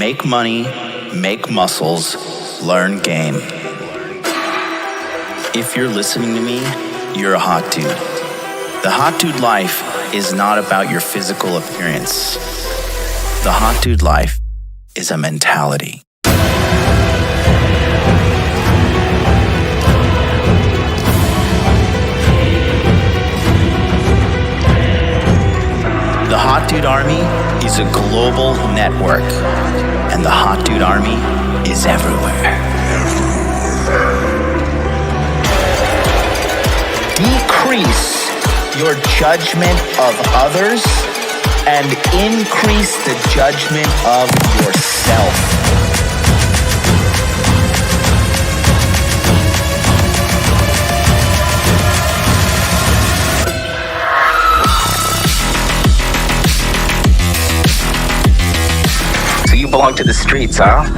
Make money, make muscles, learn game. If you're listening to me, you're a hot dude. The hot dude life is not about your physical appearance. The hot dude life is a mentality. The Hot Dude Army is a global network, and the Hot Dude Army is everywhere. Decrease your judgment of others and increase the judgment of yourself. So you belong to the streets, huh? 100%.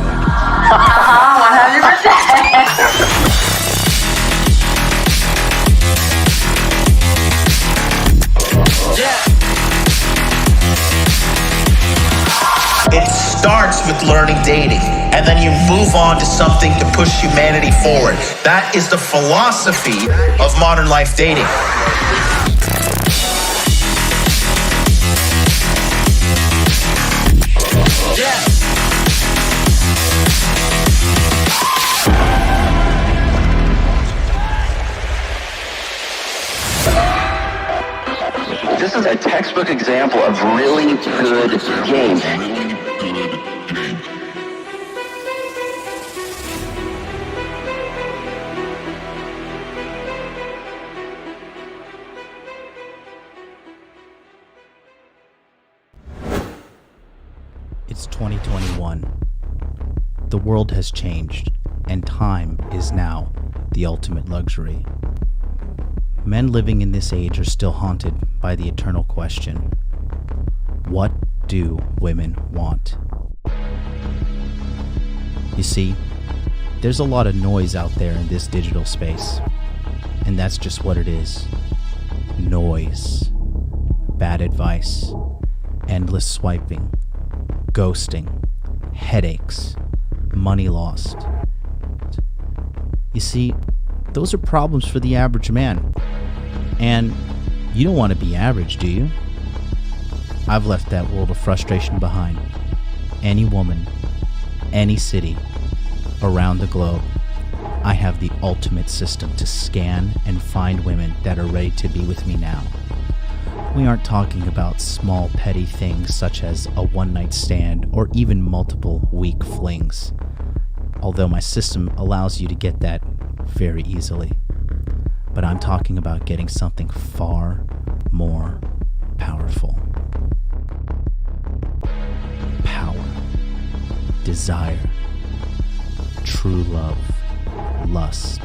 It starts with learning dating, and then you move on to something to push humanity forward. That is the philosophy of modern life dating. This is a textbook example of really good game. It's 2021. The world has changed, and time is now the ultimate luxury. Men living in this age are still haunted by the eternal question, what do women want? You see, there's a lot of noise out there in this digital space, and that's just what it is. Noise, bad advice, endless swiping, ghosting, headaches, money lost. You see, those are problems for the average man. And you don't want to be average, do you? I've left that world of frustration behind. Any woman, any city, around the globe, I have the ultimate system to scan and find women that are ready to be with me now. We aren't talking about small petty things such as a one-night stand or even multiple weak flings, although my system allows you to get that very easily. But I'm talking about getting something far more powerful. Power, desire, true love, lust,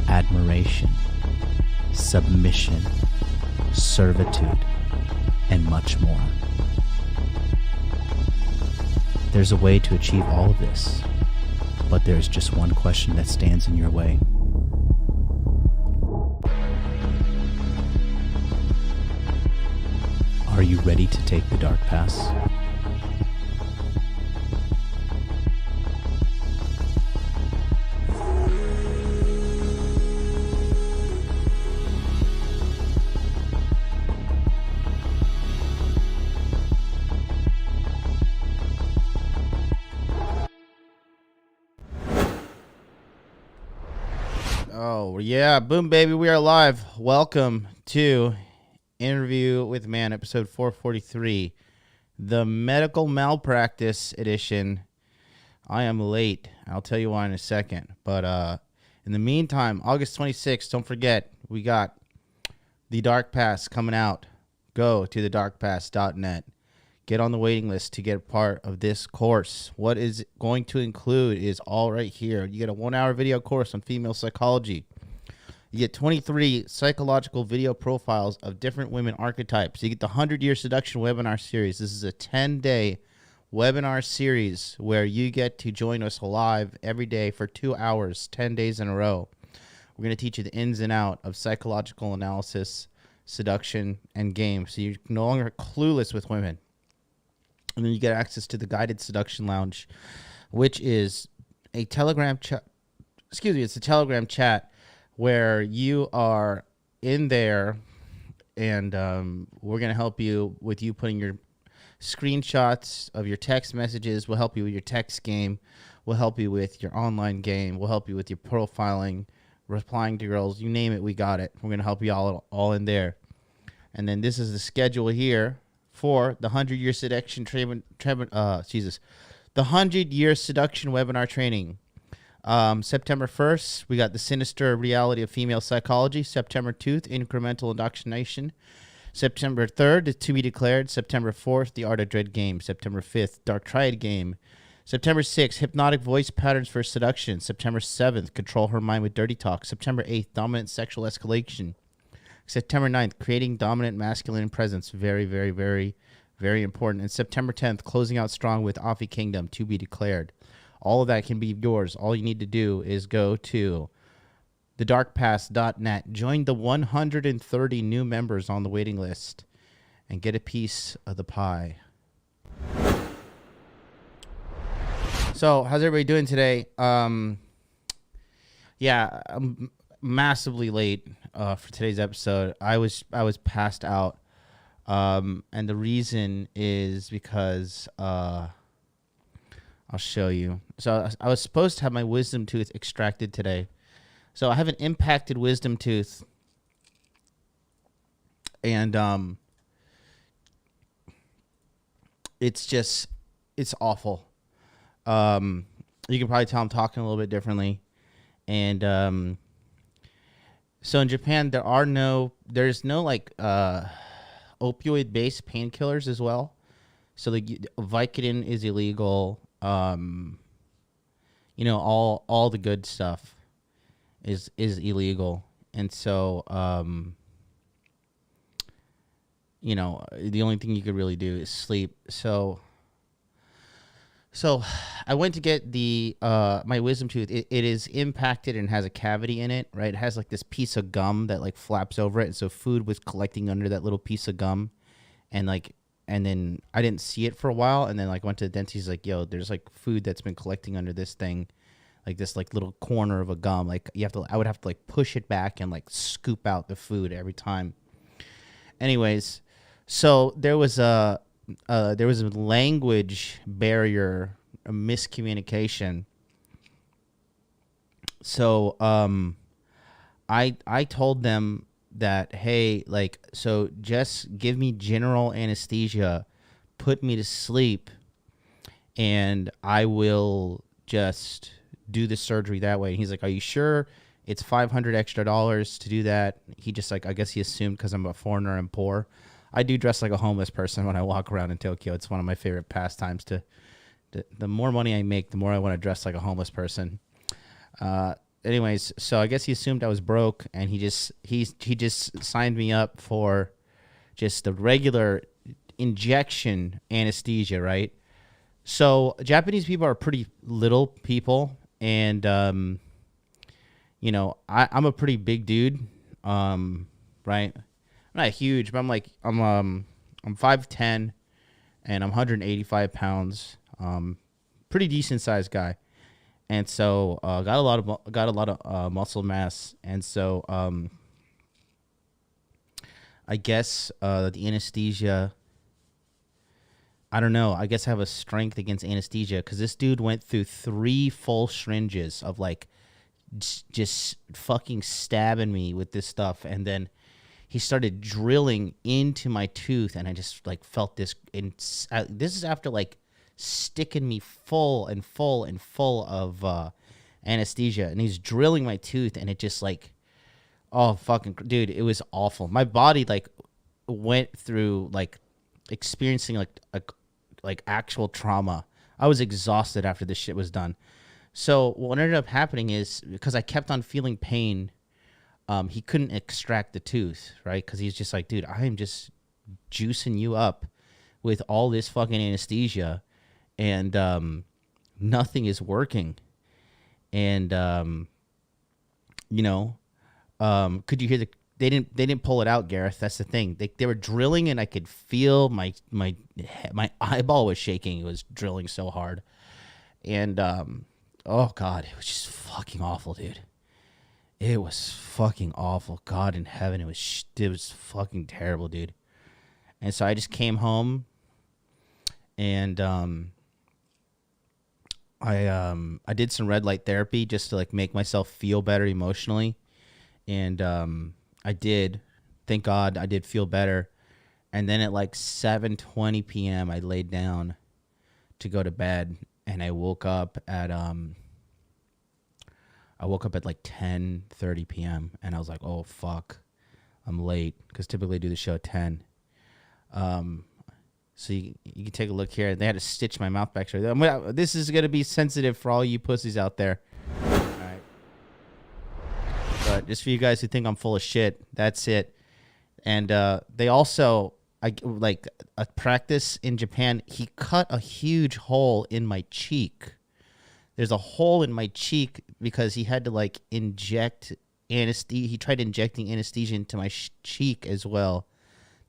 admiration, submission, servitude, and much more. There's a way to achieve all of this, but there's just one question that stands in your way. Are you ready to take the dark pass? Oh, yeah. Boom, baby. We are live. Welcome to Interview with Man, episode 443, the medical malpractice edition. I am late. I'll tell you why in a second. But in the meantime, August 26th, don't forget, we got the Dark Pass coming out. Go to thedarkpass.net. Get on the waiting list to get part of this course. What is going to include is all right here. You get a 1-hour video course on female psychology. You get 23 psychological video profiles of different women archetypes. You get the 100-Year Seduction webinar series. This is a 10-day webinar series where you get to join us live every day for 2 hours, 10 days in a row. We're going to teach you the ins and out of psychological analysis, seduction, and game, so you're no longer clueless with women. And then you get access to the Guided Seduction Lounge, which is a Telegram chat. Excuse me, it's a Telegram chat where you are in there, and we're going to help you with you putting your screenshots of your text messages. We'll help you with your text game. We'll help you with your online game. We'll help you with your profiling, replying to girls. You name it, we got it. We're going to help you all in there. And then this is the schedule here for the 100-year seduction the 100-year seduction webinar training. September 1st, we got the sinister reality of female psychology. September 2nd, incremental indoctrination. September 3rd, the to be declared. September 4th, the art of dread game. September 5th, dark triad game. September 6th, hypnotic voice patterns for seduction. September 7th, control her mind with dirty talk. September 8th, dominant sexual escalation. September 9th, creating dominant masculine presence. Very, very, very, very important. And September 10th, closing out strong with Afi Kingdom, to be declared. All of that can be yours. All you need to do is go to thedarkpass.net, join the 130 new members on the waiting list, and get a piece of the pie. So, how's everybody doing today? Yeah, I'm massively late for today's episode. I was passed out, and the reason is because I'll show you. So I was supposed to have my wisdom tooth extracted today. So I have an impacted wisdom tooth, and it's awful. You can probably tell I'm talking a little bit differently. And so in Japan, there's no like opioid based painkillers as well. So the Vicodin is illegal. All the good stuff is illegal. And so the only thing you could really do is sleep. So I went to get the my wisdom tooth. It is impacted and has a cavity in it, right? It has like this piece of gum that like flaps over it. And so food was collecting under that little piece of gum, and then I didn't see it for a while, and then like went to the dentist. He's like, "Yo, there's like food that's been collecting under this thing, like this like little corner of a gum. Like I would have to like push it back and like scoop out the food every time." Anyways, so there was a language barrier, a miscommunication. So I told them that, hey, like, so just give me general anesthesia, put me to sleep, and I will just do the surgery that way. And he's like, are you sure? It's $500 extra to do that. He just like, I guess he assumed because I'm a foreigner and poor. I do dress like a homeless person when I walk around in Tokyo. It's one of my favorite pastimes. The more money I make, the more I want to dress like a homeless person. Anyways, so I guess he assumed I was broke, and he just signed me up for just the regular injection anesthesia, right? So Japanese people are pretty little people, and I'm a pretty big dude, right? I'm not huge, but I'm 5'10", and I'm 185 pounds. Pretty decent sized guy, and so got a lot of muscle mass, and so I guess the anesthesia. I don't know. I guess I have a strength against anesthesia because this dude went through 3 full syringes of like just fucking stabbing me with this stuff, and then he started drilling into my tooth, and I just like felt this. This is after like sticking me full of anesthesia, and he's drilling my tooth, and it just like, oh fucking dude, it was awful. My body like went through like experiencing like actual trauma. I was exhausted after this shit was done. So what ended up happening is, because I kept on feeling pain, he couldn't extract the tooth, right? Because he's just like, dude, I am just juicing you up with all this fucking anesthesia, and nothing is working. And could you hear they didn't pull it out, Gareth. That's the thing. They were drilling, and I could feel my eyeball was shaking. It was drilling so hard, and oh god, it was just fucking awful, dude. It was fucking awful. God in heaven, it was fucking terrible, dude. And so I just came home, and I did some red light therapy just to like make myself feel better emotionally, and I did. Thank God I did feel better. And then at like 7:20 p.m. I laid down to go to bed, and I woke up at like 10:30 p.m. and I was like, "Oh fuck, I'm late," because typically I do the show at 10. So you can take a look here. They had to stitch my mouth back. This is gonna be sensitive for all you pussies out there. All right. But just for you guys who think I'm full of shit, that's it. And they also, like a practice in Japan, he cut a huge hole in my cheek. There's a hole in my cheek because he had to like inject anesthesia. He tried injecting anesthesia into my cheek as well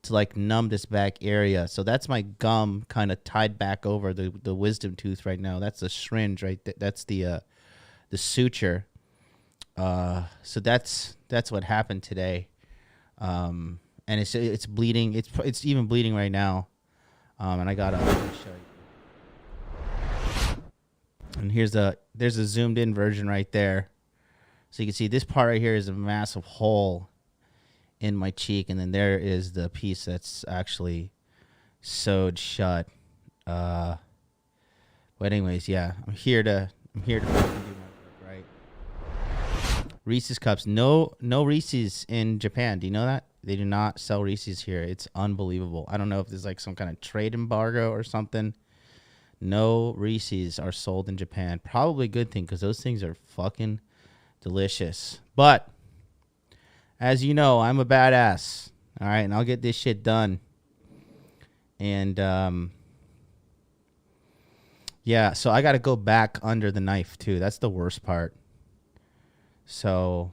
to like numb this back area. So that's my gum kind of tied back over the wisdom tooth right now. That's the syringe, right? That's the suture. So that's what happened today. And it's bleeding. It's even bleeding right now. And I gotta show you. And there's a zoomed in version right there. So you can see this part right here is a massive hole in my cheek, and then there is the piece that's actually sewed shut. But anyways, yeah, I'm here to fucking do my work, right? Reese's cups, no Reese's in Japan. Do you know that? They do not sell Reese's here. It's unbelievable. I don't know if there's like some kind of trade embargo or something. No Reese's are sold in Japan. Probably a good thing because those things are fucking delicious. But as you know, I'm a badass. All right, and I'll get this shit done. And yeah, so I got to go back under the knife too. That's the worst part. So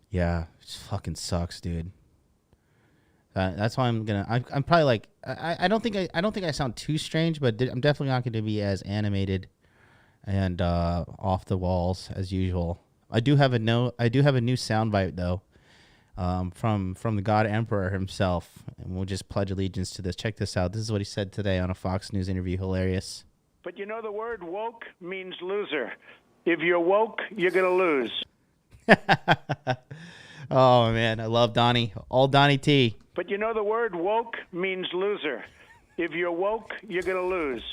yeah, it fucking sucks, dude. That's why I'm probably like I don't think I sound too strange, but I'm definitely not going to be as animated and off the walls as usual. I do have a new soundbite though, from the God Emperor himself, and we'll just pledge allegiance to this. Check this out. This is what he said today on a Fox News interview. Hilarious. But you know the word woke means loser. If you're woke, you're gonna lose. Oh man, I love Donnie. All Donnie T. But you know the word woke means loser. If you're woke, you're gonna lose.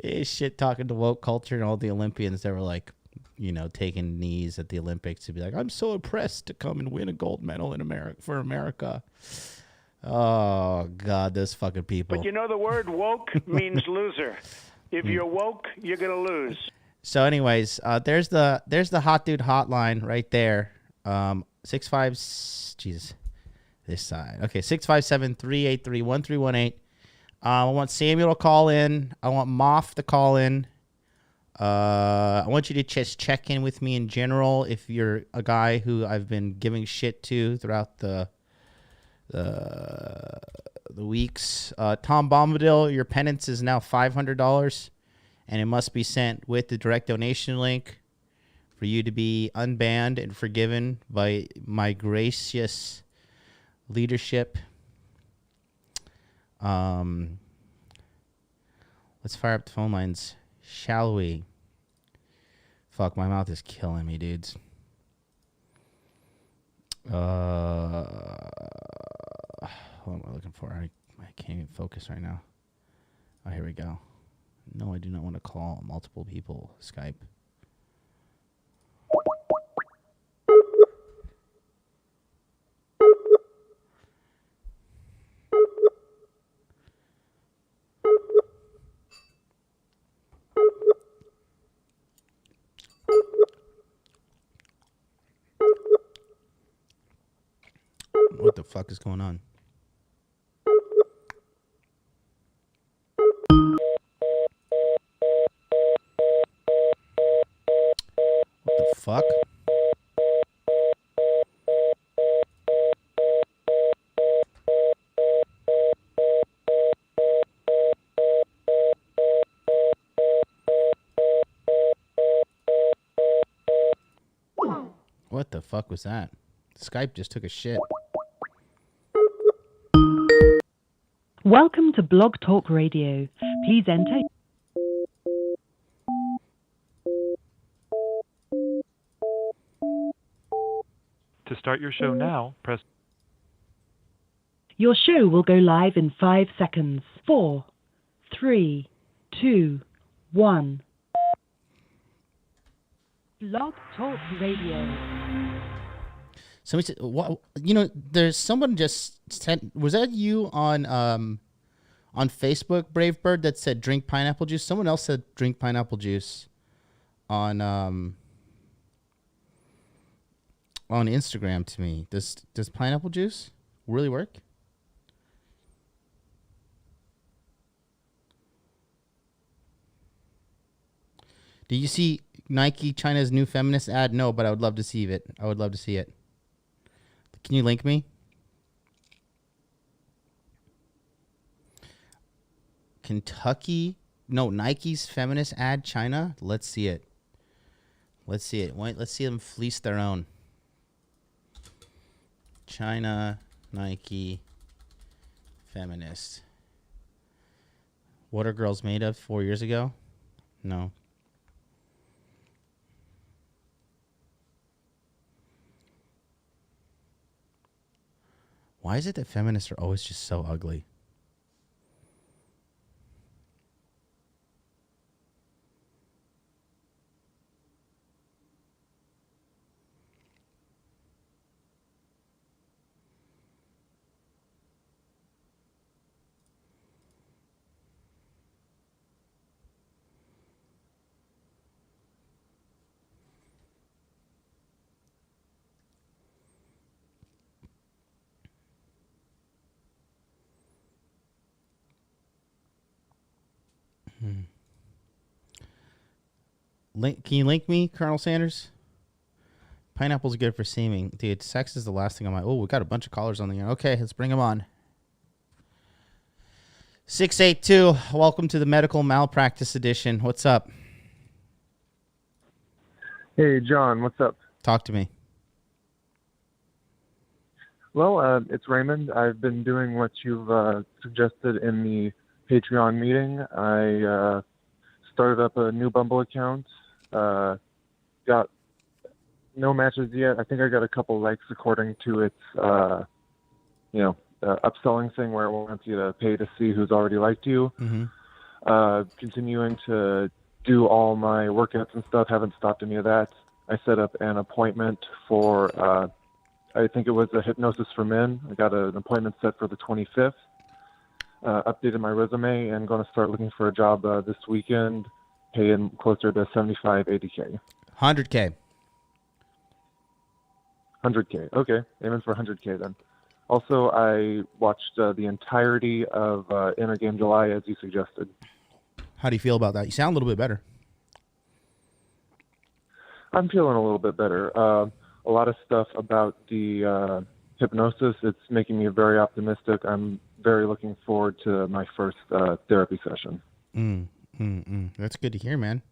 He's shit talking to woke culture and all the Olympians that were like, you know, taking knees at the Olympics to be like, I'm so impressed to come and win a gold medal in America. Oh God, those fucking people. But you know the word woke means loser. If you're woke, you're gonna lose. So, anyways, there's the hot dude hotline right there. 65, Jesus, this side. Okay, 657-383-1318. I want Samuel to call in. I want Moff to call in. I want you to just check in with me in general if you're a guy who I've been giving shit to throughout the weeks. Tom Bombadil, your penance is now $500, and it must be sent with the direct donation link for you to be unbanned and forgiven by my gracious leadership. Let's fire up the phone lines, shall we? Fuck, my mouth is killing me, dudes. What am I looking for? I can't even focus right now. Oh, here we go. No, I do not want to call multiple people. Skype. What the fuck is going on? What the fuck? What the fuck was that? Skype just took a shit. Welcome to Blog Talk Radio. Please enter. To start your show now, press. Your show will go live in 5 seconds. 4, 3, 2, 1. Blog Talk Radio. Somebody said, "What? You know, there's someone just sent. Was that you on Facebook, Brave Bird, that said drink pineapple juice? Someone else said drink pineapple juice on Instagram to me. Does pineapple juice really work? Do you see Nike China's new feminist ad? No, but I would love to see it. I would love to see it. Can you link me? Nike's feminist ad, China. Let's see it. Let's see it. Wait, let's see them fleece their own. China, Nike, feminist. What are girls made of 4 years ago? No. Why is it that feminists are always just so ugly? Can you link me, Colonel Sanders? Pineapple's good for seeming. Dude, sex is the last thing on my... Oh, we got a bunch of callers on the air. Okay, let's bring them on. 682, welcome to the Medical Malpractice Edition. What's up? Hey, John, what's up? Talk to me. Well, it's Raymond. I've been doing what you've suggested in the Patreon meeting. I started up a new Bumble account. Got no matches yet. I think I got a couple likes according to its, upselling thing where it wants you to pay to see who's already liked you. Mm-hmm. Continuing to do all my workouts and stuff. Haven't stopped any of that. I set up an appointment for, I think it was a hypnosis for men. I got an appointment set for the 25th. Updated my resume and going to start looking for a job this weekend, paying closer to 75, 80K. 100K. 100K. Okay, aiming for 100K then. Also, I watched the entirety of Inner Game July as you suggested. How do you feel about that? You sound a little bit better. I'm feeling a little bit better. A lot of stuff about the hypnosis, it's making me very optimistic. I'm very looking forward to my first therapy session. That's good to hear, man.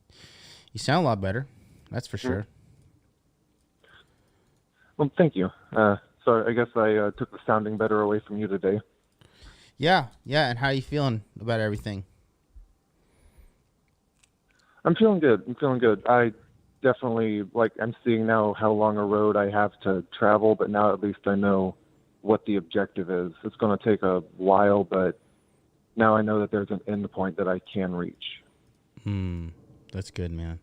You sound a lot better. That's for sure. Well, thank you. So I guess I took the sounding better away from you today. Yeah. And how are you feeling about everything? I'm feeling good. I definitely, I'm seeing now how long a road I have to travel, but now at least I know what the objective is. It's going to take a while, but now I know that there's an end point that I can reach. That's good, man.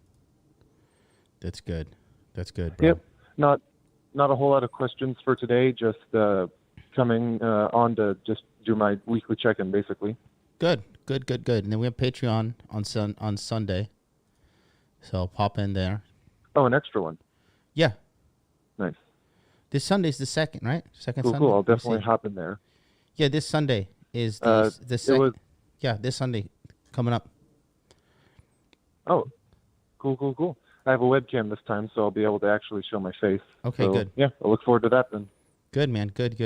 That's good, bro. Yep. Not a whole lot of questions for today, just coming on to just do my weekly check-in, basically. Good. And then we have Patreon on Sunday, so I'll pop in there. Oh, an extra one. Yeah. Nice. This Sunday's the second, right? Second Sunday. Cool. I'll definitely hop in there. Yeah, this Sunday is the second. Yeah, this Sunday coming up. Oh, cool. I have a webcam this time, so I'll be able to actually show my face. Okay, so, good. Yeah, I look forward to that then. Good, man. Good.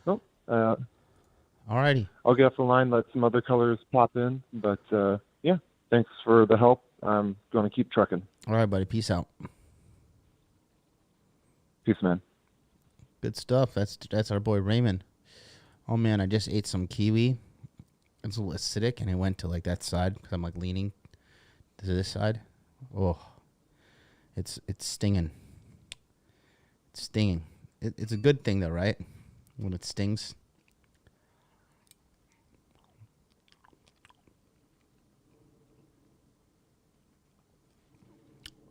Oh, alrighty. I'll get off the line, let some other colors pop in, but yeah, thanks for the help. I'm going to keep trucking. All right, buddy. Peace out. Peace, man. Good stuff. That's our boy Raymond. Oh man, I just ate some kiwi. It's a little acidic, and I went to like that side because I'm like leaning to this side. Oh, it's stinging. It's stinging. It's a good thing though, right? When it stings.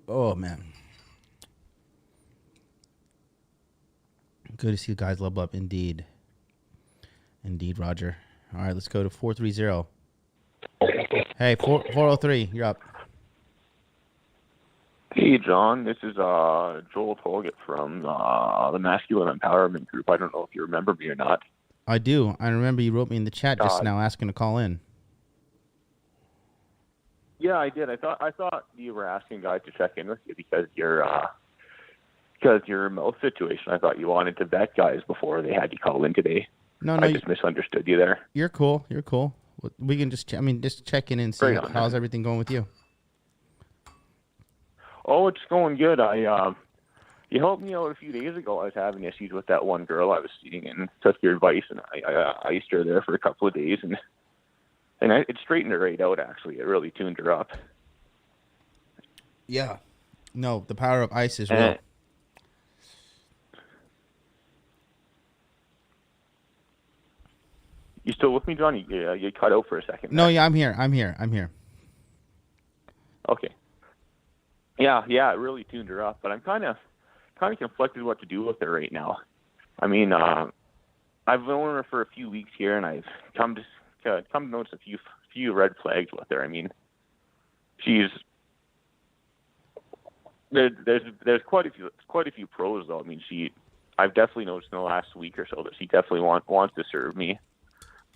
Oh man. Good to see you guys level up. Indeed, Roger. All right, let's go to 430. Hey, 403, you're up. Hey, John. This is Joel Toget from the Masculine Empowerment Group. I don't know if you remember me or not. I do. I remember you wrote me in the chat just now asking to call in. Yeah, I did. I thought you were asking guys to check in with you because your mouth situation. I thought you wanted to vet guys before they had you call in today. No, I just misunderstood you there. You're cool. We can just check in and see how's everything going with you. Oh, it's going good. You helped me out a few days ago. I was having issues with that one girl I was seeing and took your advice, and I used her there for a couple of days, and it straightened her right out, actually. It really tuned her up. Yeah. No, the power of ice is real. You still with me, John? You cut out for a second. No, yeah, I'm here. Okay. Yeah, it really tuned her up, but I'm kind of conflicted what to do with her right now. I mean, I've known her for a few weeks here, and I've come to notice a few red flags with her. I mean, there's quite a few pros though. I mean, I've definitely noticed in the last week or so that she definitely wants to serve me.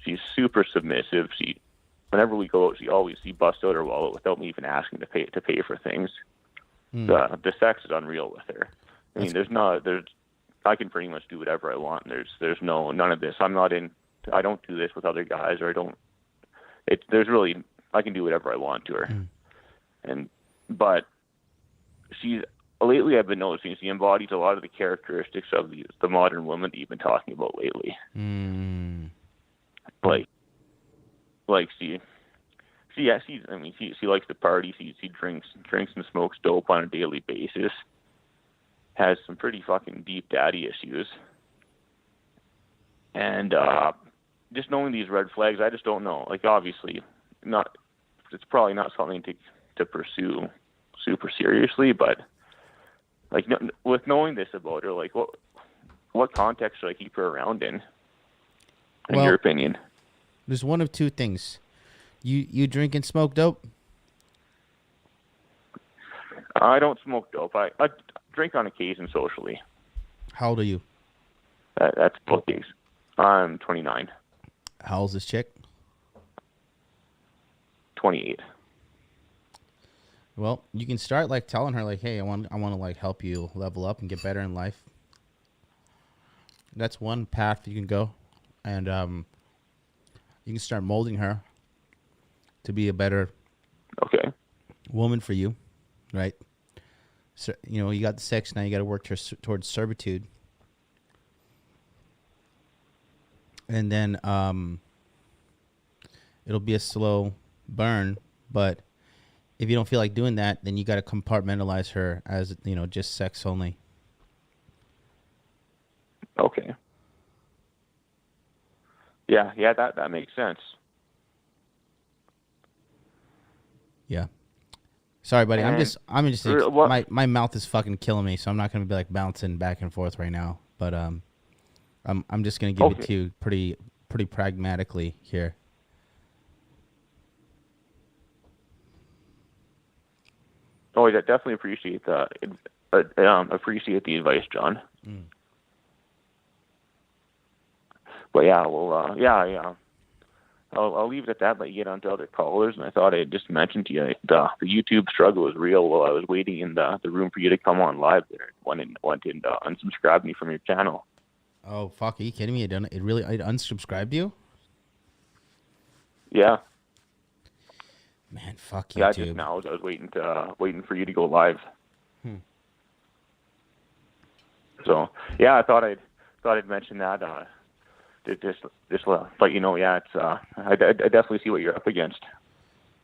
She's super submissive. Whenever we go out, she busts out her wallet without me even asking to pay for things. The sex is unreal with her. I mean, I can pretty much do whatever I want. There's none of this. I don't do this with other guys, or I can do whatever I want to her. But lately I've been noticing she embodies a lot of the characteristics of the modern woman that you've been talking about lately. Like she likes to party. She drinks and smokes dope on a daily basis. Has some pretty fucking deep daddy issues. And just knowing these red flags, I just don't know. Like, obviously, it's probably not something to pursue super seriously, but like with knowing this about her, like what context should I keep her around in your opinion? There's one of two things. You drink and smoke dope? I don't smoke dope. I drink on occasion socially. How old are you? That's both days. I'm 29. How old's this chick? 28. Well, you can start like telling her like, hey, I want to like help you level up and get better in life. That's one path you can go, and you can start molding her to be a better woman for you, right? So, you got the sex, now you got to work towards servitude. And then it'll be a slow burn, but if you don't feel like doing that, then you got to compartmentalize her as, just sex only. Okay. Yeah, that makes sense. Yeah. Sorry, buddy. I'm just my mouth is fucking killing me, so I'm not gonna be like bouncing back and forth right now. But I'm just gonna give it to you pretty pragmatically here. Oh, I definitely appreciate that. Appreciate the advice, John. But yeah, well, yeah. I'll leave it at that. Let you get on to other callers. And I thought I just mentioned to you the YouTube struggle was real while I was waiting in the room for you to come on live there. Went and unsubscribed me from your channel. Oh fuck! Are you kidding me? It unsubscribed you? Yeah. Man, fuck YouTube. Yeah, just now I was waiting for you to go live. So yeah, I thought I'd mention that. Just let you know. Yeah, it's I definitely see what you're up against.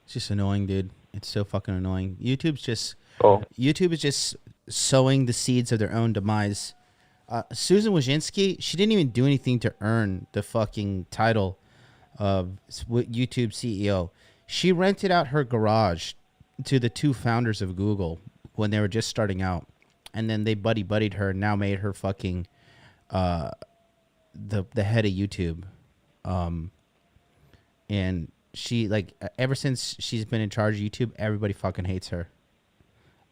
It's just annoying, dude. It's so fucking annoying. YouTube is just sowing the seeds of their own demise. Susan Wojcicki, she didn't even do anything to earn the fucking title of YouTube CEO. She rented out her garage to the two founders of Google when they were just starting out, and then they buddied her and now made her fucking the head of YouTube. And she, like, ever since she's been in charge of YouTube, everybody fucking hates her.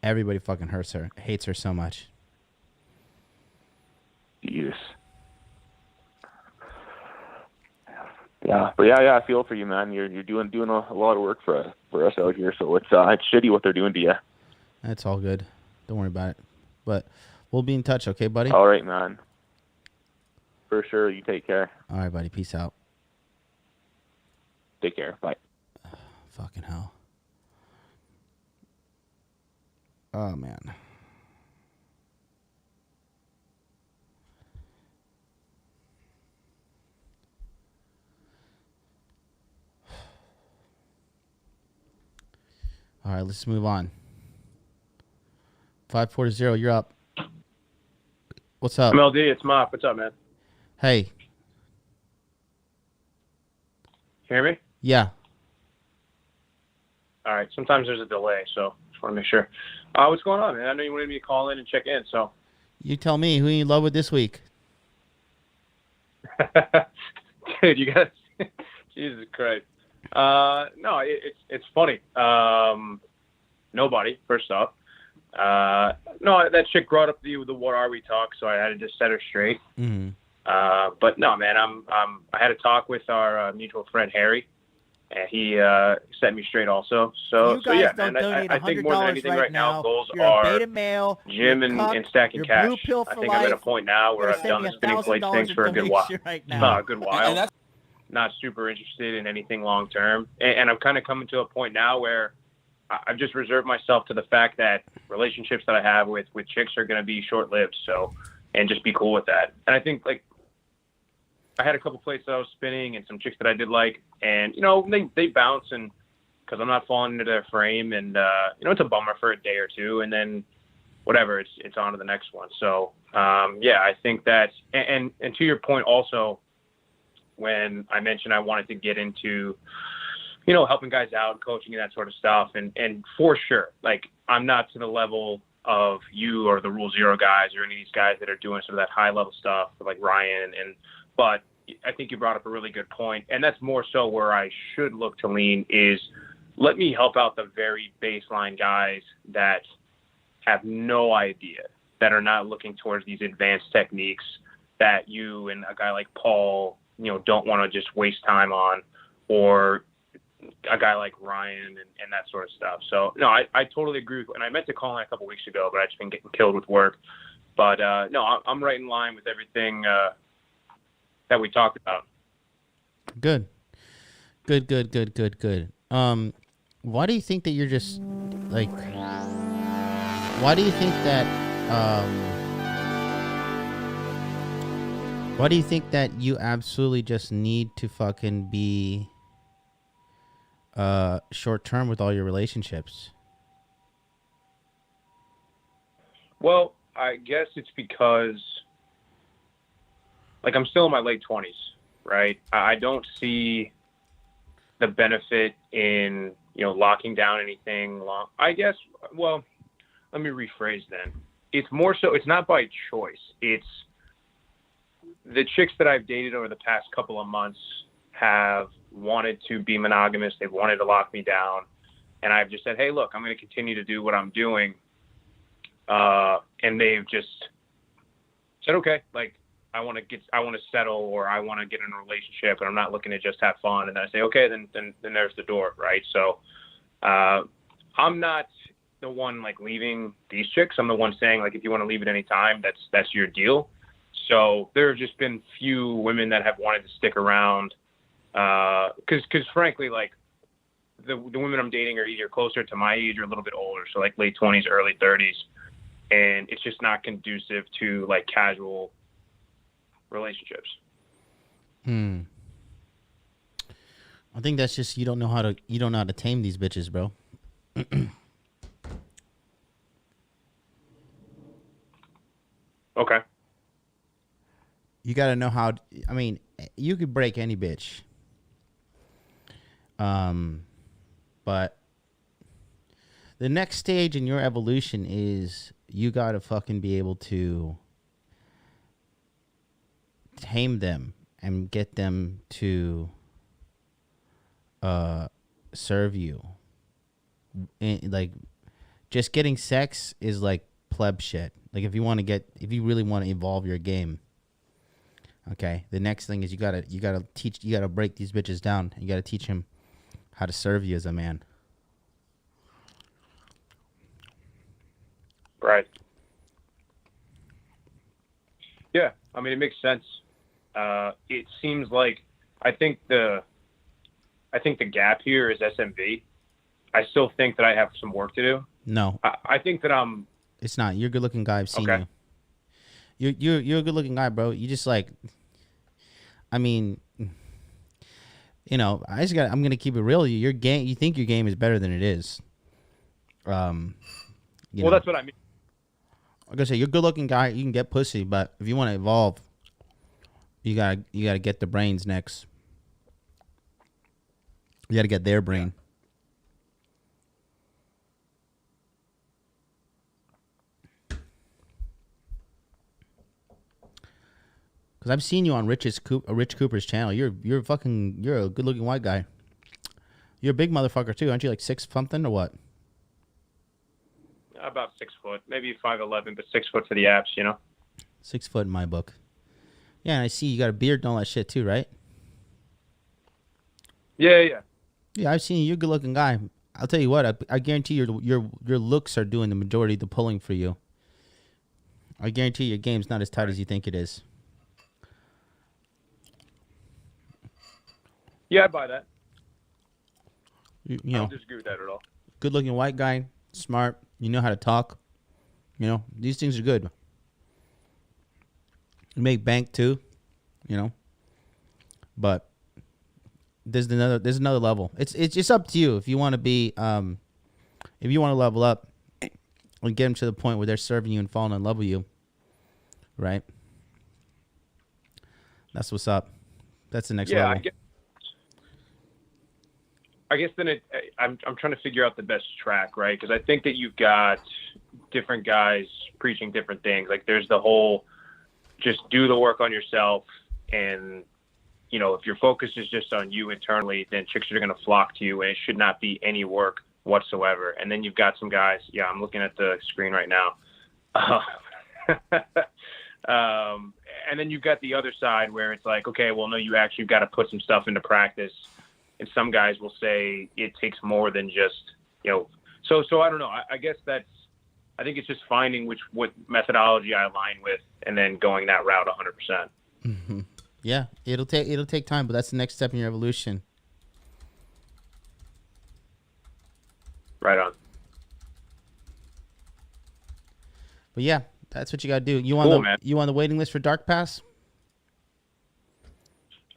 Everybody fucking hates her so much. Jesus. Yeah, but yeah, I feel for you, man. You're doing a lot of work for us out here, so it's shitty what they're doing to you. That's all good. Don't worry about it. But we'll be in touch, okay, buddy? All right, man. For sure. You take care. All right, buddy. Peace out. Take care. Bye. Fucking hell. Oh, man. All right, let's move on. 540, you're up. What's up? MLD, it's Mop. What's up, man? Hey. Hear me? Yeah. All right. Sometimes there's a delay, so just want to make sure. What's going on, man? I know you wanted me to call in and check in, so. You tell me, who you in love with this week? Dude, you guys, Jesus Christ. No, it's funny. Nobody, first off. No, that chick brought up the what are we talk, so I had to just set her straight. Mm-hmm. But no, man, I had a talk with our mutual friend Harry, and he set me straight also. So yeah, man, I think more than anything right now, goals are beta male, gym and stacking cash. I think I'm at a point now where I've done the spinning plates things for a good while. And not super interested in anything long term, and I'm kind of coming to a point now where I've just reserved myself to the fact that relationships that I have with chicks are going to be short lived. So, and just be cool with that. And I think, like, I had a couple plates that I was spinning and some chicks that I did like, and, you know, they bounce, and because I'm not falling into their frame, and, you know, it's a bummer for a day or two, and then whatever, it's on to the next one. So, yeah, I think that, and to your point also, when I mentioned I wanted to get into, you know, helping guys out, coaching and that sort of stuff. And for sure, like, I'm not to the level of you or the Rule Zero guys or any of these guys that are doing sort of that high level stuff like Ryan. But I think you brought up a really good point. And that's more so where I should look to lean is let me help out the very baseline guys that have no idea, that are not looking towards these advanced techniques that you and a guy like Paul, you know, don't want to just waste time on, or a guy like Ryan and that sort of stuff. So no, I totally agree with, and I meant to call in a couple weeks ago, but I've just been getting killed with work. But no, I'm right in line with everything that we talked about. Good. Why do you think that you're just like? Why do you think that? Why do you think that you absolutely just need to fucking be short term with all your relationships? Well, I guess it's because, like, I'm still in my late 20s, right? I don't see the benefit in, you know, locking down anything long. I guess, well, let me rephrase then. It's more so, it's not by choice. It's the chicks that I've dated over the past couple of months have wanted to be monogamous. They've wanted to lock me down. And I've just said, hey, look, I'm going to continue to do what I'm doing. And they've just said, okay, like, I want to settle, or I want to get in a relationship, and I'm not looking to just have fun. And then I say, okay, then there's the door. Right. So, I'm not the one like leaving these chicks. I'm the one saying, like, if you want to leave at any time, that's your deal. So there have just been few women that have wanted to stick around. Cause frankly, like, the women I'm dating are either closer to my age or a little bit older. So like late 20s, early 30s. and it's just not conducive to like casual relationships. I think that's just you don't know how to tame these bitches, bro. Okay. You got to know how. I mean, you could break any bitch. But the next stage in your evolution is you got to fucking be able to tame them and get them to serve you. Like, just getting sex is like pleb shit. Like, if you really want to evolve your game, okay, the next thing is you gotta break these bitches down. You gotta teach him how to serve you as a man. Right. Yeah, I mean, it makes sense. It seems like I think the gap here is SMV. I still think that I have some work to do. No, I think that I'm. It's not. You're a good-looking guy. I've seen you. You're a good-looking guy, bro. You just like. I mean, you know, I'm gonna keep it real. Your game. You think your game is better than it is. Well, that's what I mean. Like I say, you're a good-looking guy. You can get pussy, but if you want to evolve, you gotta get the brains next. You gotta get their brain. Because I've seen you on Rich Cooper's channel. You're a good-looking white guy. You're a big motherfucker too, aren't you? Like 6 something or what? About 6 foot, maybe 5'11", but 6 foot for the apps, you know. 6 foot in my book. Yeah, and I see you got a beard and all that shit too, right? Yeah. Yeah, I've seen you. You're a good-looking guy. I'll tell you what. I guarantee your looks are doing the majority of the pulling for you. I guarantee your game's not as tight as you think it is. Yeah, I buy that. You I know, don't disagree with that at all. good-looking white guy, smart. You know how to talk. You know, these things are good. You make bank too, you know. But there's another level. It's just up to you if you want to be if you want to level up and get them to the point where they're serving you and falling in love with you, right? That's what's up. That's the next level. I guess then I'm trying to figure out the best track, right? Because I think that you've got different guys preaching different things. Like there's the whole just do the work on yourself, and you know, if your focus is just on you internally, then chicks are going to flock to you, and it should not be any work whatsoever. And then you've got some guys. Yeah, I'm looking at the screen right now. And then you've got the other side where it's like, okay, well, no, you actually got to put some stuff into practice. And some guys will say it takes more than just, you know. So I don't know. I guess I think it's just finding what methodology I align with, and then going that route 100%. Mm-hmm. Yeah, it'll take time, but that's the next step in your evolution. Right on. But yeah, that's what you gotta do. You on the waiting list for Dark Pass?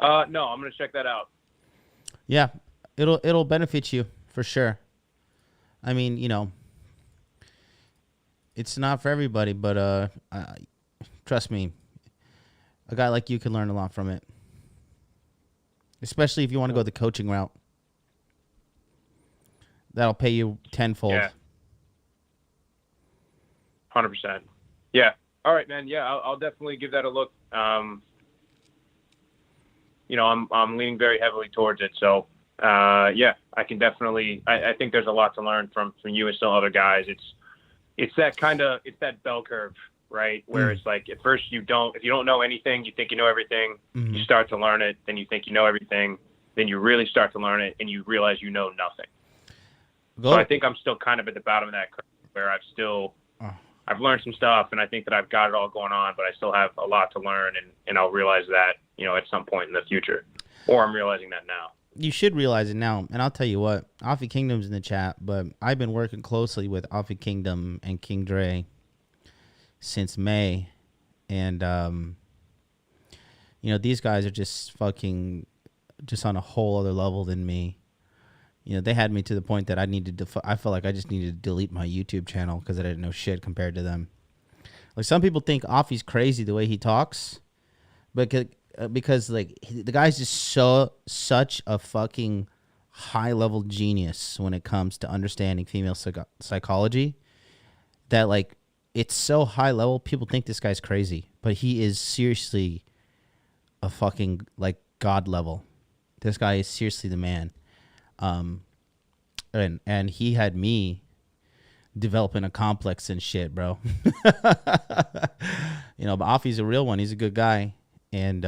No, I'm gonna check that out. Yeah, it'll benefit you for sure. I mean, you know, it's not for everybody, but trust me, a guy like you can learn a lot from it. Especially if you want to go the coaching route. That'll pay you tenfold. Yeah. 100%. Yeah. All right, man. Yeah, I'll definitely give that a look. You know, I'm leaning very heavily towards it. So, yeah, I can definitely. I think there's a lot to learn from you and some other guys. It's that bell curve, right? Where it's like at first if you don't know anything, you think you know everything. Mm-hmm. You start to learn it, then you think you know everything, then you really start to learn it, and you realize you know nothing. So I think I'm still kind of at the bottom of that curve where I've learned some stuff, and I think that I've got it all going on, but I still have a lot to learn, and I'll realize that, you know, at some point in the future, or I'm realizing that now. You should realize it now, and I'll tell you what, Alpha Kingdom's in the chat, but I've been working closely with Alpha Kingdom and King Dre since May, and these guys are just fucking just on a whole other level than me. They had me to the point that I felt like I just needed to delete my YouTube channel because I didn't know shit compared to them. Like, some people think Offie's crazy the way he talks, but because like the guy's just such a fucking high level genius when it comes to understanding female psychology that, like, it's so high level, people think this guy's crazy, but he is seriously a fucking, like, god level. This guy is seriously the man. And he had me developing a complex and shit, bro. But Offie's a real one. He's a good guy. And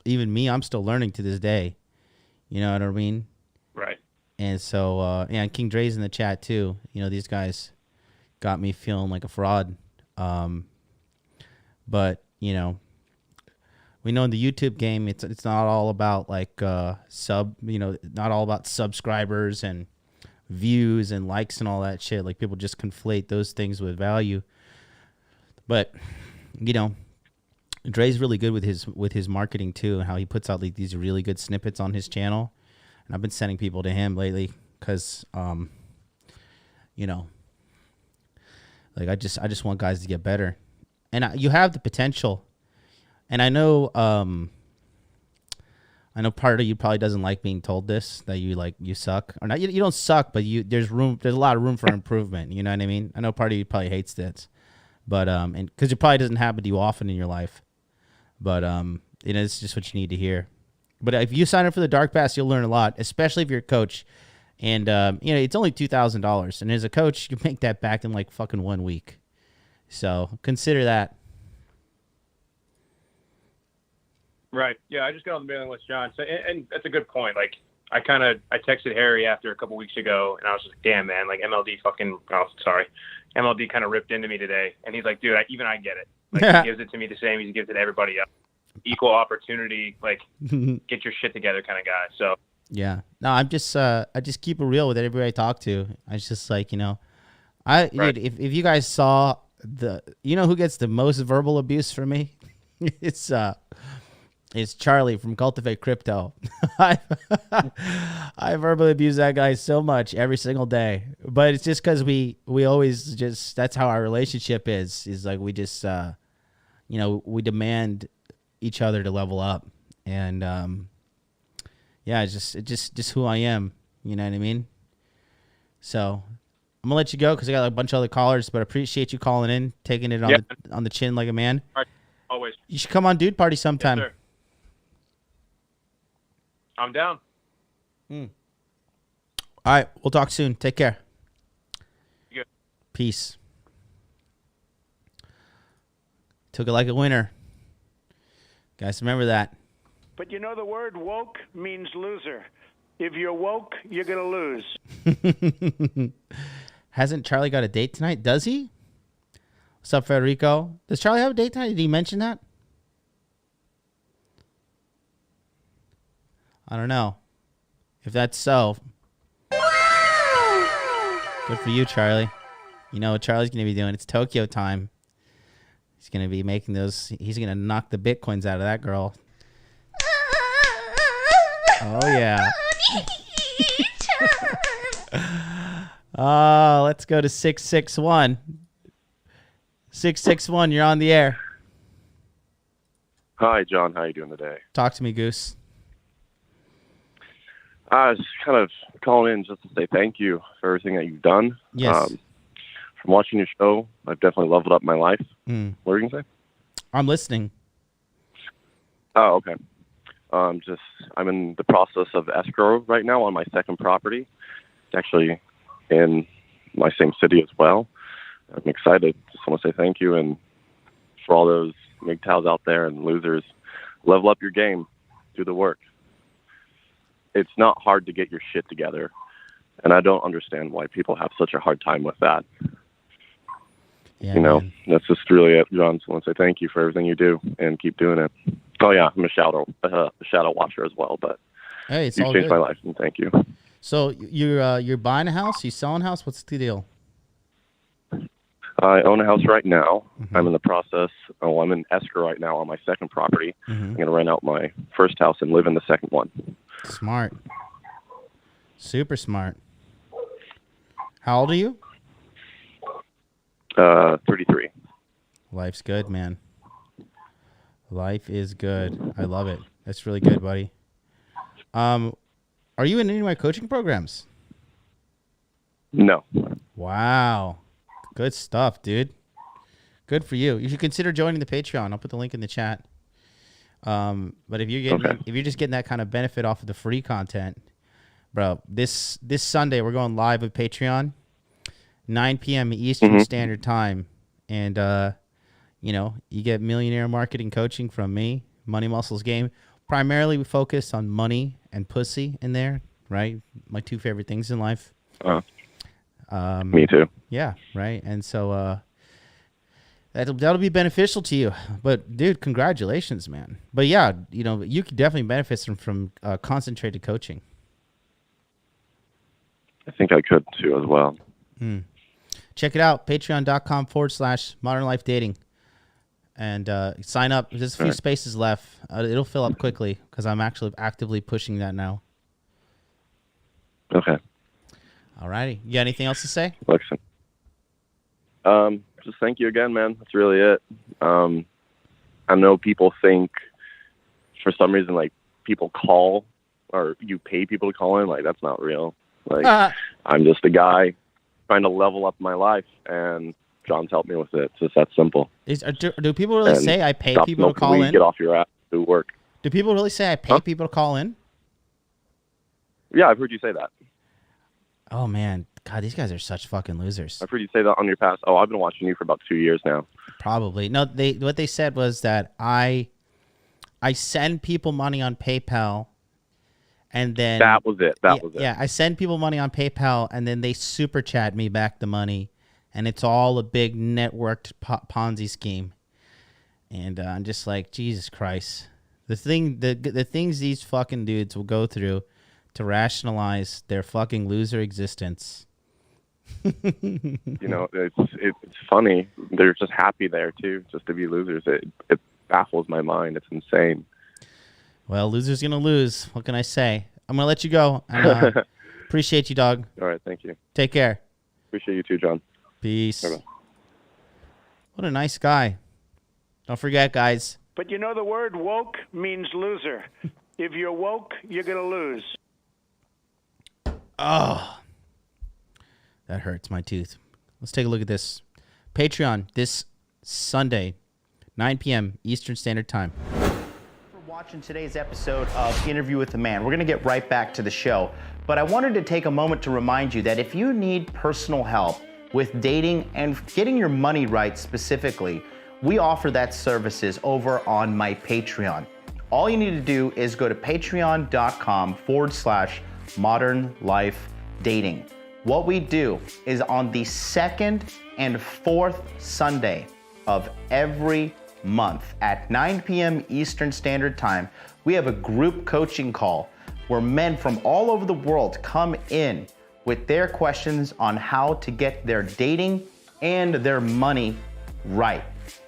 even me, I'm still learning to this day. You know what I mean? Right. And so, and King Dre's in the chat too. These guys got me feeling like a fraud. But, we know in the YouTube game, it's not all about like not all about subscribers and views and likes and all that shit. Like, people just conflate those things with value. But, Dre's really good with his marketing too, and how he puts out like these really good snippets on his channel. And I've been sending people to him lately because, like, I just want guys to get better, and you have the potential. And I know part of you probably doesn't like being told this, that you suck, or not. You don't suck, but there's a lot of room for improvement. You know what I mean? I know part of you probably hates this, but and because it probably doesn't happen to you often in your life, but it's just what you need to hear. But if you sign up for the Dark Pass, you'll learn a lot, especially if you're a coach. And it's only $2,000, and as a coach, you make that back in like fucking 1 week. So consider that. Right. Yeah, I just got on the mailing list, John. So, and that's a good point. Like, I texted Harry after a couple weeks ago, and I was just like, damn, man, like MLD kind of ripped into me today. And he's like, dude, even I get it. Like, he gives it to me the same as he gives it to everybody else. Equal opportunity, like, get your shit together kind of guy. So. Yeah. No, I just keep it real with everybody I talk to. I just like, dude, if you guys saw who gets the most verbal abuse from me? It's Charlie from Cultivate Crypto. I verbally abuse that guy so much every single day, but it's just because we always just, that's how our relationship is like, we just, we demand each other to level up, and, it's just who I am. You know what I mean? So I'm gonna let you go because I got a bunch of other callers, but I appreciate you calling in, taking it on the chin like a man. Always. You should come on Dude Party sometime. Yes, sir. I'm down. All right, we'll talk soon. Take care. Good. Peace. Took it like a winner. Guys, remember that. But the word woke means loser. If you're woke, you're going to lose. Hasn't Charlie got a date tonight? Does he? What's up, Federico? Does Charlie have a date tonight? Did he mention that? I don't know. If that's so, good for you, Charlie. You know what Charlie's going to be doing? It's Tokyo time. He's going to be making those. He's going to knock the bitcoins out of that girl. Oh, yeah. Let's go to 661. 661, you're on the air. Hi, John. How you doing today? Talk to me, Goose. I was kind of calling in just to say thank you for everything that you've done. Yes. From watching your show, I've definitely leveled up my life. What were you going to say? I'm listening. Oh, okay. I'm in the process of escrow right now on my second property. It's actually in my same city as well. I'm excited. Just want to say thank you, and for all those MGTOWs out there and losers, level up your game. Do the work. It's not hard to get your shit together, and I don't understand why people have such a hard time with that. Yeah, that's just really it, John. So I want to say thank you for everything you do, and keep doing it. Oh yeah, I'm a shadow watcher as well, but hey, it's you all changed good. my life, and thank you. So you're buying a house? You selling a house? What's the deal? I own a house right now. I'm in the process. I'm in escrow right now on my second property. I'm going to rent out my first house and live in the second one. Smart. Super smart. How old are you? 33. Life's good, man. Life is good. I love it. That's really good, buddy. Are you in any of my coaching programs? No. Wow. Good stuff, dude. Good for you. You should consider joining the Patreon. I'll put the link in the chat. But if you're just getting that kind of benefit off of the free content, bro, this Sunday we're going live with Patreon, 9 p.m. Eastern Standard Time, and you get millionaire marketing coaching from me, Money Muscles Game. Primarily, we focus on money and pussy in there, right? My two favorite things in life. Me too. Yeah, right. And so that'll be beneficial to you. But dude, congratulations, man. But yeah, you could definitely benefit from concentrated coaching. I think I could too as well. Check it out, patreon.com/Modern Life Dating. And sign up. There's a few spaces left. It'll fill up quickly because I'm actually actively pushing that now. Okay. All righty. You got anything else to say? Listen. Just thank you again, man. That's really it. I know people think for some reason, like, people call or you pay people to call in. Like, that's not real. Like, I'm just a guy trying to level up my life, and John's helped me with it. It's just that simple. Do people really say I pay people to call in? Get off your ass, do work. Do people really say I pay people to call in? Yeah, I've heard you say that. Oh, man. God, these guys are such fucking losers. I've heard you say that on your past. Oh, I've been watching you for about 2 years now. Probably. No, what they said was that I send people money on PayPal, and then... That was it. That was it. Yeah, I send people money on PayPal, and then they super chat me back the money, and it's all a big networked Ponzi scheme. And I'm just like, Jesus Christ. The things these fucking dudes will go through to rationalize their fucking loser existence. It's funny. They're just happy there too, just to be losers. It baffles my mind. It's insane. Well, loser's gonna lose. What can I say? I'm gonna let you go. Appreciate you, dog. All right, thank you. Take care. Appreciate you too, John. Peace. Bye-bye. What a nice guy. Don't forget, guys. But the word woke means loser. If you're woke, you're going to lose. Oh, that hurts my tooth. Let's take a look at this. Patreon this Sunday, 9 p.m. Eastern Standard Time. For watching today's episode of Interview with the Man. We're going to get right back to the show. But I wanted to take a moment to remind you that if you need personal help with dating and getting your money right specifically, we offer that services over on my Patreon. All you need to do is go to patreon.com/Modern Life Dating. What we do is on the second and fourth Sunday of every month at 9 p.m. Eastern Standard Time, we have a group coaching call where men from all over the world come in with their questions on how to get their dating and their money right.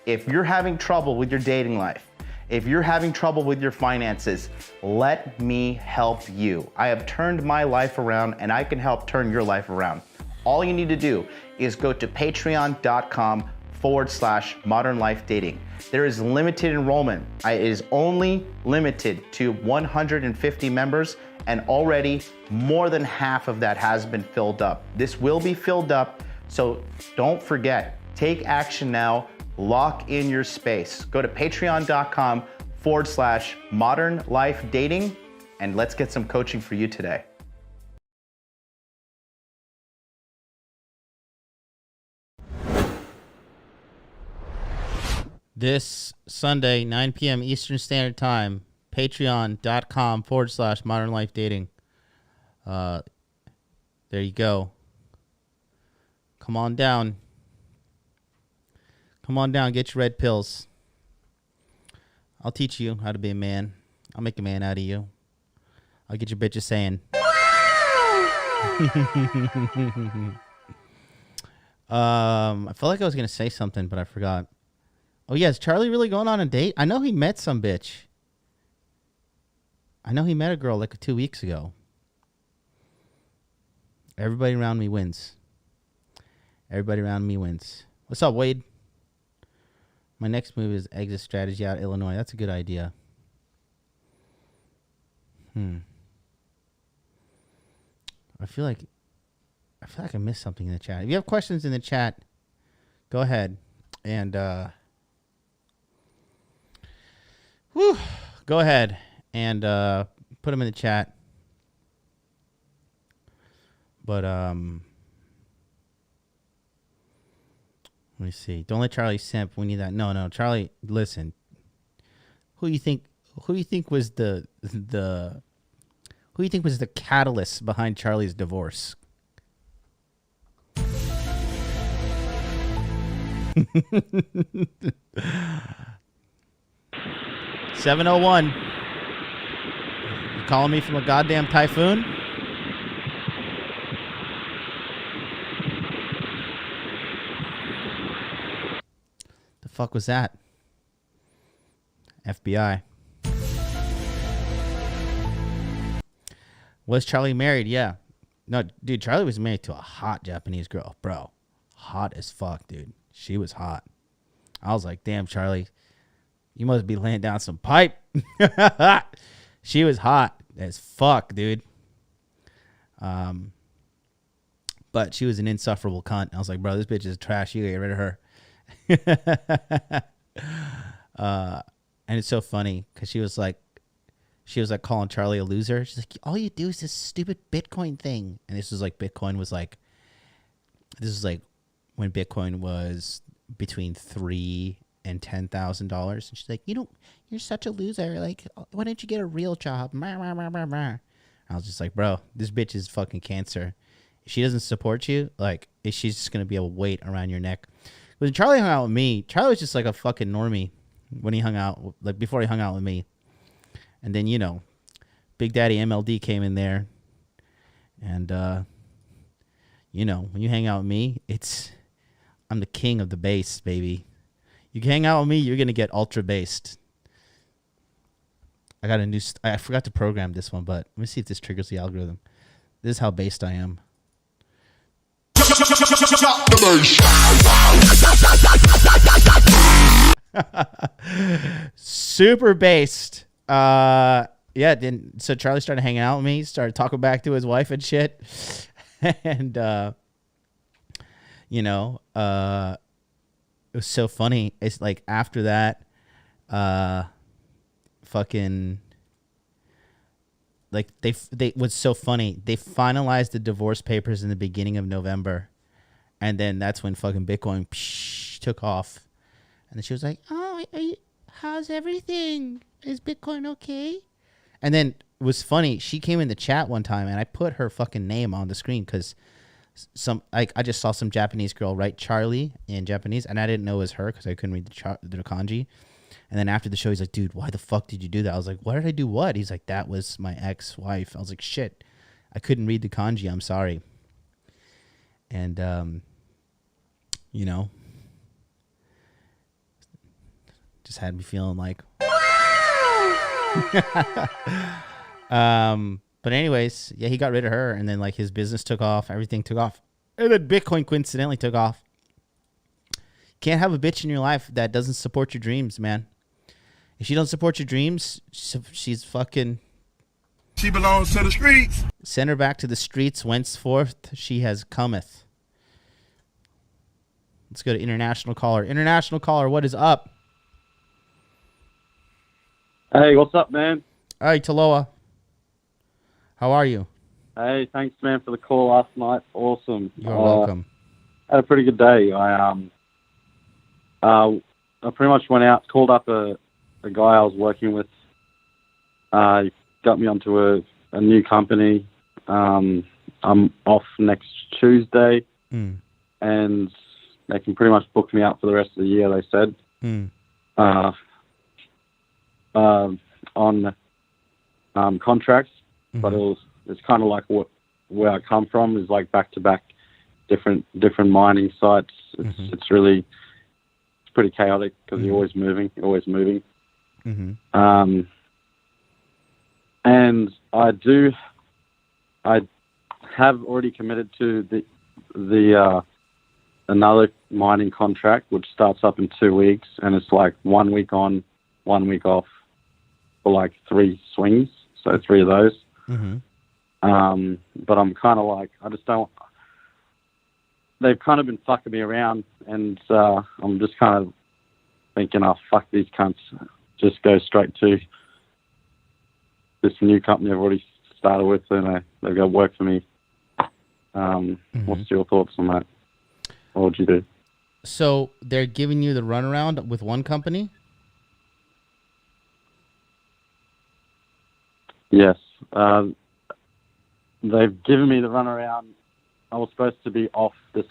If you're having trouble with your dating life, if you're having trouble with your finances, let me help you. I have turned my life around, and I can help turn your life around. All you need to do is go to patreon.com/Modern Life Dating. There is limited enrollment. It is only limited to 150 members, and already more than half of that has been filled up. This will be filled up, so don't forget, take action now. Lock in your space. Go to patreon.com/Modern Life Dating, and let's get some coaching for you today. This Sunday, 9 p.m. Eastern Standard Time, patreon.com/Modern Life Dating. There you go. Come on down. Come on down, get your red pills. I'll teach you how to be a man. I'll make a man out of you. I'll get your bitches saying. I felt like I was gonna say something, but I forgot. Oh yeah, is Charlie really going on a date? I know he met some bitch. I know he met a girl like 2 weeks ago. Everybody around me wins. Everybody around me wins. What's up, Wade? My next move is exit strategy out of Illinois. That's a good idea. I feel like I missed something in the chat. If you have questions in the chat, go ahead and go ahead and put them in the chat. But let me see. Don't let Charlie simp. We need that. No, Charlie. Listen. Who do you think was the catalyst behind Charlie's divorce? 701. You calling me from a goddamn typhoon? The fuck was that? FBI. Was Charlie married? Yeah. No, dude, Charlie was married to a hot Japanese girl, bro. Hot as fuck, dude. She was hot. I was like, damn, Charlie, you must be laying down some pipe. She was hot as fuck, dude. But she was an insufferable cunt. I was like, bro, this bitch is trash. You gotta get rid of her. And it's so funny because she was like calling Charlie a loser. She's like, all you do is this stupid Bitcoin thing. And this was like when Bitcoin was between $3,000 and $10,000. And she's like, you're such a loser. Like, why don't you get a real job? I was just like, bro, this bitch is fucking cancer. If she doesn't support you, like, she's just going to be a weight around your neck. When Charlie hung out with me, Charlie was just like a fucking normie when he hung out, like before he hung out with me. And then, Big Daddy MLD came in there. And, when you hang out with me, I'm the king of the bass, baby. You can hang out with me, you're going to get ultra based. I got I forgot to program this one, but let me see if this triggers the algorithm. This is how based I am. Super based. So Charlie started hanging out with me, started talking back to his wife and shit. And it was so funny. It's like after that, fucking like they was so funny. They finalized the divorce papers in the beginning of November, and then that's when fucking Bitcoin took off. And then she was like, "Oh, how's everything? Is Bitcoin okay?" And then it was funny. She came in the chat one time, and I put her fucking name on the screen because I just saw some Japanese girl write Charlie in Japanese, and I didn't know it was her because I couldn't read the kanji. And then after the show, he's like, dude, why the fuck did you do that? I was like, why did I do what? He's like, that was my ex-wife. I was like, shit, I couldn't read the kanji. I'm sorry. And, just had me feeling like... But anyways, yeah, he got rid of her, and then like his business took off, everything took off, and then Bitcoin coincidentally took off. Can't have a bitch in your life that doesn't support your dreams, man. If she don't support your dreams, she's fucking... She belongs to the streets. Send her back to the streets, whenceforth she has cometh. Let's go to international caller. International caller, what is up? Hey, what's up, man? Hey, Taloa. How are you? Hey, thanks, man, for the call last night. Awesome. You're welcome. Had a pretty good day. I pretty much went out, called up a guy I was working with. He got me onto a new company. I'm off next Tuesday, and they can pretty much book me out for the rest of the year, they said. On contracts, but it's kind of like where I come from is like back-to-back different mining sites. It's really pretty chaotic because you're always moving. And I have already committed to the another mining contract, which starts up in 2 weeks, and it's like 1 week on, 1 week off for like 3 swings, so 3 of those. But I'm kind of like, I just don't. They've kind of been fucking me around, and I'm just kind of thinking, oh, fuck these cunts. Just go straight to this new company I've already started with, and they've got work for me. What's your thoughts on that? What would you do? So they're giving you the runaround with one company? Yes. They've given me the runaround. I was supposed to be off this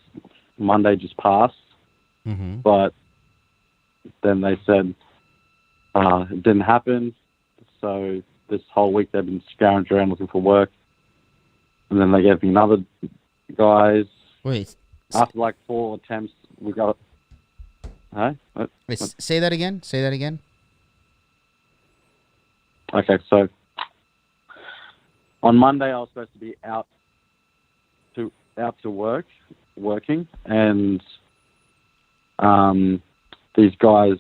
Monday just passed, but then they said it didn't happen. So this whole week they've been scouring around looking for work. And then they gave me another guys. Wait. After like 4 attempts, we got it. Huh? Wait, say that again. Say that again. Okay, so on Monday I was supposed to be out to working, and these guys,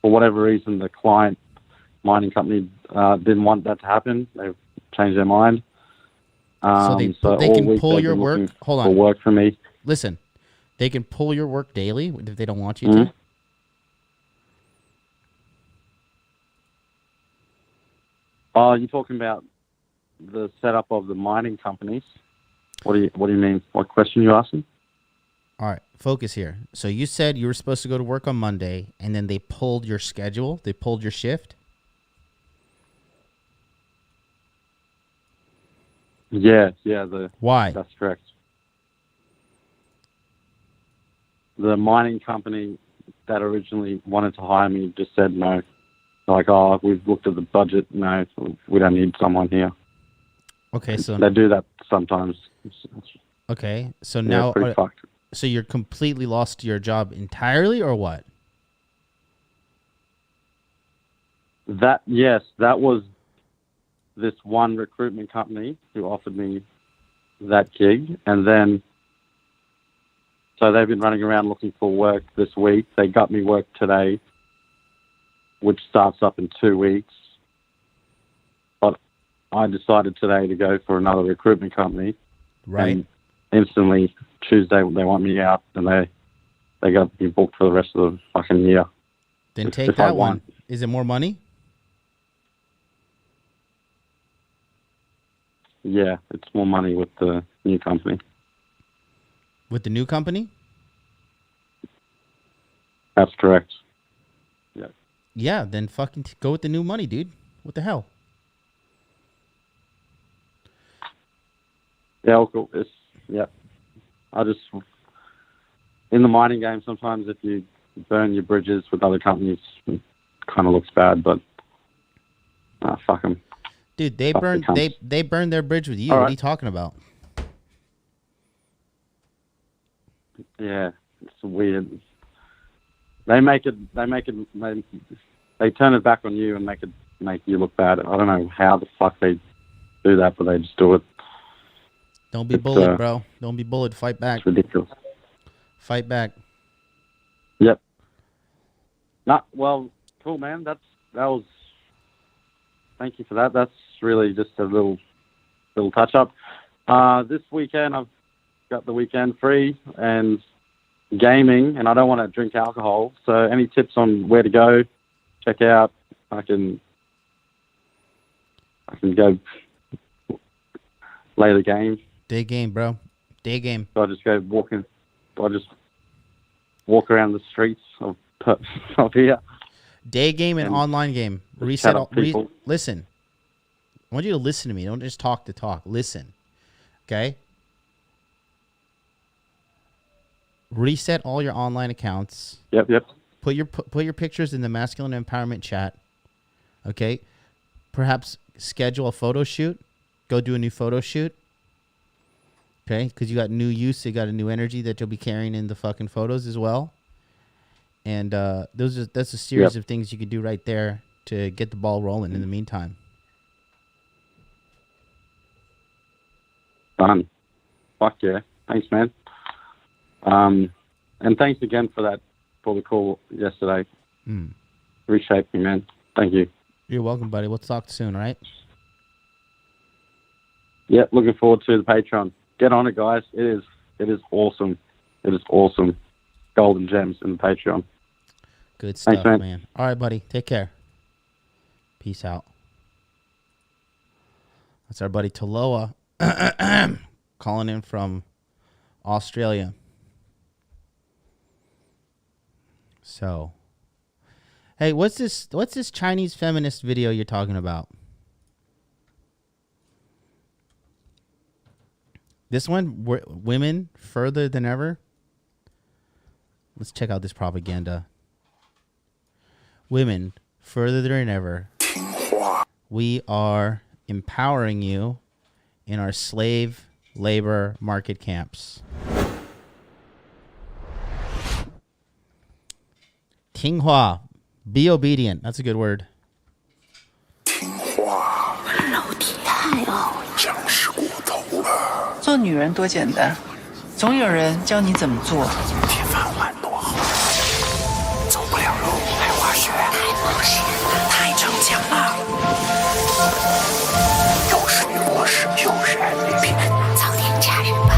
for whatever reason, the client mining company didn't want that to happen. They changed their mind. So they can pull your work. Hold on. For work for me. Listen, they can pull your work daily if they don't want you to. Oh, you're talking about the setup of the mining companies. What do you mean? What question are you asking? All right, focus here. So you said you were supposed to go to work on Monday, and then they pulled your schedule. They pulled your shift. Yeah. Why? That's correct. The mining company that originally wanted to hire me just said no. Like, oh, we've looked at the budget. No, we don't need someone here. Okay, so they do that sometimes. Okay, so Yeah, now, pretty fucked. So you're completely lost your job entirely, or what? That was this one recruitment company who offered me that gig, and then so they've been running around looking for work this week. They got me work today, which starts up in 2 weeks. But I decided today to go for another recruitment company. Right. And instantly, Tuesday, they want me out, and they got me booked for the rest of the fucking year. Then take that one. Is it more money? Yeah, it's more money with the new company. With the new company? That's correct. Yeah. Yeah, then fucking go with the new money, dude. What the hell? Yeah, I'll go. Yeah. In the mining game, sometimes if you burn your bridges with other companies, it kind of looks bad, but fuck them. Dude, they burned their bridge with you. What are you talking about? Yeah, it's weird. They turn it back on you and make you look bad. I don't know how the fuck they do that, but they just do it. Don't be bullied, bro. Don't be bullied. Fight back. It's ridiculous. Fight back. Yep. Well, cool, man. That was. Thank you for that. That's really just a little touch up. This weekend I've got the weekend free and gaming, and I don't want to drink alcohol. So any tips on where to go, check out? I can go play the game. Day game, bro. Day game. So I just go walking. I just walk around the streets of here. Day game and online game. Reset all. Listen. I want you to listen to me. Don't just talk to talk. Listen. Okay? Reset all your online accounts. Yep. Put your pictures in the masculine empowerment chat. Okay? Perhaps schedule a photo shoot. Go do a new photo shoot. Okay, because you got new use, you got a new energy that you'll be carrying in the fucking photos as well. And that's a series of things you can do right there to get the ball rolling in the meantime. Done. Fuck yeah. Thanks, man. And thanks again for the call yesterday. Reshaped me, man. Thank you. You're welcome, buddy. We'll talk soon, all right? Yeah, looking forward to the Patreon. Get on it, guys. It is awesome. It is awesome. Golden gems in the Patreon. Good stuff, Thanks, man. man. All right, buddy. Take care. Peace out. That's our buddy Taloa calling in from Australia. So, hey, what's this Chinese feminist video you're talking about? This one, women further than ever. Let's check out this propaganda. Women further than ever. We are empowering you in our slave labor market camps. 听话, be obedient. That's a good word. 听话，老天太傲了，将士过头了。做女人多简单，总有人教你怎么做。铁饭碗多好，走不了路，还滑雪，太冒险了，太逞强了。又是女博士，又是 MVP， 早点嫁人吧。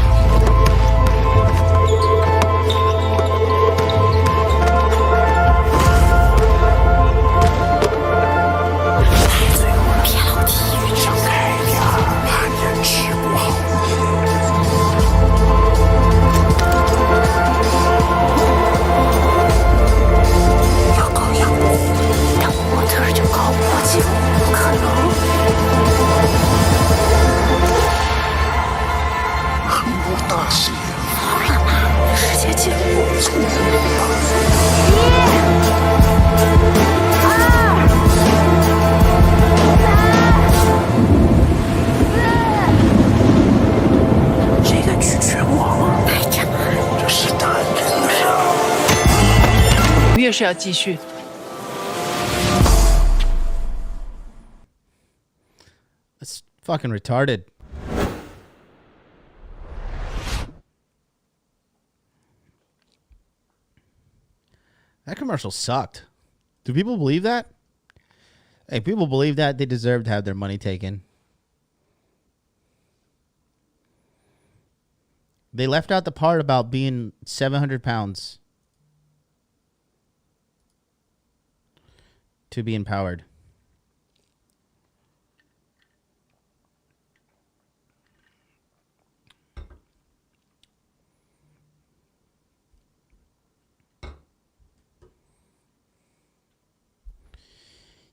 越是要继续。That's fucking retarded. That commercial sucked. Do people believe that? Hey, people believe that, they deserve to have their money taken. They left out the part about being 700 pounds to be empowered.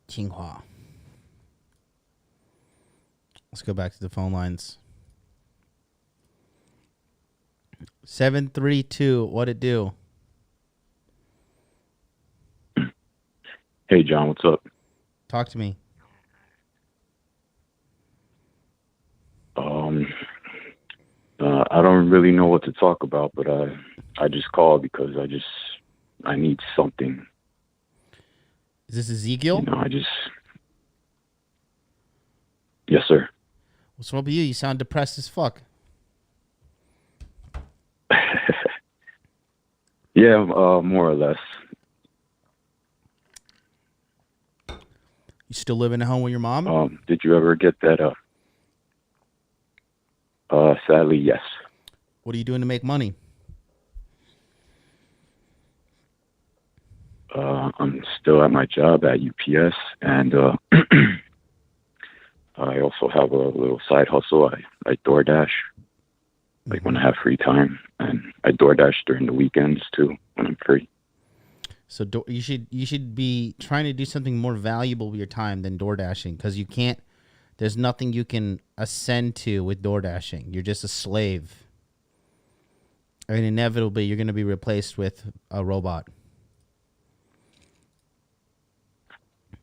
Qinghua. Let's go back to the phone lines. 732, what it do? Hey, John, what's up? Talk to me. I don't really know what to talk about, but I just called because I need something. Is this Ezekiel? You know, Yes, sir. What's wrong with you? You sound depressed as fuck. Yeah, more or less. You still living at home with your mom? Did you ever get that? Sadly, yes. What are you doing to make money? I'm still at my job at UPS, and I also have a little side hustle. I DoorDash, like when I have free time, and I DoorDash during the weekends too when I'm free. So you should be trying to do something more valuable with your time than DoorDashing, because you can't. There's nothing you can ascend to with DoorDashing. You're just a slave, and inevitably you're going to be replaced with a robot.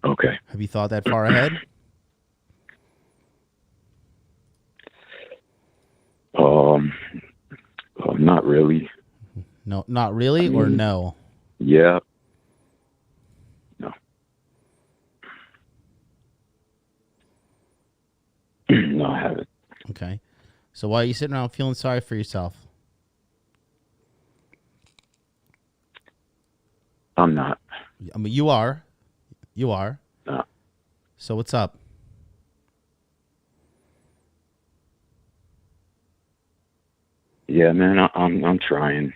Okay. Have you thought that far ahead? Not really. No, not really, or no? Yeah. No. No, I haven't. Okay. So why are you sitting around feeling sorry for yourself? I'm not. I mean, you are. You are. No. So what's up? Yeah, man, I'm trying.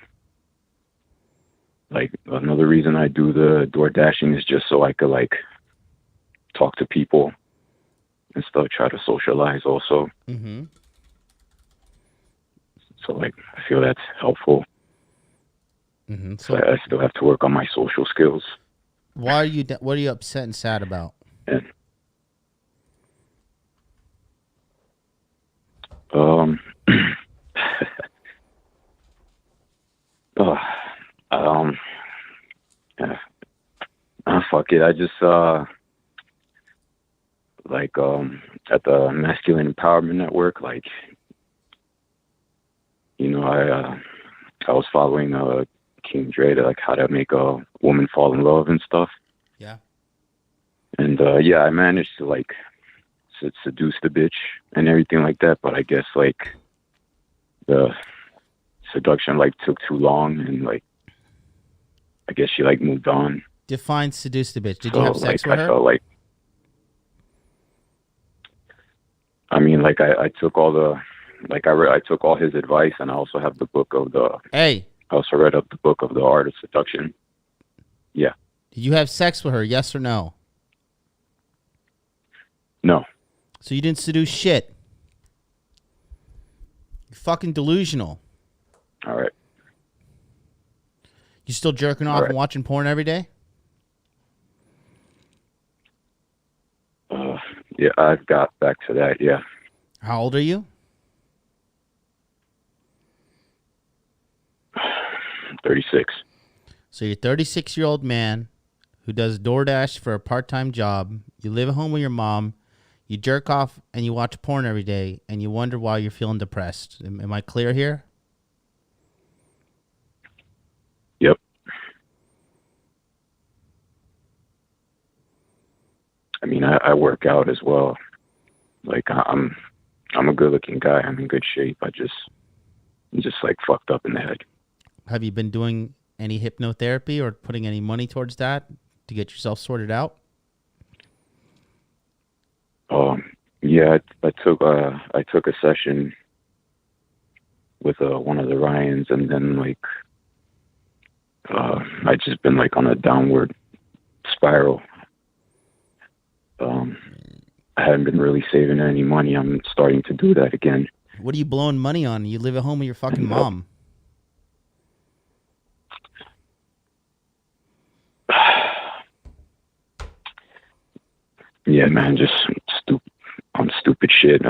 Like, another reason I do the door dashing is just so I could, like, talk to people and stuff, try to socialize also. Mm-hmm. So, like, I feel that's helpful. Mm-hmm. So I still have to work on my social skills. Why are you? What are you upset and sad about? And, fuck it. I just at the Masculine Empowerment Network, like, you know, I was following King Dre to, like, how to make a woman fall in love and stuff. Yeah. And yeah, I managed to, like, seduce the bitch and everything like that, but I guess, like, the seduction, like, took too long, and, like, I guess she, like, moved on. Define seduce the bitch. Did you have sex with her? I felt like, I mean, like, I took all the, like, I took all his advice, and I also have the book of the. Hey. I also read up the book of the Art of Seduction. Yeah. Did you have sex with her? Yes or no? No. So you didn't seduce shit. You're fucking delusional. All right. You still jerking off and watching porn every day? Yeah, I've got back to that, yeah. How old are you? 36. So you're a 36-year-old man who does DoorDash for a part-time job. You live at home with your mom. You jerk off and you watch porn every day, and you wonder why you're feeling depressed. Am I clear here? Yep. I mean, I work out as well. Like, I'm a good-looking guy. I'm in good shape. I'm just like fucked up in the head. Have you been doing any hypnotherapy or putting any money towards that to get yourself sorted out? Yeah, I took a session with one of the Ryans, and then, like, I just been, like, on a downward spiral. I haven't been really saving any money. I'm starting to do that again. What are you blowing money on? You live at home with your fucking mom. Yeah, man, just stupid shit.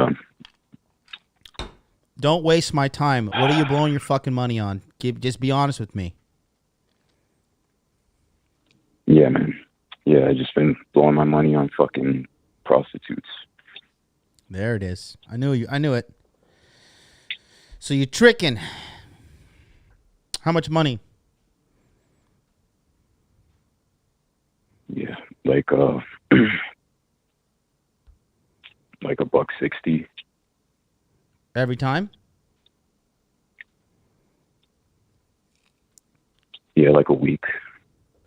Don't waste my time. What are you blowing your fucking money on? Just be honest with me. Yeah, man. Yeah, I just been blowing my money on fucking prostitutes. There it is. I knew it. So you're tricking. How much money? Yeah, like like $160 every time. Yeah, like a week.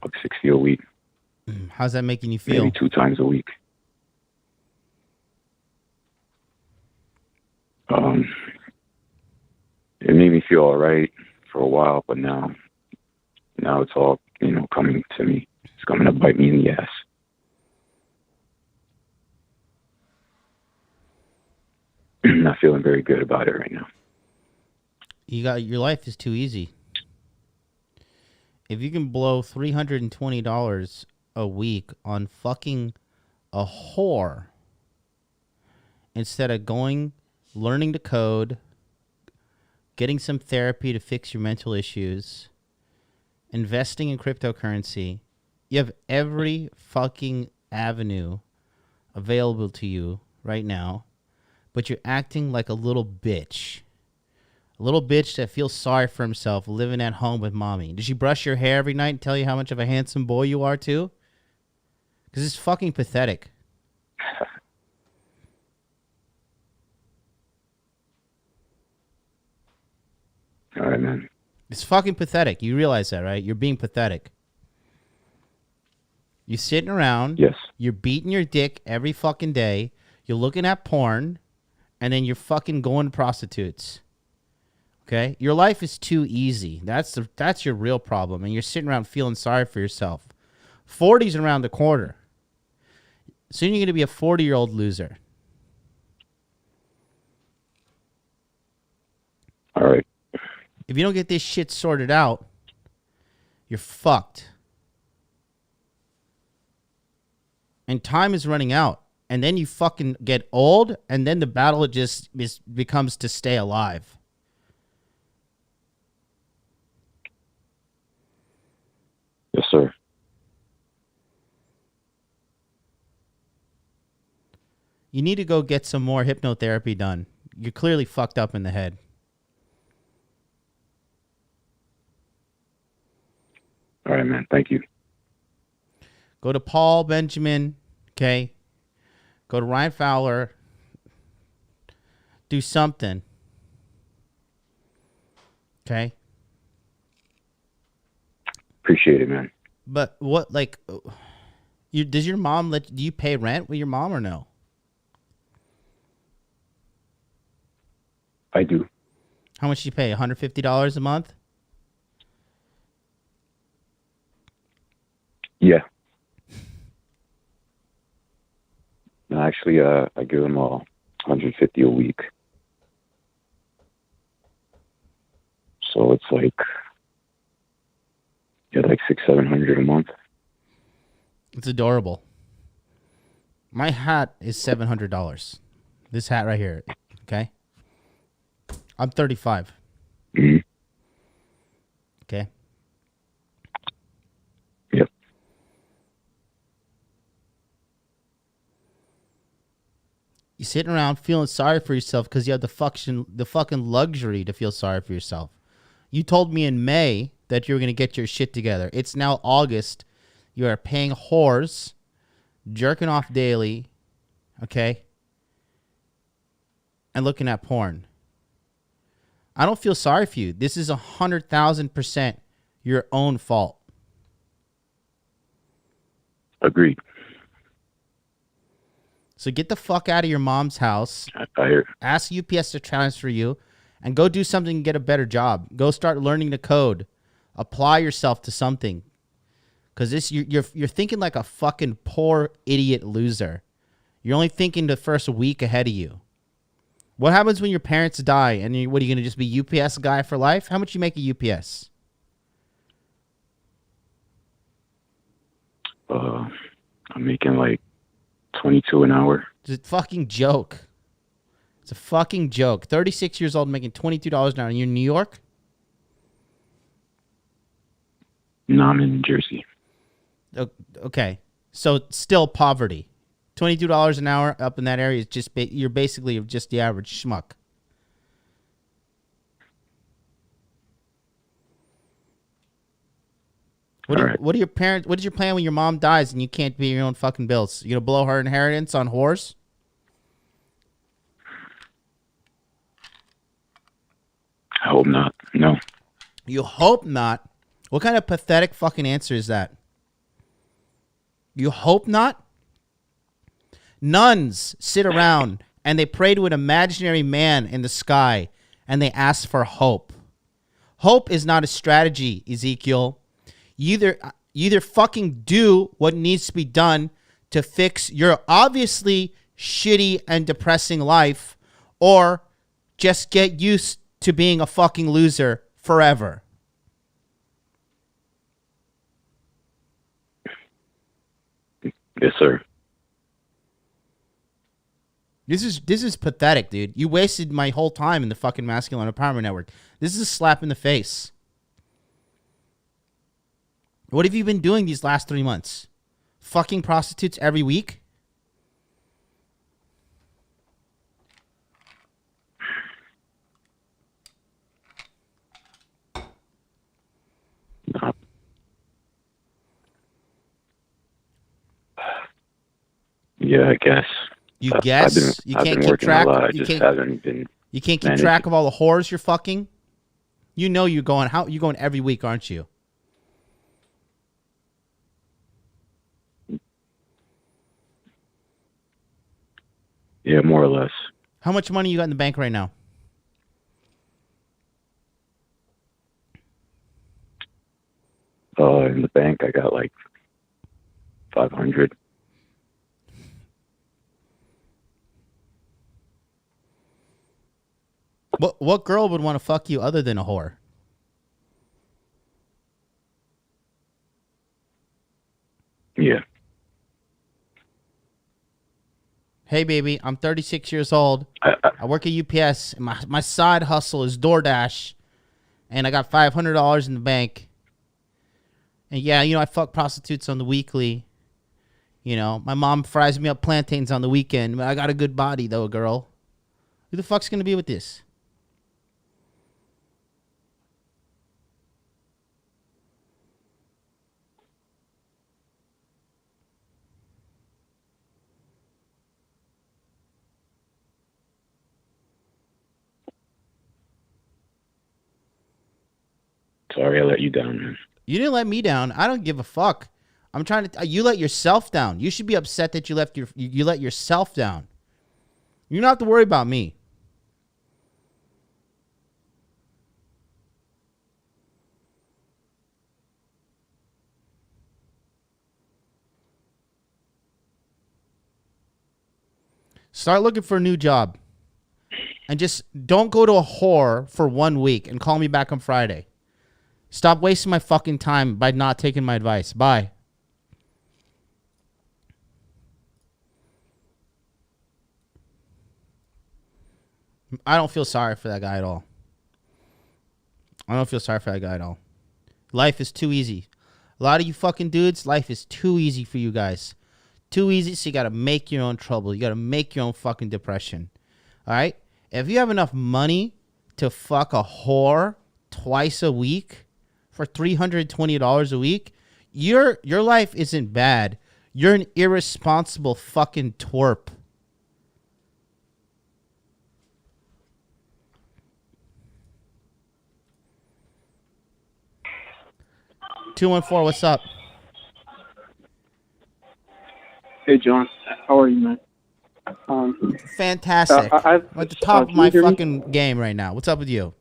$160 a week. How's that making you feel? Maybe 2 times a week. It made me feel all right for a while, but now it's all, you know, coming to me. It's coming to bite me in the ass. Not feeling very good about it right now. Your life is too easy. If you can blow $320 a week on fucking a whore instead of learning to code, getting some therapy to fix your mental issues, investing in cryptocurrency, you have every fucking avenue available to you right now, but you're acting like a little bitch. A little bitch that feels sorry for himself living at home with mommy. Does she brush your hair every night and tell you how much of a handsome boy you are too? Because it's fucking pathetic. All right, man. It's fucking pathetic. You realize that, right? You're being pathetic. You're sitting around. Yes. You're beating your dick every fucking day. You're looking at porn. And then you're fucking going to prostitutes. Okay? Your life is too easy. That's your real problem. And you're sitting around feeling sorry for yourself. 40's around the corner. Soon you're going to be a 40-year-old loser. All right. If you don't get this shit sorted out, you're fucked. And time is running out. And then you fucking get old, and then the battle just becomes to stay alive. Yes, sir. You need to go get some more hypnotherapy done. You're clearly fucked up in the head. All right, man. Thank you. Go to Paul Benjamin, okay? Go to Ryan Fowler. Do something. Okay? Appreciate it, man. But what, like, does your mom do you pay rent with your mom or no? I do. How much do you pay? $150 a month? Yeah. No, actually, I give them all $150 a week. So it's like, yeah, like $600-700 a month. It's adorable. My hat is $700. This hat right here, okay? I'm 35. Mm-hmm. Okay? Yep. You're sitting around feeling sorry for yourself because you have the fucking luxury to feel sorry for yourself. You told me in May that you were going to get your shit together. It's now August. You are paying whores, jerking off daily, okay? And looking at porn. I don't feel sorry for you. This is 100,000% your own fault. Agreed. So get the fuck out of your mom's house. I hear. Ask UPS to transfer you and go do something and get a better job. Go start learning the code. Apply yourself to something. Because you're thinking like a fucking poor idiot loser. You're only thinking the first week ahead of you. What happens when your parents die and what are you going to just be UPS guy for life? How much you make a UPS? I'm making like 22 an hour. It's a fucking joke. It's a fucking joke. 36 years old making $22 an hour. And you're in New York? No, I'm in New Jersey. Okay. So still poverty. $22 an hour up in that area is just you're basically just the average schmuck. What are your parents? What is your plan when your mom dies and you can't pay your own fucking bills? You gonna blow her inheritance on whores? I hope not. No. You hope not? What kind of pathetic fucking answer is that? You hope not? Nuns sit around and they pray to an imaginary man in the sky and they ask for hope. Hope is not a strategy, Ezekiel. You either fucking do what needs to be done to fix your obviously shitty and depressing life, or just get used to being a fucking loser forever. Yes, sir. This is pathetic, dude. You wasted my whole time in the fucking Masculine Empowerment Network. This is a slap in the face. What have you been doing these last 3 months? Fucking prostitutes every week? Yeah, I guess. You guess? You can't keep track? You haven't been. You can't keep track of all the whores you're fucking? You know you're going. You're going every week, aren't you? Yeah, more or less. How much money you got in the bank right now? In the bank, I got like 500. What girl would want to fuck you other than a whore? Yeah. Hey, baby, I'm 36 years old. I work at UPS. And my side hustle is DoorDash. And I got $500 in the bank. And yeah, I fuck prostitutes on the weekly. My mom fries me up plantains on the weekend. I got a good body, though, girl. Who the fuck's going to be with this? Sorry, I let you down, man. You didn't let me down. I don't give a fuck. I'm trying to. You let yourself down. You should be upset that you let yourself down. You don't have to worry about me. Start looking for a new job. And just don't go to a whore for 1 week and call me back on Friday. Stop wasting my fucking time by not taking my advice. Bye. I don't feel sorry for that guy at all. Life is too easy. A lot of you fucking dudes, life is too easy for you guys. Too easy, so you got to make your own trouble. You got to make your own fucking depression. All right? If you have enough money to fuck a whore twice a week for $320 a week, your life isn't bad. You're an irresponsible fucking twerp. (214) What's up? Hey, John. How are you, man? Fantastic. I'm at the top of my fucking game right now. What's up with you?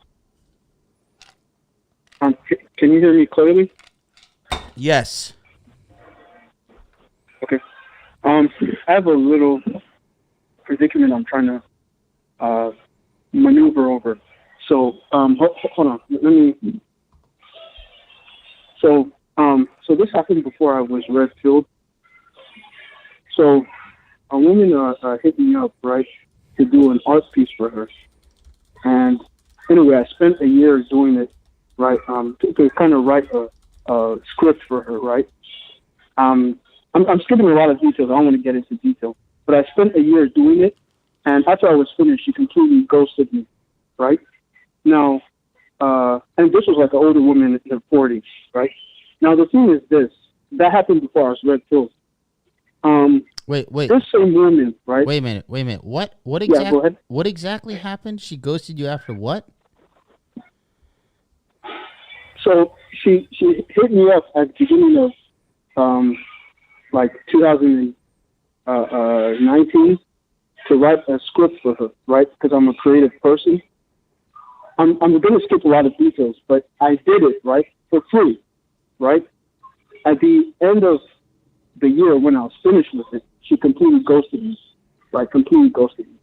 Can you hear me clearly? Yes. Okay. I have a little predicament I'm trying to maneuver over. So, hold on. Let me. So this happened before I was red pilled. So, a woman hit me up, right, to do an art piece for her. And anyway, I spent a year doing it, right, to kind of write a script for her, right. I'm skipping a lot of details. I don't want to get into detail. But I spent a year doing it, and after I was finished, she completely ghosted me, right. Now, and this was like an older woman in her 40s, right. Now, the thing is this. That happened before I was red pilled. Wait. This same woman, right? Wait a minute. What Yeah, go ahead. What exactly happened? She ghosted you after what? So she hit me up at the beginning of like 2019 to write a script for her, right? Because I'm a creative person. I'm going to skip a lot of details, but I did it, right, for free, right? At the end of the year when I was finished with it, she completely ghosted me, right? Completely ghosted me.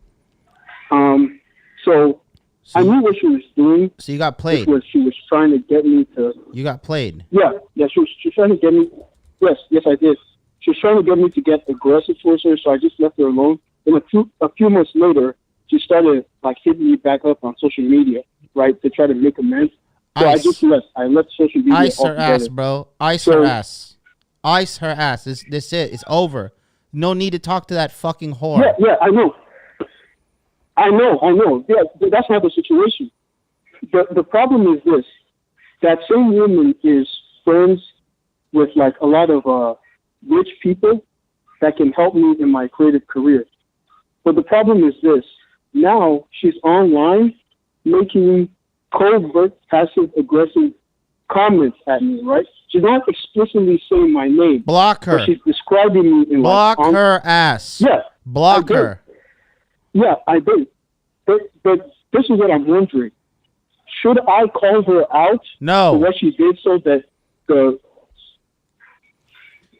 So I knew what she was doing. So you got played. She was trying to get me to. You got played. Yeah. She was trying to get me. Yes, I did. She was trying to get me to get aggressive towards her, so I just left her alone. And a few months later, she started like hitting me back up on social media, right, to try to make amends. So I just left. I left social media. Ice her altogether. ass, bro. Ice her ass. Ice her ass. This it. It's over. No need to talk to that fucking whore. Yeah, I know. Yeah, that's not the situation. The problem is this. That same woman is friends with like a lot of rich people that can help me in my creative career. But the problem is this. Now she's online making covert, passive-aggressive comments at me, right? She's not explicitly saying my name. Block her. But she's describing me in Block her ass. Yeah. Block her. Yeah, I did. But this is what I'm wondering. Should I call her out for what she did so that the...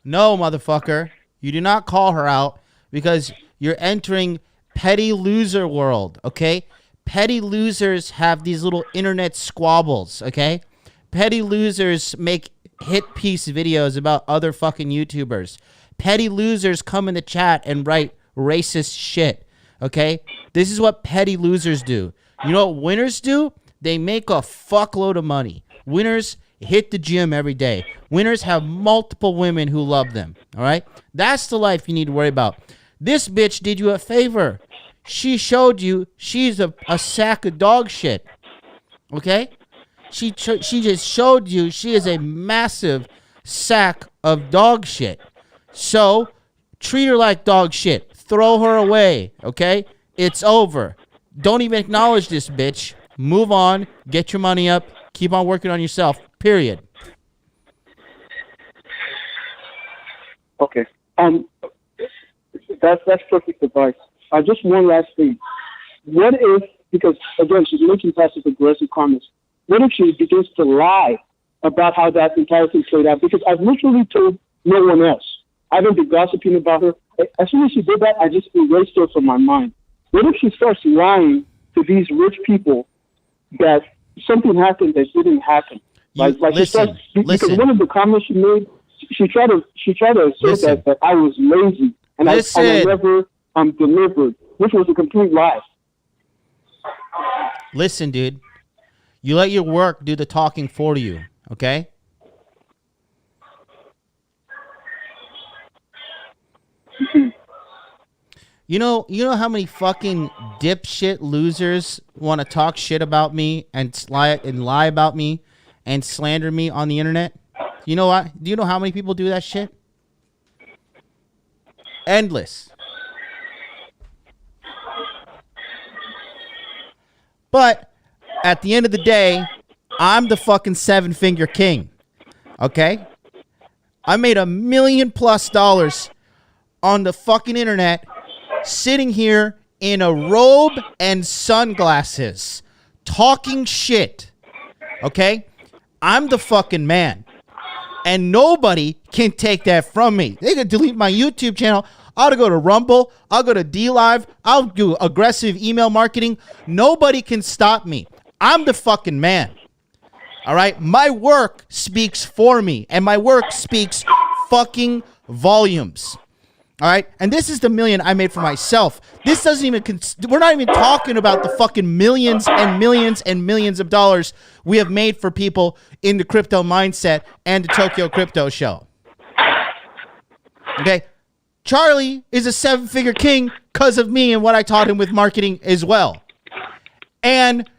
No, motherfucker. You do not call her out because you're entering petty loser world, okay? Petty losers have these little internet squabbles, okay? Petty losers make hit piece videos about other fucking YouTubers. Petty losers come in the chat and write racist shit, okay? This is what petty losers do. You know what winners do? They make a fuckload of money. Winners hit the gym every day. Winners have multiple women who love them, all right? That's the life you need to worry about. This bitch did you a favor. She showed you she's a sack of dog shit, okay? She just showed you she is a massive sack of dog shit. So treat her like dog shit. Throw her away, okay? It's over. Don't even acknowledge this bitch. Move on. Get your money up. Keep on working on yourself. Period. Okay. That's perfect advice. Just one last thing. What if, because again, she's making passive-aggressive comments, what if she begins to lie about how that entire thing played out? Because I've literally told no one else. I haven't been gossiping about her. As soon as she did that, I just erased her from my mind. What if she starts lying to these rich people that something happened that didn't happen? Listen. Because one of the comments she made, she tried to assert that I was lazy and I never delivered, which was a complete lie. Listen, dude. You let your work do the talking for you, okay? You know how many fucking dipshit losers want to talk shit about me and lie about me and slander me on the internet? You know what? Do you know how many people do that shit? Endless. But at the end of the day, I'm the fucking 7-figure king. Okay? I made $1 million+ on the fucking internet, sitting here in a robe and sunglasses, talking shit. Okay? I'm the fucking man. And nobody can take that from me. They can delete my YouTube channel. I'll go to Rumble. I'll go to DLive. I'll do aggressive email marketing. Nobody can stop me. I'm the fucking man. All right? My work speaks for me. And my work speaks fucking volumes. All right? And this is the million I made for myself. This doesn't even... we're not even talking about the fucking millions and millions and millions of dollars we have made for people in the crypto mindset and the Tokyo Crypto Show. Okay? Charlie is a 7-figure king because of me and what I taught him with marketing as well. And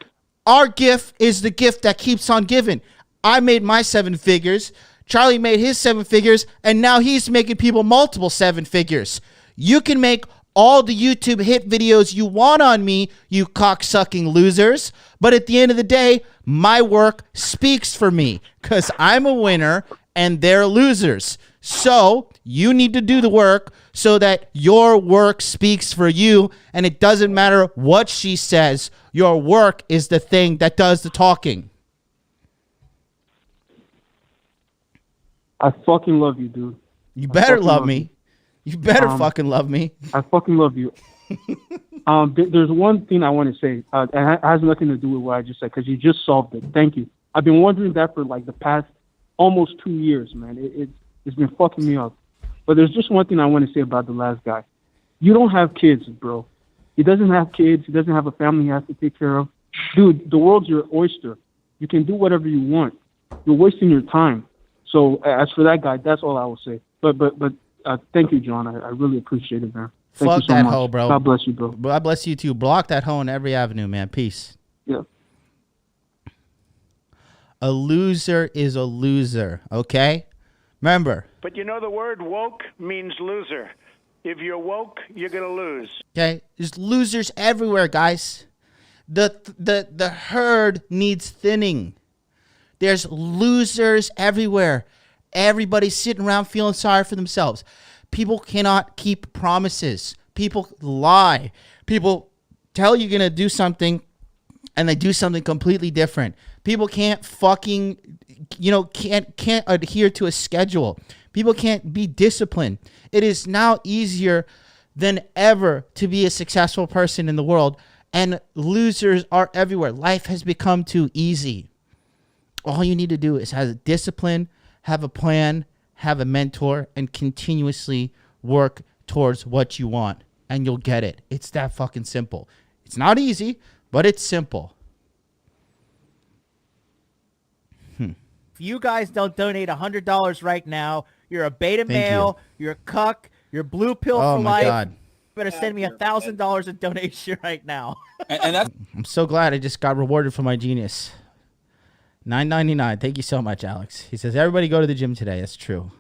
our gift is the gift that keeps on giving. I made my 7 figures. Charlie made his 7 figures. And now he's making people multiple 7 figures. You can make all the YouTube hit videos you want on me, you cocksucking losers. But at the end of the day, my work speaks for me because I'm a winner and they're losers. So you need to do the work so that your work speaks for you, and it doesn't matter what she says. Your work is the thing that does the talking. I fucking love you, dude. You better love me. You better fucking love me. I fucking love you. There's one thing I want to say, and it has nothing to do with what I just said, because you just solved it. Thank you. I've been wondering that for like the past almost 2 years, man. It's been fucking me up. But there's just one thing I want to say about the last guy. You don't have kids, bro. He doesn't have kids. He doesn't have a family he has to take care of. Dude, the world's your oyster. You can do whatever you want. You're wasting your time. So as for that guy, that's all I will say. But thank you, John. I really appreciate it, man. Thank Fuck you so that much. hoe, bro. God bless you, bro. God bless you too. Block that hoe in every avenue, man. Peace. Yeah. A loser is a loser, okay? Remember. But you know the word woke means loser. If you're woke, you're going to lose. Okay? There's losers everywhere, guys. The herd needs thinning. There's losers everywhere. Everybody's sitting around feeling sorry for themselves. People cannot keep promises. People lie. People tell you're going to do something and they do something completely different. People can't fucking, can't adhere to a schedule. People can't be disciplined. It is now easier than ever to be a successful person in the world, and losers are everywhere. Life has become too easy. All you need to do is have a discipline, have a plan, have a mentor, and continuously work towards what you want, and you'll get it. It's that fucking simple. It's not easy, but it's simple. If you guys don't donate $100 right now, you're a beta male, you're a cuck, you're blue pill for life. God. You better send me $1,000 in donation right now. and that's I'm so glad I just got rewarded for my genius. $9.99. Thank you so much, Alex. He says, everybody go to the gym today. That's true.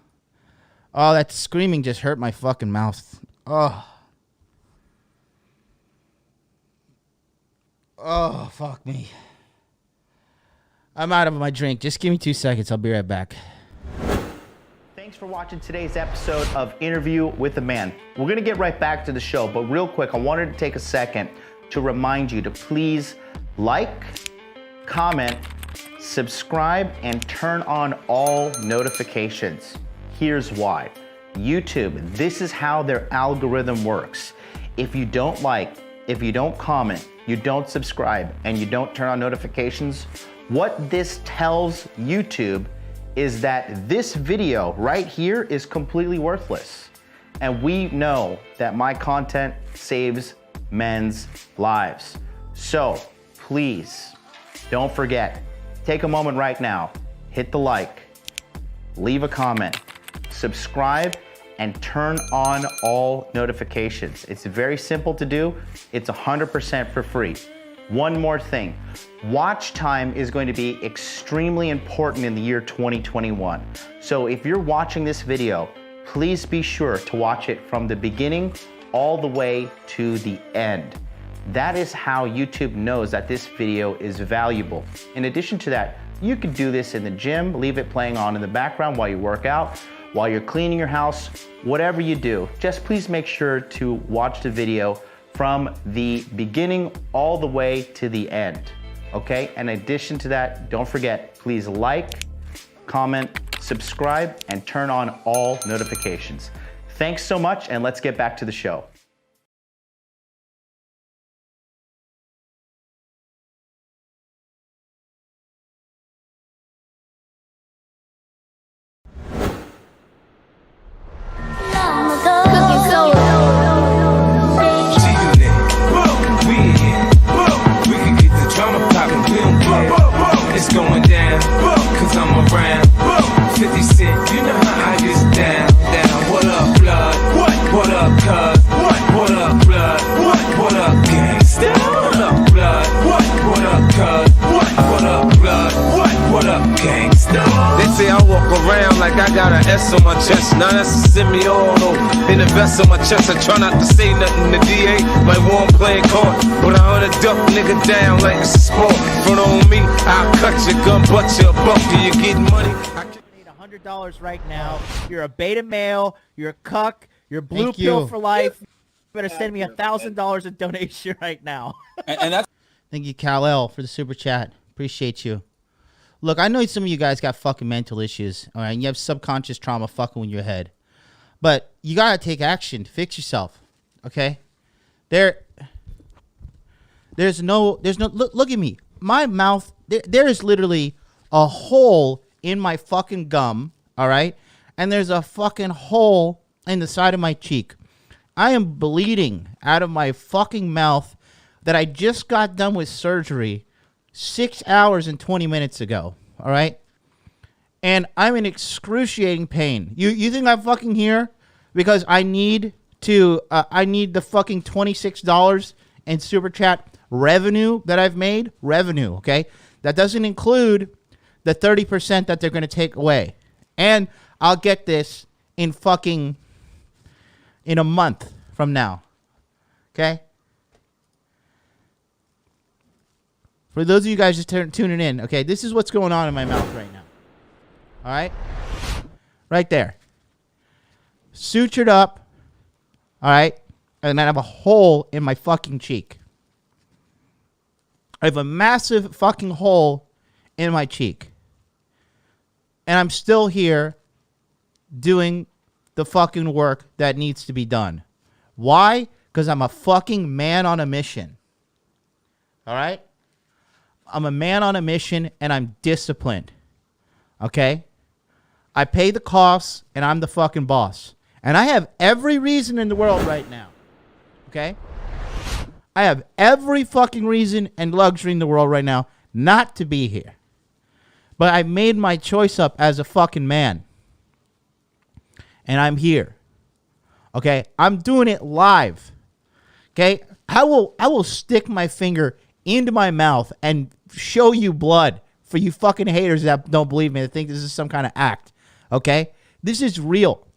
Oh, that screaming just hurt my fucking mouth. Oh. Oh, fuck me. I'm out of my drink. Just give me 2 seconds. I'll be right back. Thanks for watching today's episode of Interview with a Man. We're going to get right back to the show, but real quick, I wanted to take a second to remind you to please like, comment, subscribe, and turn on all notifications. Here's why. YouTube, this is how their algorithm works. If you don't like, if you don't comment, you don't subscribe, and you don't turn on notifications, what this tells YouTube is that this video right here is completely worthless. And we know that my content saves men's lives. So please don't forget, take a moment right now, hit the like, leave a comment, subscribe, and turn on all notifications. It's very simple to do. It's 100% for free. One more thing, watch time is going to be extremely important in the year 2021. So if you're watching this video, please be sure to watch it from the beginning all the way to the end. That is how YouTube knows that this video is valuable. In addition to that, you can do this in the gym, leave it playing on in the background while you work out, while you're cleaning your house, whatever you do. Just please make sure to watch the video from the beginning all the way to the end, okay? In addition to that, don't forget, please like, comment, subscribe, and turn on all notifications. Thanks so much, and let's get back to the show. It's going down, cause I'm around 50 Cent, you know how I get down. What up, blood? What up, cuz? What up, blood? What up, gangsta? What up, blood? What up, cuz? What up, blood? What up, gangsta? They say I walk around like I got an S on my chest. Now that's a semi-auto. In the vest on my chest, I try not to say nothing to DA. Like one playing court, but I hunt a duck nigga down like it's a sport. Front on me, I'll cut your gun, butt your buck. Do you get money? $100 right now. You're a beta male. You're a cuck. You're blue pill for life. You better send me $1,000 in donation right now. and that's. Thank you, Kal-El, for the super chat. Appreciate you. Look, I know some of you guys got fucking mental issues, all right? And you have subconscious trauma fucking with your head. But you got to take action to fix yourself, okay? There's no, look at me. My mouth, there is literally a hole in my fucking gum, all right? And there's a fucking hole in the side of my cheek. I am bleeding out of my fucking mouth that I just got done with surgery 6 hours and 20 minutes ago, all right? And I'm in excruciating pain. You think I'm fucking here because I need the fucking $26 in super chat revenue that I've made? Revenue, okay? That doesn't include the 30% that they're going to take away. And I'll get this in fucking in a month from now. Okay? For those of you guys just tuning in, okay, this is what's going on in my mouth right now. All right? Right there. Sutured up. All right? And I have a hole in my fucking cheek. I have a massive fucking hole in my cheek. And I'm still here doing the fucking work that needs to be done. Why? Because I'm a fucking man on a mission. All right? I'm a man on a mission and I'm disciplined. Okay? I pay the costs and I'm the fucking boss. And I have every reason in the world right now. Okay? I have every fucking reason and luxury in the world right now not to be here. But I made my choice up as a fucking man. And I'm here. Okay? I'm doing it live. Okay? I will stick my finger into my mouth and show you blood for you fucking haters that don't believe me, that think this is some kind of act. Okay? This is real.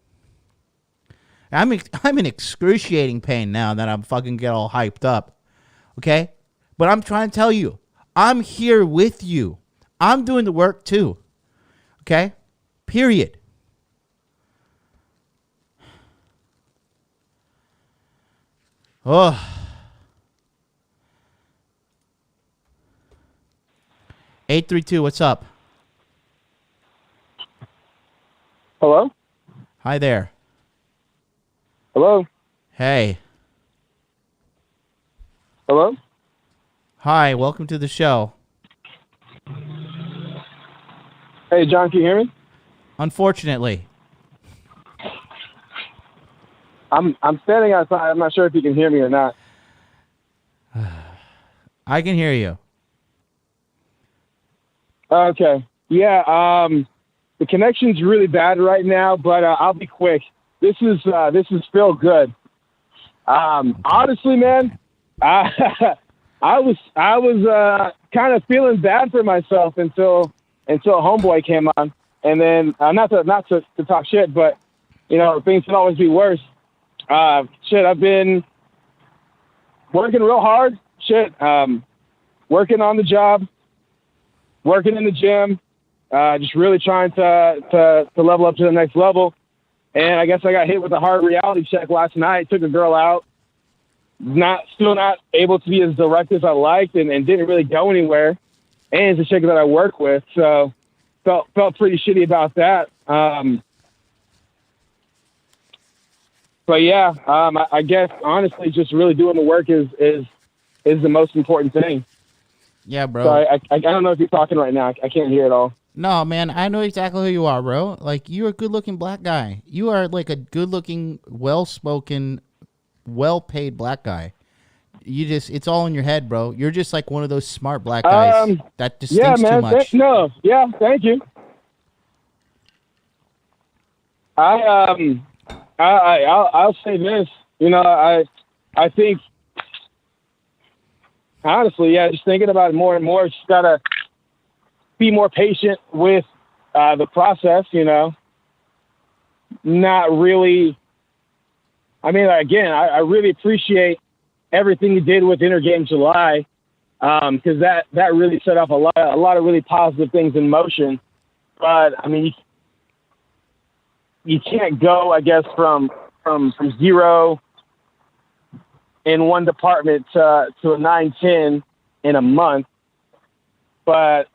I'm in excruciating pain now that I'm fucking get all hyped up. Okay? But I'm trying to tell you, I'm here with you. I'm doing the work too. Okay? Period. Oh. 832, what's up? Hello? Hi there. Hello? Hey. Hello? Hi, welcome to the show. Hey, John, can you hear me? Unfortunately. I'm standing outside. I'm not sure if you can hear me or not. I can hear you. Okay. Yeah, the connection's really bad right now, but I'll be quick. This is Phil Good. Honestly, man, I was kind of feeling bad for myself until Homeboy came on, and then not to talk shit, but things can always be worse. I've been working real hard. Working on the job, working in the gym, just really trying to level up to the next level. And I guess I got hit with a hard reality check last night. Took a girl out. Still not able to be as direct as I liked, and didn't really go anywhere. And it's a chick that I work with, so felt pretty shitty about that. But yeah, I guess honestly, just really doing the work is the most important thing. Yeah, bro. So I don't know if you're talking right now. I can't hear it all. No, man, I know exactly who you are, bro. Like, you're a good-looking black guy. You are like a good-looking, well-spoken, well-paid black guy. It's all in your head, bro. You're just like one of those smart black guys that just thinks too much. Thank you. I'll say this. I think honestly, just thinking about it more and more, just gotta be more patient with the process. Not really. I mean, again, I really appreciate everything you did with Intergame July, because that really set off a lot of really positive things in motion. But I mean, you can't go, I guess, from zero in one department to a 9-10 in a month. But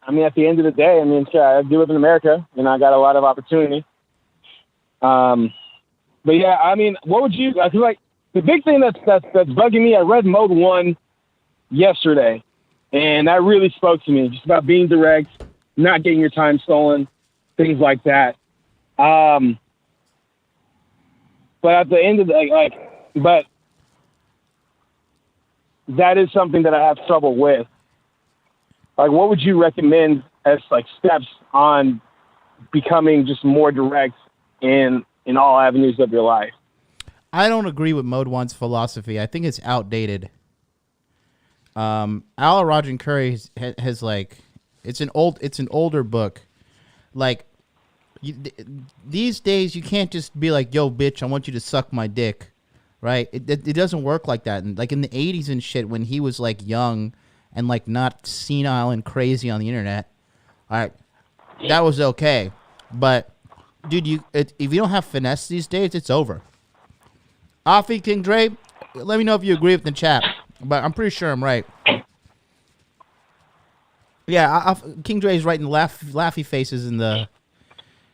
I mean, at the end of the day, I mean, I do live in America, and I got a lot of opportunity. But yeah, I mean, what would you? I feel like the big thing that's bugging me. I read Mode 1 yesterday, and that really spoke to me. Just about being direct, not getting your time stolen, things like that. But at the end of the but that is something that I have trouble with. Like, what would you recommend as steps on becoming just more direct in all avenues of your life? I don't agree with Mode 1's philosophy. I think it's outdated. Al Rajan Curry has it's an older book. Like, These days, you can't just be like, yo, bitch, I want you to suck my dick. Right? It doesn't work like that. And like in the 80s and shit, when he was like young and like not senile and crazy on the internet, all right, that was okay. But, dude, if you don't have finesse these days, it's over. Afi, King Dre, let me know if you agree with the chat. But I'm pretty sure I'm right. Yeah, King Dre's writing laughy faces in the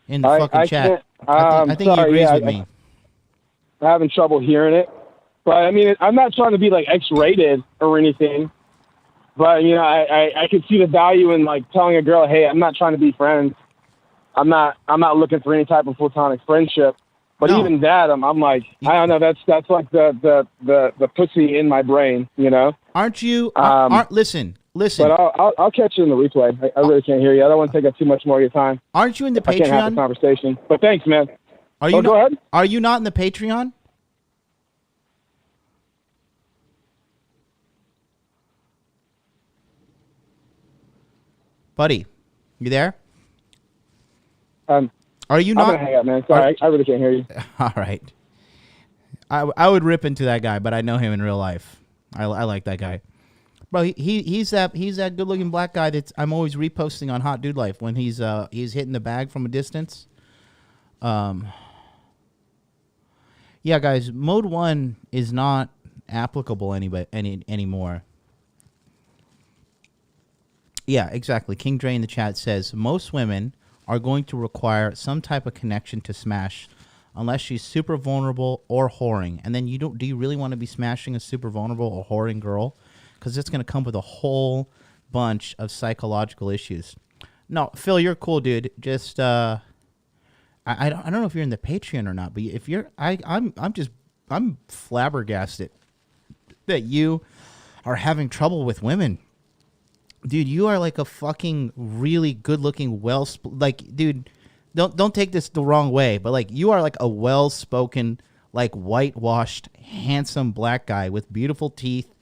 fucking chat. I think he agrees with me. I'm having trouble hearing it. But, I mean, I'm not trying to be, like, X-rated or anything. But, you know, I can see the value in, like, telling a girl, hey, I'm not trying to be friends. I'm not looking for any type of platonic friendship. But even that, I'm like, I don't know. That's like the pussy in my brain, you know? Aren't you? Listen. But I'll catch you in the replay. I really can't hear you. I don't want to take up too much more of your time. Aren't you in the Patreon? I can't have a conversation. But thanks, man. Go ahead. Are you not in the Patreon? Buddy, you there? Are you not? I'm gonna hang up, man. Sorry, I really can't hear you. All right. I would rip into that guy, but I know him in real life. I like that guy. Bro, he's that good looking black guy that I'm always reposting on Hot Dude Life when he's hitting the bag from a distance. Yeah, guys, Mode 1 is not applicable anymore. Yeah, exactly. King Dre in the chat says most women are going to require some type of connection to smash unless she's super vulnerable or whoring. And then do you really want to be smashing a super vulnerable or whoring girl? Because it's going to come with a whole bunch of psychological issues. No, Phil, you're cool, dude. Just I don't know if you're in the Patreon or not, but if you're, I'm flabbergasted that you are having trouble with women. Dude, you are like a fucking really good-looking, dude, don't take this the wrong way, but like you are like a well-spoken, like whitewashed, handsome black guy with beautiful teeth,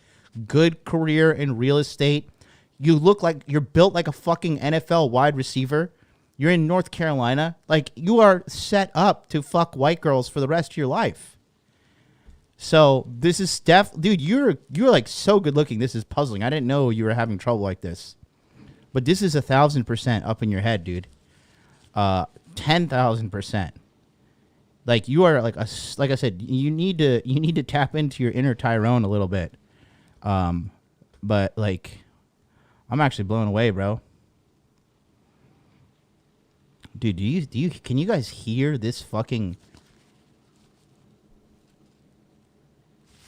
good career in real estate. You look like you're built like a fucking NFL wide receiver. You're in North Carolina. Like you are set up to fuck white girls for the rest of your life. So this is dude, you're like so good looking. This is puzzling. I didn't know you were having trouble like this, but this is 1,000% up in your head, dude. 10,000%. Like you are like I said, you need to tap into your inner Tyrone a little bit. But like, I'm actually blown away, bro. Dude, can you guys hear this fucking?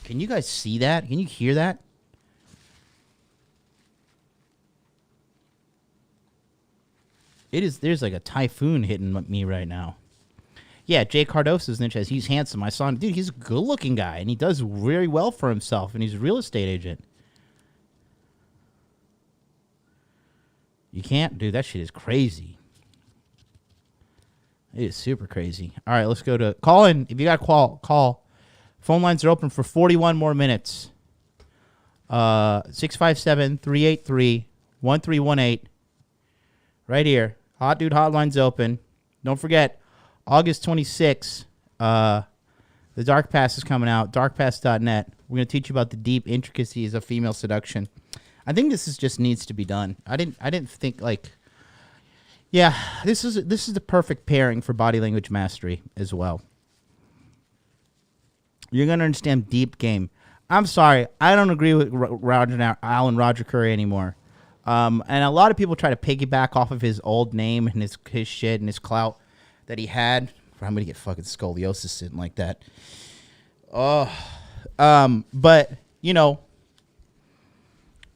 Can you guys see that? Can you hear that? There's like a typhoon hitting me right now. Yeah, Jay Cardoso's in the chat. He's handsome. I saw him. Dude, he's a good-looking guy, and he does very well for himself, and he's a real estate agent. You can't, dude. That shit is crazy. It is super crazy. All right, let's go to call in. If you got call. Phone lines are open for 41 more minutes. 657-383-1318. Right here. Hot Dude Hotline's open. Don't forget, August 26th, the Dark Pass is coming out. darkpass.net. We're going to teach you about the deep intricacies of female seduction. I think this just needs to be done. I didn't think like, yeah, this is the perfect pairing for body language mastery as well. You're going to understand deep game. I'm sorry, I don't agree with Alan Roger Curry anymore. And a lot of people try to piggyback off of his old name and his shit and his clout that he had. I'm going to get fucking scoliosis sitting like that. Oh, but you know,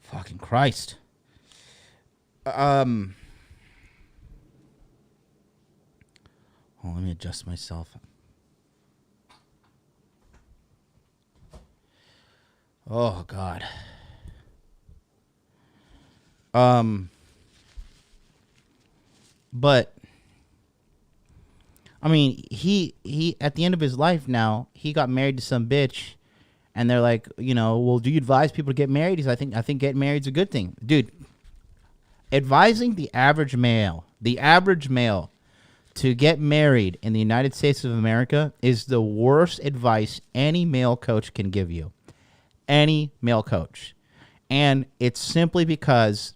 fucking Christ. Oh, let me adjust myself. Oh God. But I mean, he at the end of his life now, he got married to some bitch, and they're like, you know, well, do you advise people to get married? He's, I think getting married is a good thing, dude. Advising the average male to get married in the United States of America is the worst advice any male coach can give you. Any male coach. And it's simply because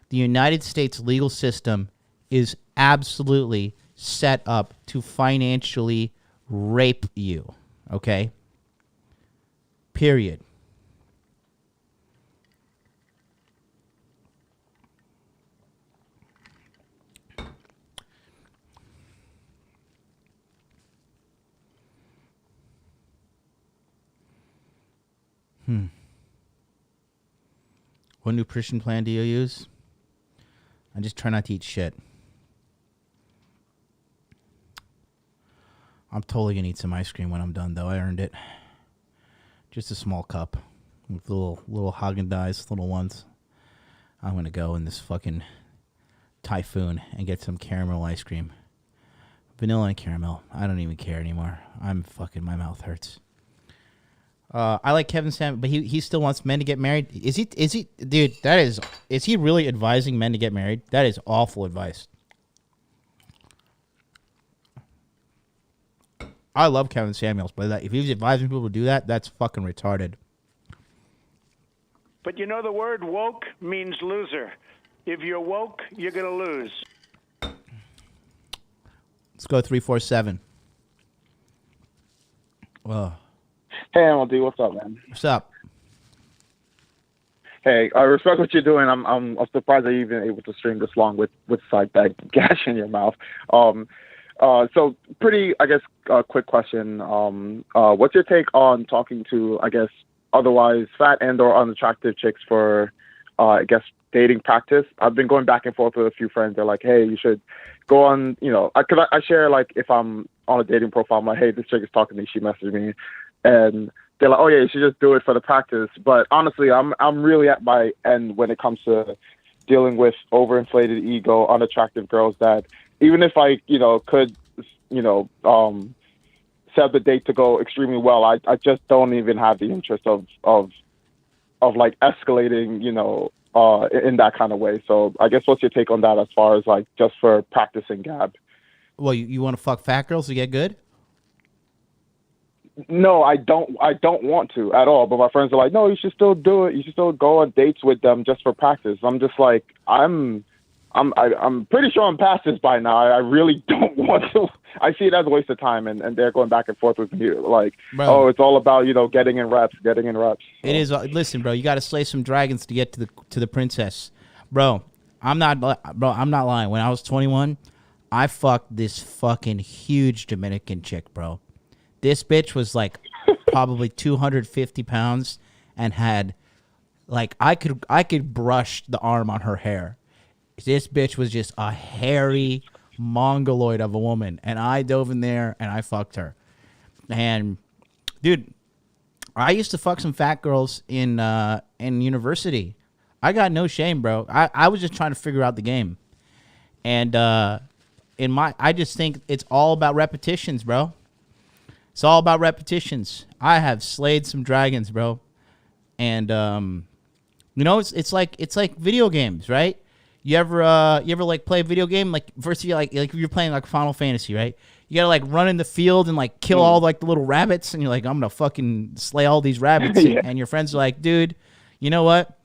the United States legal system is absolutely set up to financially rape you. Okay? Period. What nutrition plan do you use? I just try not to eat shit. I'm totally gonna eat some ice cream when I'm done, though. I earned it. Just a small cup with little Haagen-Dazs, little ones. I'm gonna go in this fucking Typhoon and get some caramel ice cream, vanilla and caramel. I don't even care anymore. My mouth hurts. I like Kevin Samuels, but he still wants men to get married. Is he, dude? Is he really advising men to get married? That is awful advice. I love Kevin Samuels, but if he's advising people to do that, that's fucking retarded. But you know the word woke means loser. If you're woke, you're going to lose. Let's go 347. Well. Hey, MLD, what's up, man? What's up? Hey, I respect what you're doing. I'm surprised that you're even able to string this long with like that gash in your mouth. So pretty, I guess, quick question. What's your take on talking to, I guess, otherwise fat and or unattractive chicks for, I guess, dating practice? I've been going back and forth with a few friends. They're like, hey, you should go on, because I share, like, if I'm on a dating profile, I'm like, hey, this chick is talking to me, she messaged me. And they're like, oh yeah, you should just do it for the practice. But honestly, I'm really at my end when it comes to dealing with overinflated ego, unattractive girls that even if I, could, set the date to go extremely well, I just don't even have the interest of like escalating, in that kind of way. So I guess what's your take on that as far as like just for practicing gab? Well, you want to fuck fat girls to get good? No, I don't want to at all. But my friends are like, no, you should still do it. You should still go on dates with them just for practice. I'm just like, I'm pretty sure I'm past this by now. I really don't want to. I see it as a waste of time, and they're going back and forth with me like, bro, oh, it's all about getting in reps. So. It is. Listen, bro, you got to slay some dragons to get to the princess, bro. I'm not lying. When I was 21, I fucked this fucking huge Dominican chick, bro. This bitch was like probably 250 pounds and had like I could brush the arm on her hair. This bitch was just a hairy mongoloid of a woman, and I dove in there and I fucked her. And dude, I used to fuck some fat girls in university. I got no shame, bro. I was just trying to figure out the game. And I just think it's all about repetitions, bro. It's all about repetitions. I have slayed some dragons, bro. And it's like video games, right? You ever like play a video game? Like first you like if you're playing like Final Fantasy, right? You gotta like run in the field and like kill all like the little rabbits, and you're like, I'm gonna fucking slay all these rabbits. Yeah. And your friends are like, dude, you know what?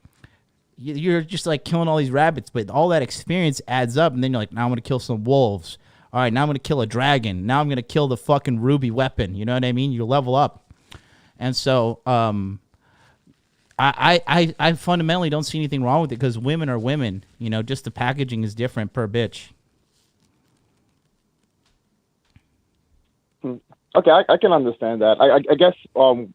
You're just like killing all these rabbits, but all that experience adds up, and then you're like, now I'm gonna kill some wolves. All right, now I'm going to kill a dragon. Now I'm going to kill the fucking ruby weapon. You know what I mean? You level up. And so I fundamentally don't see anything wrong with it because women are women. Just the packaging is different per bitch. Okay, I can understand that. I guess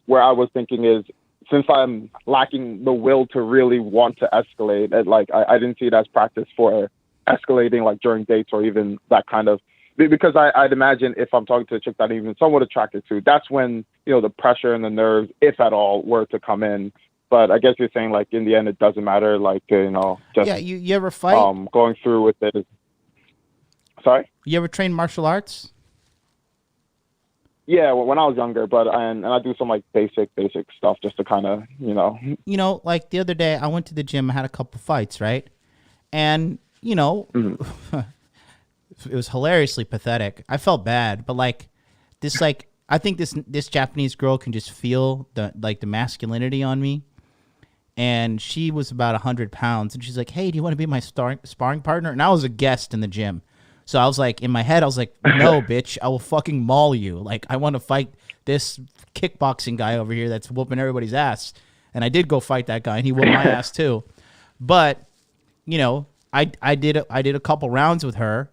where I was thinking is since I'm lacking the will to really want to escalate, I didn't see it as practice for escalating like during dates or even that kind of, because I'd imagine if I'm talking to a chick that I'm even somewhat attracted to, that's when the pressure and the nerves, if at all, were to come in. But I guess you're saying like in the end it doesn't matter, like just yeah. You ever fight? Going through with it. Sorry. You ever train martial arts? Yeah, when I was younger, but and I do some like basic stuff just to kind of like the other day I went to the gym, I had a couple fights, right? And it was hilariously pathetic. I felt bad, but like this, like I think this Japanese girl can just feel the masculinity on me. And she was about 100 pounds, and she's like, "Hey, do you want to be my sparring partner?" And I was a guest in the gym, so I was like, in my head, I was like, "No, bitch, I will fucking maul you. Like, I want to fight this kickboxing guy over here that's whooping everybody's ass." And I did go fight that guy, and he whooped my ass too. But you know, I did a couple rounds with her,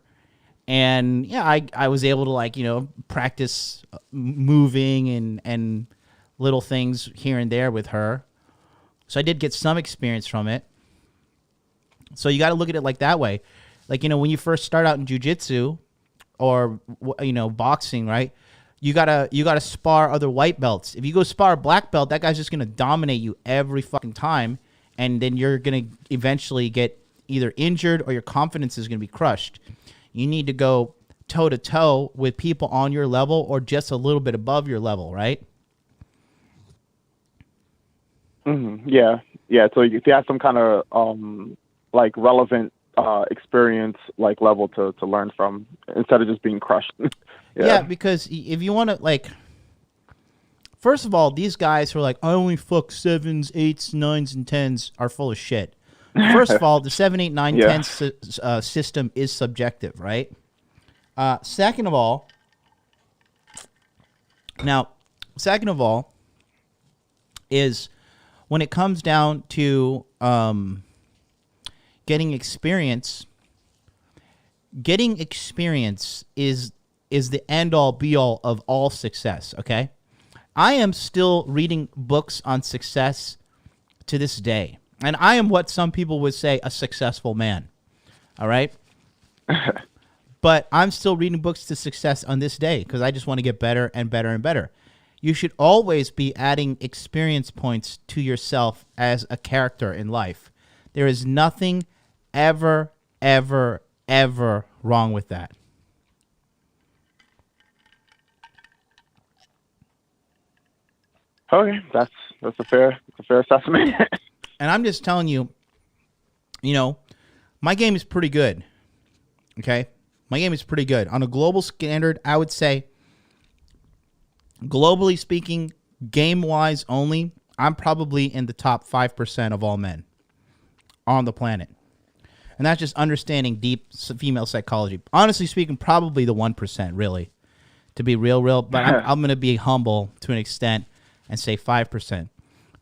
and yeah, I was able to, like, you know, practice moving and little things here and there with her. So I did get some experience from it. So you got to look at it like that way. Like, you know, when you first start out in jiu-jitsu or, you know, boxing, right? You gotta spar other white belts. If you go spar a black belt, that guy's just going to dominate you every fucking time. And then you're going to eventually get either injured or your confidence is going to be crushed. You need to go toe-to-toe with people on your level or just a little bit above your level, right? Mm-hmm. Yeah. So if you have some kind of like relevant experience, like level to learn from, instead of just being crushed. Yeah, because if you want to, like, first of all, these guys who are like, I only fuck 7s, 8s, 9s, and 10s are full of shit. First of all, the 7, 8, 9, 10 system is subjective, right? Second of all, is when it comes down to getting experience is the end-all, be-all of all success, okay? I am still reading books on success to this day, and I am what some people would say a successful man, all right? But I'm still reading books to success on this day because I just want to get better and better and better. You should always be adding experience points to yourself as a character in life. There is nothing ever, ever, ever wrong with that. Okay, that's a fair assessment. And I'm just telling you, you know, my game is pretty good. Okay? My game is pretty good. On a global standard, I would say, globally speaking, game-wise only, I'm probably in the top 5% of all men on the planet. And that's just understanding deep female psychology. Honestly speaking, probably the 1%, really, to be real. But I'm going to be humble to an extent and say 5%.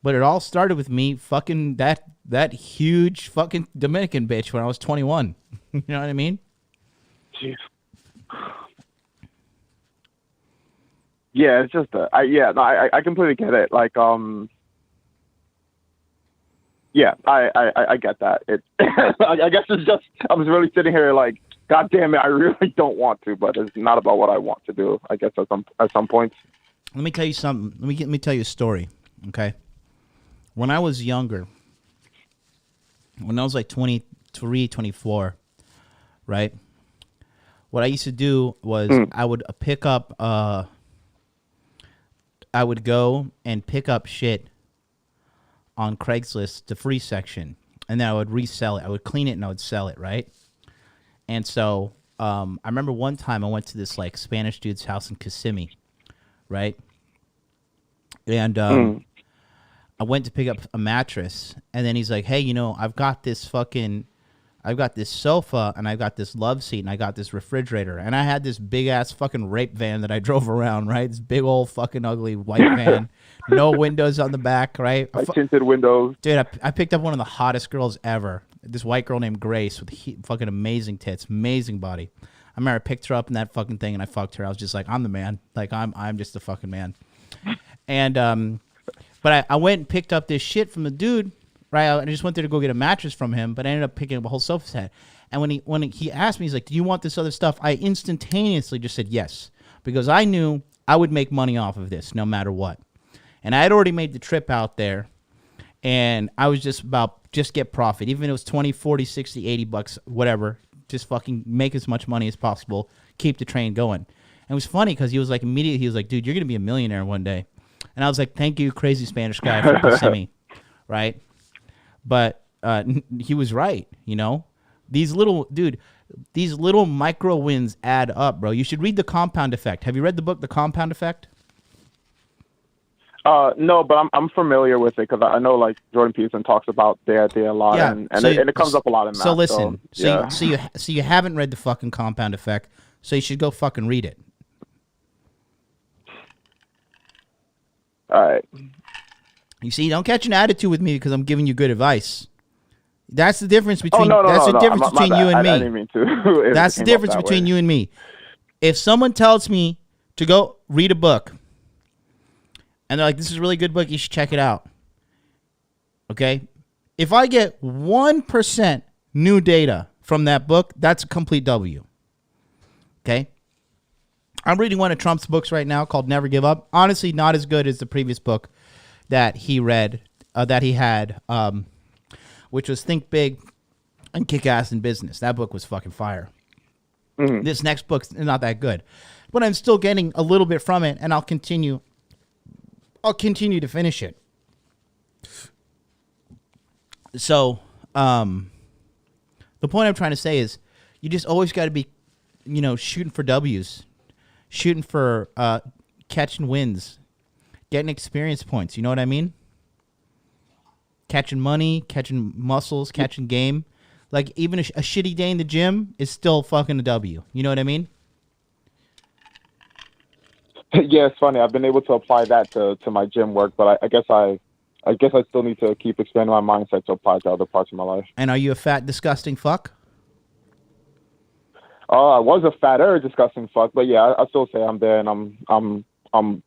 But it all started with me fucking that huge fucking Dominican bitch when I was 21. You know what I mean? Jeez. Yeah, it's just I completely get it. Like, yeah, I get that. It, I guess it's just I was really sitting here like, God damn it, I really don't want to, but it's not about what I want to do. I guess at some points. Let me tell you something. Let me tell you a story. Okay, when I was younger, when I was like 23, 24, right? What I used to do was I would pick up. I would go and pick up shit on Craigslist, the free section, and then I would resell it. I would clean it and I would sell it, right? And so I remember one time I went to this like Spanish dude's house in Kissimmee, right? And I went to pick up a mattress, and then he's like, "Hey, you know, I've got this sofa, and I've got this love seat, and I got this refrigerator." And I had this big-ass fucking rape van that I drove around, right? This big old fucking ugly white van. No windows on the back, right? Tinted windows. Dude, I picked up one of the hottest girls ever. This white girl named Grace with fucking amazing tits, amazing body. I remember I picked her up in that fucking thing, and I fucked her. I was just like, I'm the man. Like, I'm just the fucking man. And, but I went and picked up this shit from the dude, right? I just went there to go get a mattress from him, but I ended up picking up a whole sofa set. And when he asked me, he's like, "Do you want this other stuff?" I instantaneously just said yes, because I knew I would make money off of this no matter what. And I had already made the trip out there, and I was just get profit. Even if it was 20, 40, 60, 80 bucks, whatever, just fucking make as much money as possible, keep the train going. And it was funny because he was like, immediately, he was like, "Dude, you're going to be a millionaire one day." And I was like, "Thank you, crazy Spanish guy from Kissimmee," right? But he was right, you know? These little, dude, these little micro wins add up, bro. You should read The Compound Effect. Have you read the book The Compound Effect? No, but I'm familiar with it because I know like Jordan Peterson talks about the idea a lot, and it comes up a lot in math. So listen, yeah. so you haven't read the fucking Compound Effect, so you should go fucking read it. All right. You see, don't catch an attitude with me because I'm giving you good advice. That's the difference between no, difference between you and me. I didn't mean to. That's the difference between you and me. If someone tells me to go read a book, and they're like, "This is a really good book, you should check it out." Okay? If I get 1% new data from that book, that's a complete W. Okay? I'm reading one of Trump's books right now called Never Give Up. Honestly, not as good as the previous book that he read, that he had, which was Think Big and Kick Ass in Business. That book was fucking fire. Mm-hmm. This next book's not that good, but I'm still getting a little bit from it, and I'll continue to finish it. So, the point I'm trying to say is, you just always got to be, shooting for W's, shooting for catching wins, getting experience points. You know what I mean? Catching money, catching muscles, catching game. Like, even a shitty day in the gym is still fucking a W. You know what I mean? Yeah, it's funny. I've been able to apply that to my gym work, but I guess I still need to keep expanding my mindset to apply to other parts of my life. And are you a fat, disgusting fuck? I was a fatter, disgusting fuck, but yeah, I still say I'm there, and I'm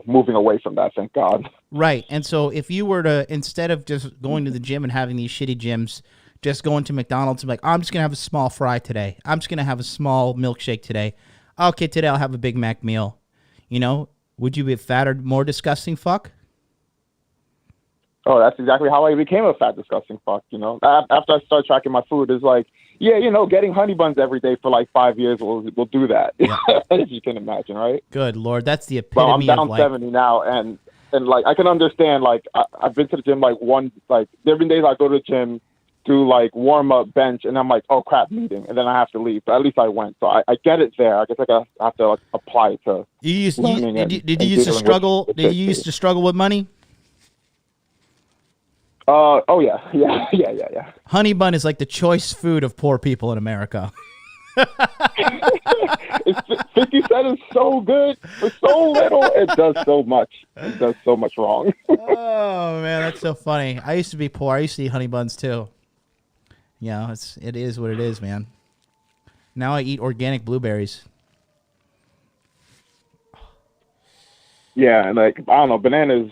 moving away from that. Thank God. Right. And so if you were to, instead of just going to the gym and having these shitty gyms, just going to McDonald's and be like, I'm just gonna have a small fry today. I'm just gonna have a small milkshake today. Okay, today I'll have a Big Mac meal. Would you be a fatter, more disgusting fuck? Oh, that's exactly how I became a fat, disgusting fuck. After I started tracking my food, it's like, yeah, getting honey buns every day for like 5 years will do that. Yeah. If you can imagine, right? Good Lord, that's the epitome I'm down of 70 now, and like I can understand. Like I've been to the gym there have been days I go to the gym, do like warm up bench, and I'm like, oh crap, meeting, and then I have to leave. But at least I went, so I get it there. I guess I have to apply it to. Did you used to struggle? Did you used to struggle with money? Oh yeah. Honey bun is like the choice food of poor people in America. 50 cents is so good for so little. It does so much. It does so much wrong. Oh man, that's so funny. I used to be poor. I used to eat honey buns too. It is what it is, man. Now I eat organic blueberries. Yeah, and like I don't know, bananas.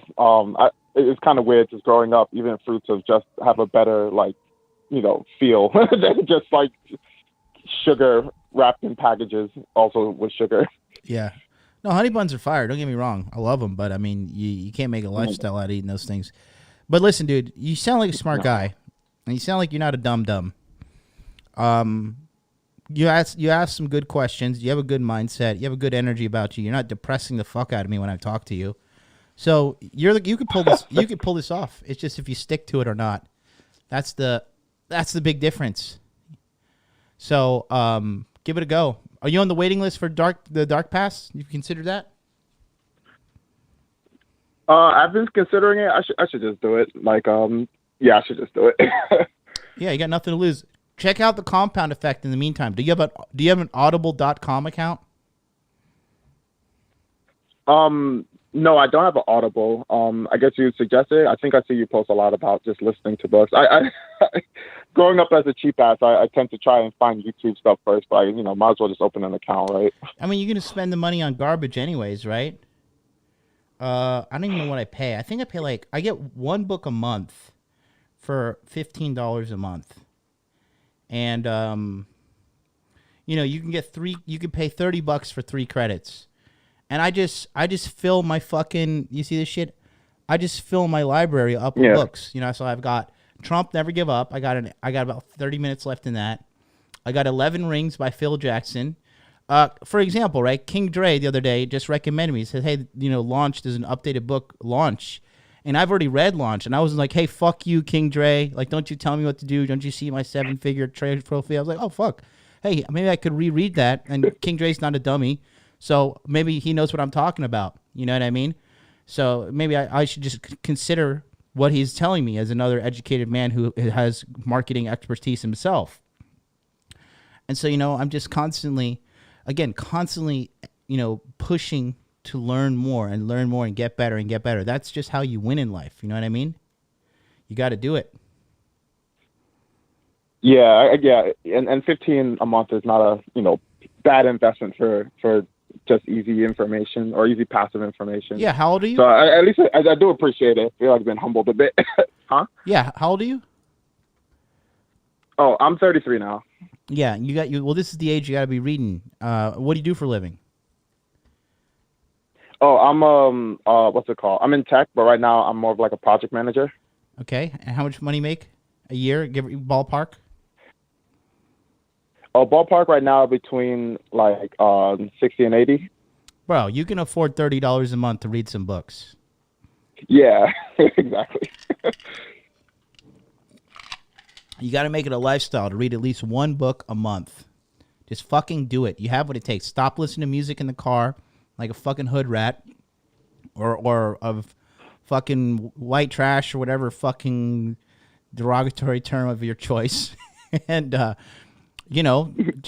It's kind of weird just growing up. Even fruits have just have a better feel than just like sugar wrapped in packages, also with sugar. Yeah. No, honey buns are fire. Don't get me wrong. I love them, but I mean, you can't make a lifestyle out of eating those things. But listen, dude, you sound like a smart guy, and you sound like you're not a dum-dum. You ask some good questions. You have a good mindset. You have a good energy about you. You're not depressing the fuck out of me when I talk to you. So you could pull this. You could pull this off. It's just if you stick to it or not. That's the big difference. So give it a go. Are you on the waiting list for the Dark Pass? You considered that? I've been considering it. I should just do it. I should just do it. Yeah, you got nothing to lose. Check out The Compound Effect in the meantime. Do you have an audible.com account? No, I don't have an Audible. I guess you suggested it. I think I see you post a lot about just listening to books. I growing up as a cheap ass, I tend to try and find YouTube stuff first, but might as well just open an account, right? I mean, you're gonna spend the money on garbage anyways, right? I don't even know what I pay. I think I get one book a month for $15 a month, and you can get you can pay $30 for 3 credits. And I just fill my fucking, you see this shit? I just fill my library up with books. So I've got Trump, Never Give Up. I got about 30 minutes left in that. I got 11 Rings by Phil Jackson. For example, right? King Dre the other day just recommended me. He said, hey, Launch, there's an updated book, Launch. And I've already read Launch. And I was like, hey, fuck you, King Dre. Like, don't you tell me what to do. Don't you see my 7-figure trade trophy? I was like, oh, fuck. hey, maybe I could reread that. And King Dre's not a dummy, so maybe he knows what I'm talking about. You know what I mean? So maybe I should just consider what he's telling me as another educated man who has marketing expertise himself. And so, I'm just constantly, pushing to learn more and get better and get better. That's just how you win in life. You know what I mean? You got to do it. Yeah. And 15 a month is not a, bad investment for just easy information or easy passive information. Yeah. How old are you? So at least I do appreciate it. I feel like I've been humbled a bit. Huh? Yeah. How old are you? Oh, I'm 33 now. Yeah. Well, this is the age you got to be reading. What do you do for a living? Oh, I'm what's it called? I'm in tech, but right now I'm more of like a project manager. Okay. And how much money you make a year? Give ballpark. Oh, ballpark right now between like 60 and 80. Bro, you can afford $30 a month to read some books. Yeah, exactly. You got to make it a lifestyle to read at least one book a month. Just fucking do it. You have what it takes. Stop listening to music in the car like a fucking hood rat or of fucking white trash or whatever fucking derogatory term of your choice. And,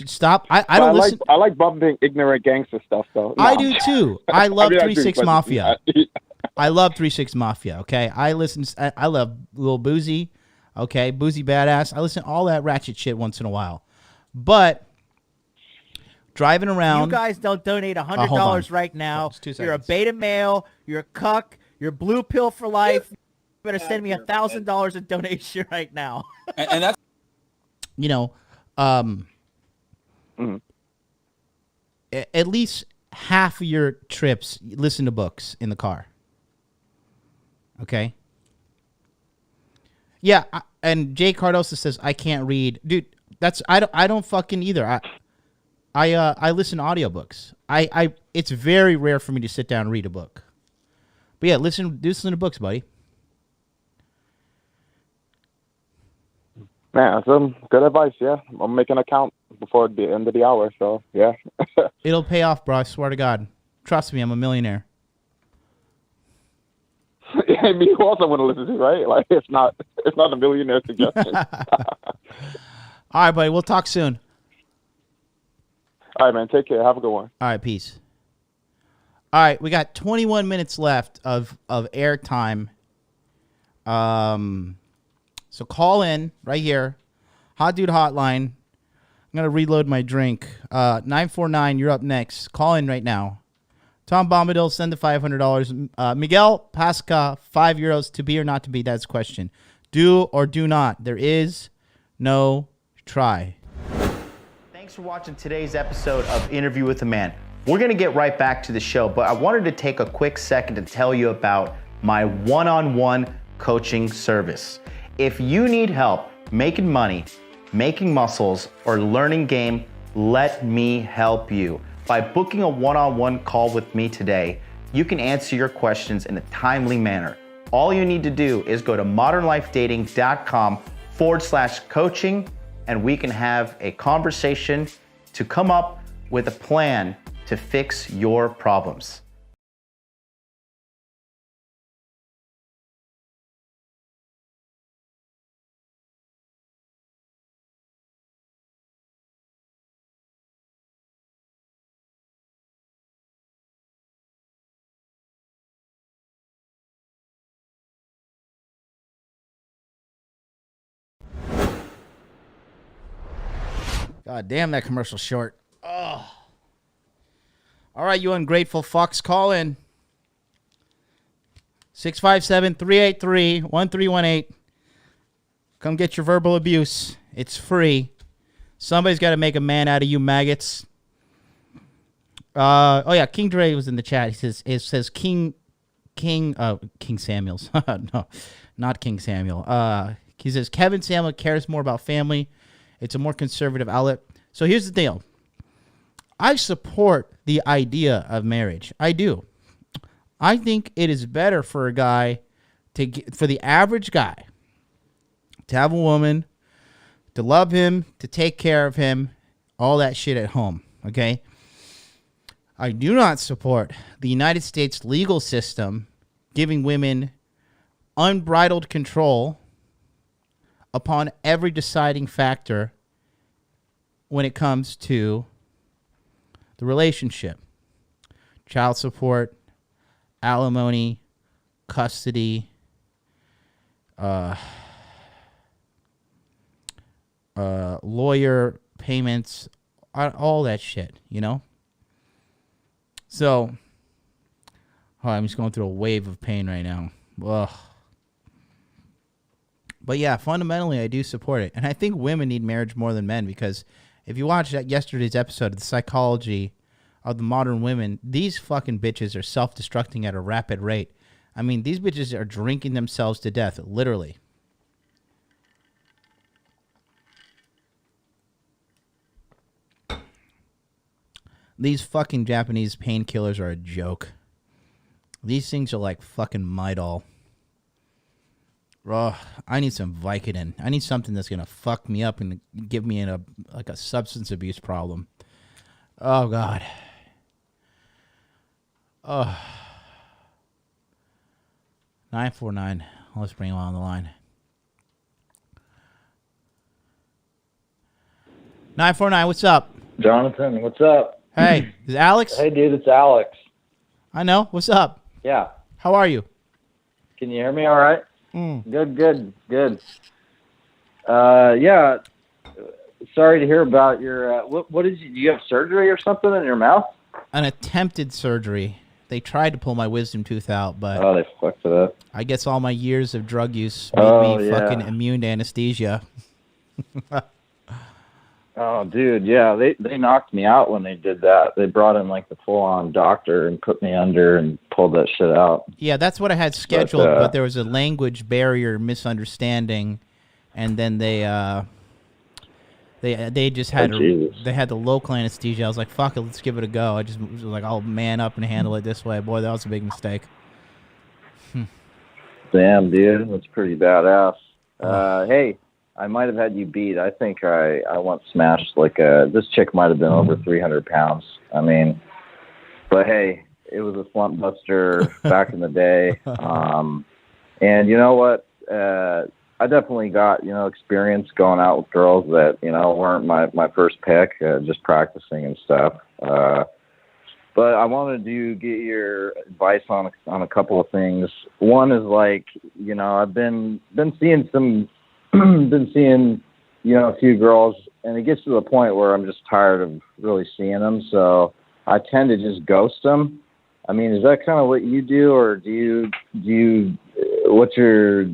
stop. I don't listen. I like bumping ignorant gangster stuff, though. No. I do, too. I love 3-6 Mafia. I love 3-6 Mafia, okay? I love Lil Boozy, okay? Boozy Badass. I listen to all that ratchet shit once in a while. But driving around... You guys don't donate $100 right now. You're a beta male. You're a cuck. You're blue pill for life. You better send me $1,000 in donation right now. And that's... At least half of your trips, listen to books in the car. Okay? Yeah, and Jay Cardosa says, I can't read. Dude, I don't fucking either. I listen to audiobooks. It's very rare for me to sit down and read a book. But yeah, listen to books, buddy. Man, that's some good advice, yeah. I'm making an account before the end of the hour, so yeah. It'll pay off, bro. I swear to God. Trust me, I'm a millionaire. Yeah, me who else I want to listen to, right? Like it's not a millionaire suggestion. All right, buddy. We'll talk soon. All right, man. Take care. Have a good one. All right, peace. All right, we got 21 minutes left of airtime. So call in right here. Hot Dude Hotline. I'm going to reload my drink. 949, you're up next. Call in right now. Tom Bombadil, send the $500. Miguel Pasca, €5 to be or not to be. That's the question. Do or do not. There is no try. Thanks for watching today's episode of Interview with a Man. We're going to get right back to the show, but I wanted to take a quick second to tell you about my one-on-one coaching service. If you need help making money, making muscles, or learning game, let me help you. By booking a one-on-one call with me today, you can answer your questions in a timely manner. All you need to do is go to modernlifedating.com/coaching, and we can have a conversation to come up with a plan to fix your problems. God damn, that commercial's short. Oh. All right, you ungrateful fucks, call in. 657-383-1318. Come get your verbal abuse. It's free. Somebody's got to make a man out of you maggots. Oh yeah, King Dre was in the chat. It says King Samuels. No, not King Samuel. He says Kevin Samuel cares more about family. It's a more conservative outlet. So here's the deal. I support the idea of marriage. I do. I think it is better for a guy for the average guy to have a woman, to love him, to take care of him, all that shit at home, okay? I do not support the United States legal system giving women unbridled control upon every deciding factor when it comes to the relationship. Child support, alimony, custody, lawyer payments, all that shit, you know? So, I'm just going through a wave of pain right now. Ugh. But yeah, fundamentally, I do support it. And I think women need marriage more than men, because if you watched yesterday's episode of The Psychology of the Modern Women, these fucking bitches are self-destructing at a rapid rate. I mean, these bitches are drinking themselves to death, literally. These fucking Japanese painkillers are a joke. These things are like fucking Midol. Ugh, I need some Vicodin. I need something that's gonna fuck me up and give me a substance abuse problem. Oh God. Oh. 949. Let's bring him on the line. 949. What's up, Jonathan? What's up? Hey, is it Alex? Hey, dude, it's Alex. I know. What's up? Yeah. How are you? Can you hear me all right? Good. Yeah. Sorry to hear about your. What is? Do you have surgery or something in your mouth? An attempted surgery. They tried to pull my wisdom tooth out, but they fucked it up. I guess all my years of drug use made me fucking immune to anesthesia. Oh, dude, yeah, they knocked me out when they did that. They brought in like the full-on doctor and put me under and pulled that shit out. Yeah, that's what I had scheduled, but there was a language barrier misunderstanding, and then they just had they had the local anesthesia. I was like, fuck it, let's give it a go. I just was like, I'll man up and handle it this way. Boy, that was a big mistake. Damn, dude, that's pretty badass. Hey, I might have had you beat. I think I once smashed this chick might have been over 300 pounds. I mean, but hey, it was a slump buster back in the day. And you know what? I definitely got, experience going out with girls that, weren't my first pick, just practicing and stuff. But I wanted to get your advice on a couple of things. One is I've been seeing a few girls, and it gets to the point where I'm just tired of really seeing them. So I tend to just ghost them. I mean, is that kind of what you do, or do you what's your,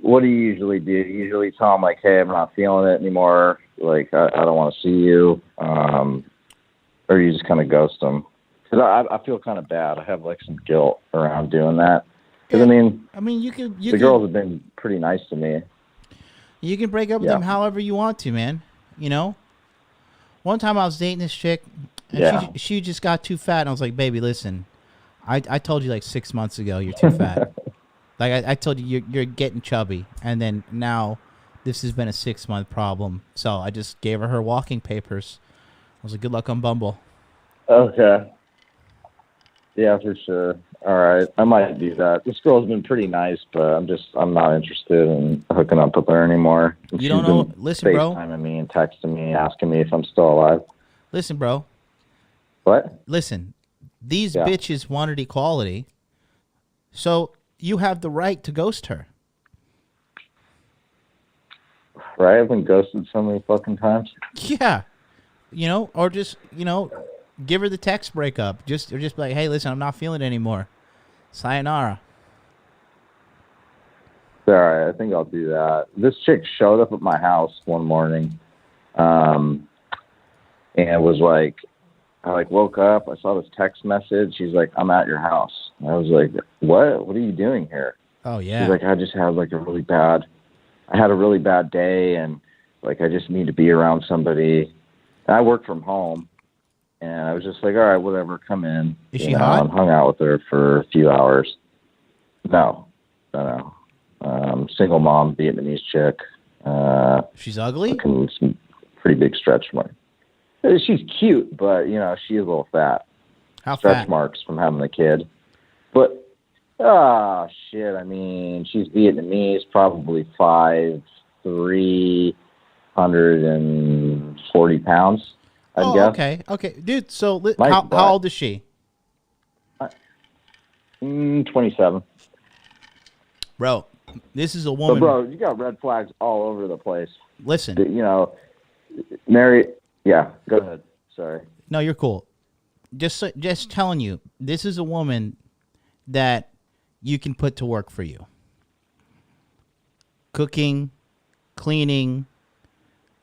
what do you usually do? You usually tell them hey, I'm not feeling it anymore. I don't want to see you. Or you just kind of ghost them? Because I feel kind of bad. I have some guilt around doing that. Because the girls have been pretty nice to me. You can break up with them however you want to, man. One time I was dating this chick, and she just got too fat, and I was like, baby, listen, I told you 6 months ago you're too fat. I told you you're getting chubby, and then now this has been a 6-month problem. So I just gave her walking papers. I was like, good luck on Bumble. Okay. Yeah, for sure. All right, I might do that. This girl's been pretty nice, but I'm not interested in hooking up with her anymore. You don't know? Listen, bro. FaceTiming me and texting me, asking me if I'm still alive. Listen, bro. What? Listen, these bitches wanted equality, so you have the right to ghost her. Right? I've been ghosted so many fucking times. Yeah. Or just, give her the text breakup. Or just be like, hey, listen, I'm not feeling it anymore. Sayonara. All right, I think I'll do that. This chick showed up at my house one morning, and was I woke up, I saw this text message. She's like, I'm at your house. And I was like, what? What are you doing here? Oh, yeah. She's like, I just had I had a really bad day, and I just need to be around somebody. And I work from home. And I was just like, all right, whatever, come in. Is she hot? And hung out with her for a few hours. No. Single mom, Vietnamese chick. She's ugly? pretty big stretch mark. She's cute, but you know, she is a little fat. How stretch fat? marks from having a kid. But shit, I mean, she's Vietnamese, probably 5'3", 140 pounds, I'd guess. Okay. Dude, so Nice how butt. old is she? 27. Bro, this is a So, woman. bro, you got red flags all over the place. Listen. You know, Mary, yeah, go ahead. Sorry. No, you're cool. Just telling you, this is a woman that you can put to work for you. Cooking, cleaning,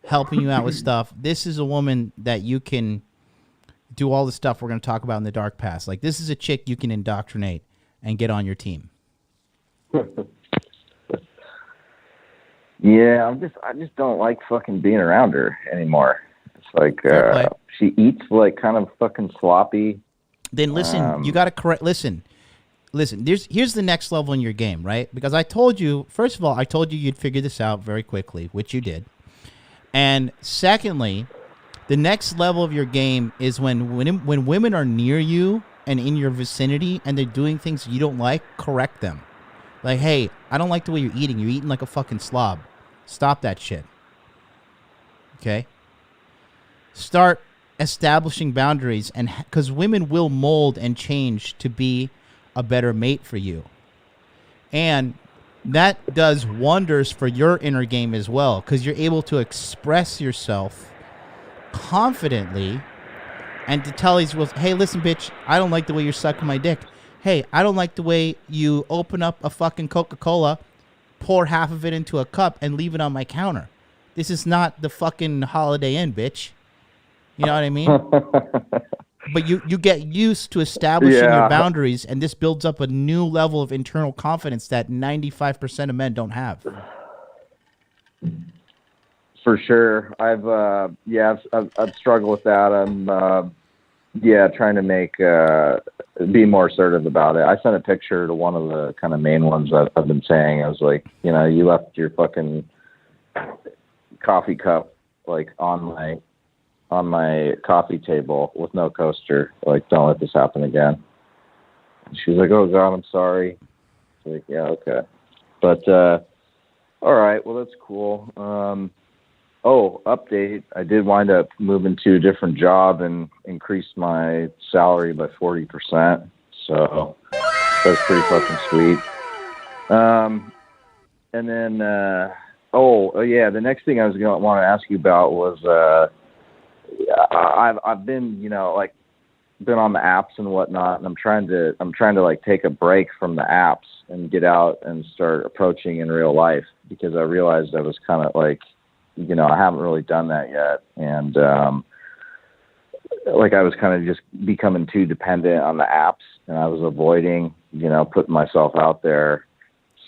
helping you out with stuff. This is a woman that you can do all the stuff we're going to talk about in the dark past. Like, this is a chick you can indoctrinate and get on your team. Yeah, I just don't like fucking being around her anymore. It's like she eats like kind of fucking sloppy. Then listen, you got to correct. Listen. Here's the next level in your game, right? Because I told you, first of all, I told you you'd figure this out very quickly, which you did. And secondly, the next level of your game is when women are near you and in your vicinity and they're doing things you don't like, correct them. Like, hey, I don't like the way you're eating. You're eating like a fucking slob. Stop that shit. Okay? Start establishing boundaries, and because women will mold and change to be a better mate for you. And that does wonders for your inner game as well, because you're able to express yourself confidently and to tell these girls, hey, listen, bitch, I don't like the way you're sucking my dick. Hey, I don't like the way you open up a fucking Coca-Cola, pour half of it into a cup, and leave it on my counter. This is not the fucking Holiday Inn, bitch. You know what I mean? But you get used to establishing your boundaries, and this builds up a new level of internal confidence that 95% of men don't have. For sure. I've struggled with that. I'm trying to be more assertive about it. I sent a picture to one of the kind of main ones that I've been saying. I was like, you know, you left your fucking coffee cup like on my coffee table with no coaster. Like, don't let this happen again. She was like, oh God, I'm sorry. I was like, yeah, okay. But all right, well, that's cool. Update. I did wind up moving to a different job and increased my salary by 40%. So that's pretty fucking sweet. And then, the next thing I was going to want to ask you about was, I've been, you know, like been on the apps and whatnot, and I'm trying to like take a break from the apps and get out and start approaching in real life, because I realized I was kind of like, you know, I haven't really done that yet. And, like I was kind of just becoming too dependent on the apps, and I was avoiding, you know, putting myself out there.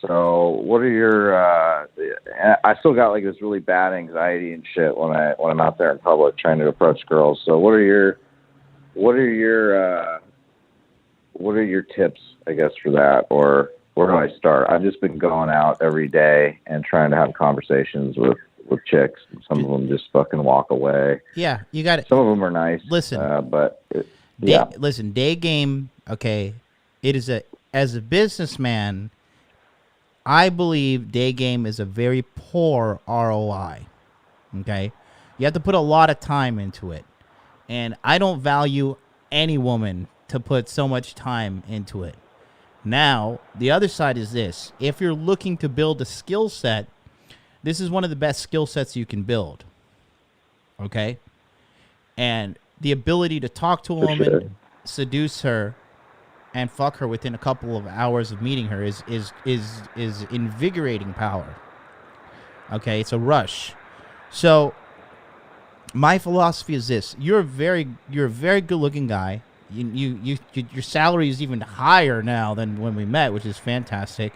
So what are your, I still got like this really bad anxiety and shit when I'm out there in public trying to approach girls. So what are your tips, I guess, for that? Or where do I start? I've just been going out every day and trying to have conversations with chicks. Some of them just fucking walk away. Yeah, you got it. Some of them are nice. Listen, listen, day game. Okay, it is as a businessman, I believe day game is a very poor ROI. Okay, you have to put a lot of time into it, and I don't value any woman to put so much time into it. Now, the other side is this: if you're looking to build a skill set, this is one of the best skill sets you can build. Okay? And the ability to talk to a woman, seduce her, and fuck her within a couple of hours of meeting her is invigorating power. Okay? It's a rush. So my philosophy is this: you're a very good-looking guy. Your salary is even higher now than when we met, which is fantastic.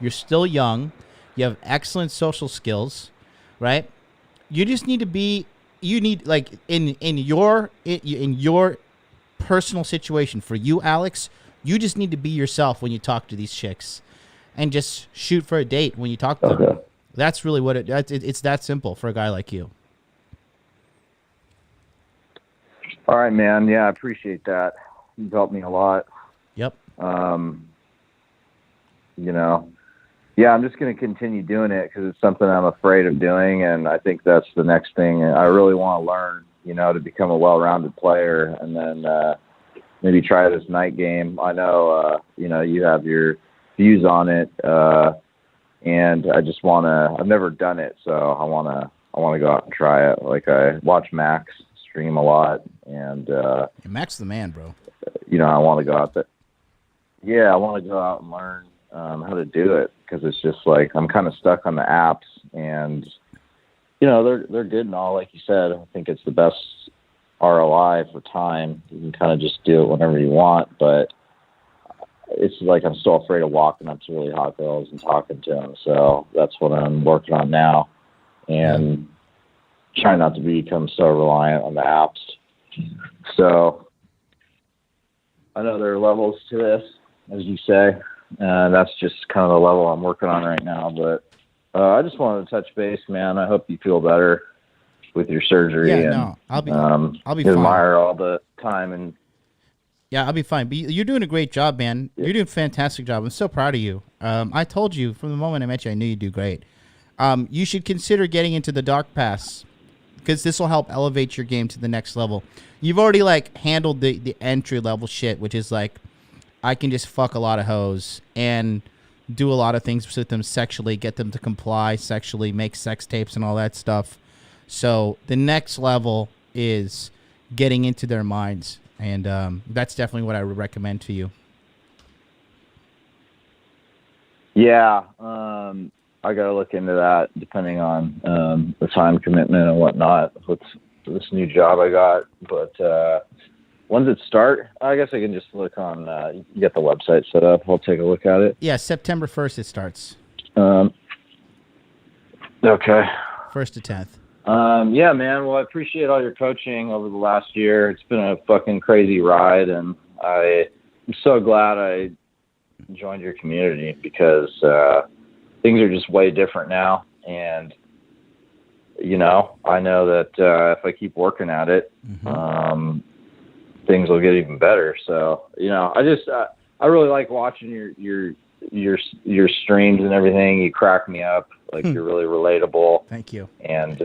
You're still young. You have excellent social skills, right? You just need to be. You need, like, in your personal situation, for you, Alex, you just need to be yourself when you talk to these chicks, and just shoot for a date when you talk to them. That's really what it's that simple for a guy like you. All right, man. Yeah, I appreciate that. You've helped me a lot. Yep. You know, yeah, I'm just going to continue doing it because it's something I'm afraid of doing, and I think that's the next thing I really want to learn, you know, to become a well-rounded player, and then maybe try this night game. I know, you know, you have your views on it, and I just want to. I've never done it, so I want to go out and try it. Like, I watch Max stream a lot, and Max the man, bro. You know, I want to go out there. Yeah, I want to go out and learn how to do it, because it's just like I'm kind of stuck on the apps, and you know, they're good and all, like you said. I think it's the best ROI for time. You can kind of just do it whenever you want, but it's like I'm still afraid of walking up to really hot girls and talking to them. So that's what I'm working on now, and trying not to become so reliant on the apps. So I know there are levels to this, as you say. That's just kind of the level I'm working on right now. But I just wanted to touch base, man. I hope you feel better with your surgery. Yeah, and, no, I'll be admire fine. all the time. And yeah, I'll be fine. But you're doing a great job, man. You're doing a fantastic job. I'm so proud of you. I told you from the moment I met you, I knew you'd do great. You should consider getting into the Dark Pass, because this will help elevate your game to the next level. You've already like handled the entry level shit, which is like, I can just fuck a lot of hoes and do a lot of things with them sexually, get them to comply sexually, make sex tapes and all that stuff. So the next level is getting into their minds, and that's definitely what I would recommend to you. yeah, I got to look into that, depending on the time commitment and whatnot with this new job I got. But when does it start? I guess I can just look on, get the website set up. I'll take a look at it. Yeah, September 1st it starts. Okay. 1st to 10th. Yeah, man. Well, I appreciate all your coaching over the last year. It's been a fucking crazy ride, and I'm so glad I joined your community, because things are just way different now. And, you know, I know that if I keep working at it, things will get even better. So, you know, I really like watching your streams and everything. You crack me up. Like, you're really relatable. Thank you. And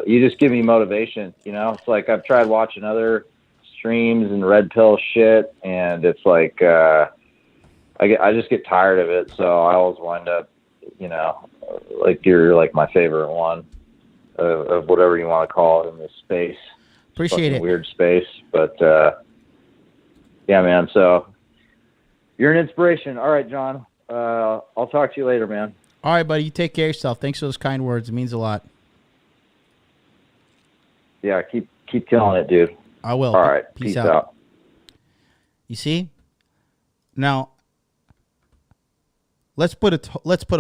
you just give me motivation. You know, it's like I've tried watching other streams and red pill shit, and it's like I just get tired of it. So I always wind up, you know, like you're like my favorite one of whatever you want to call it in this space. Appreciate it. Weird space, but yeah, man. So you're an inspiration. All right, John. I'll talk to you later, man. All right, buddy. You take care of yourself. Thanks for those kind words. It means a lot. Yeah, keep killing it, dude. I will. All right. Peace out. out. You see? Now, let's put a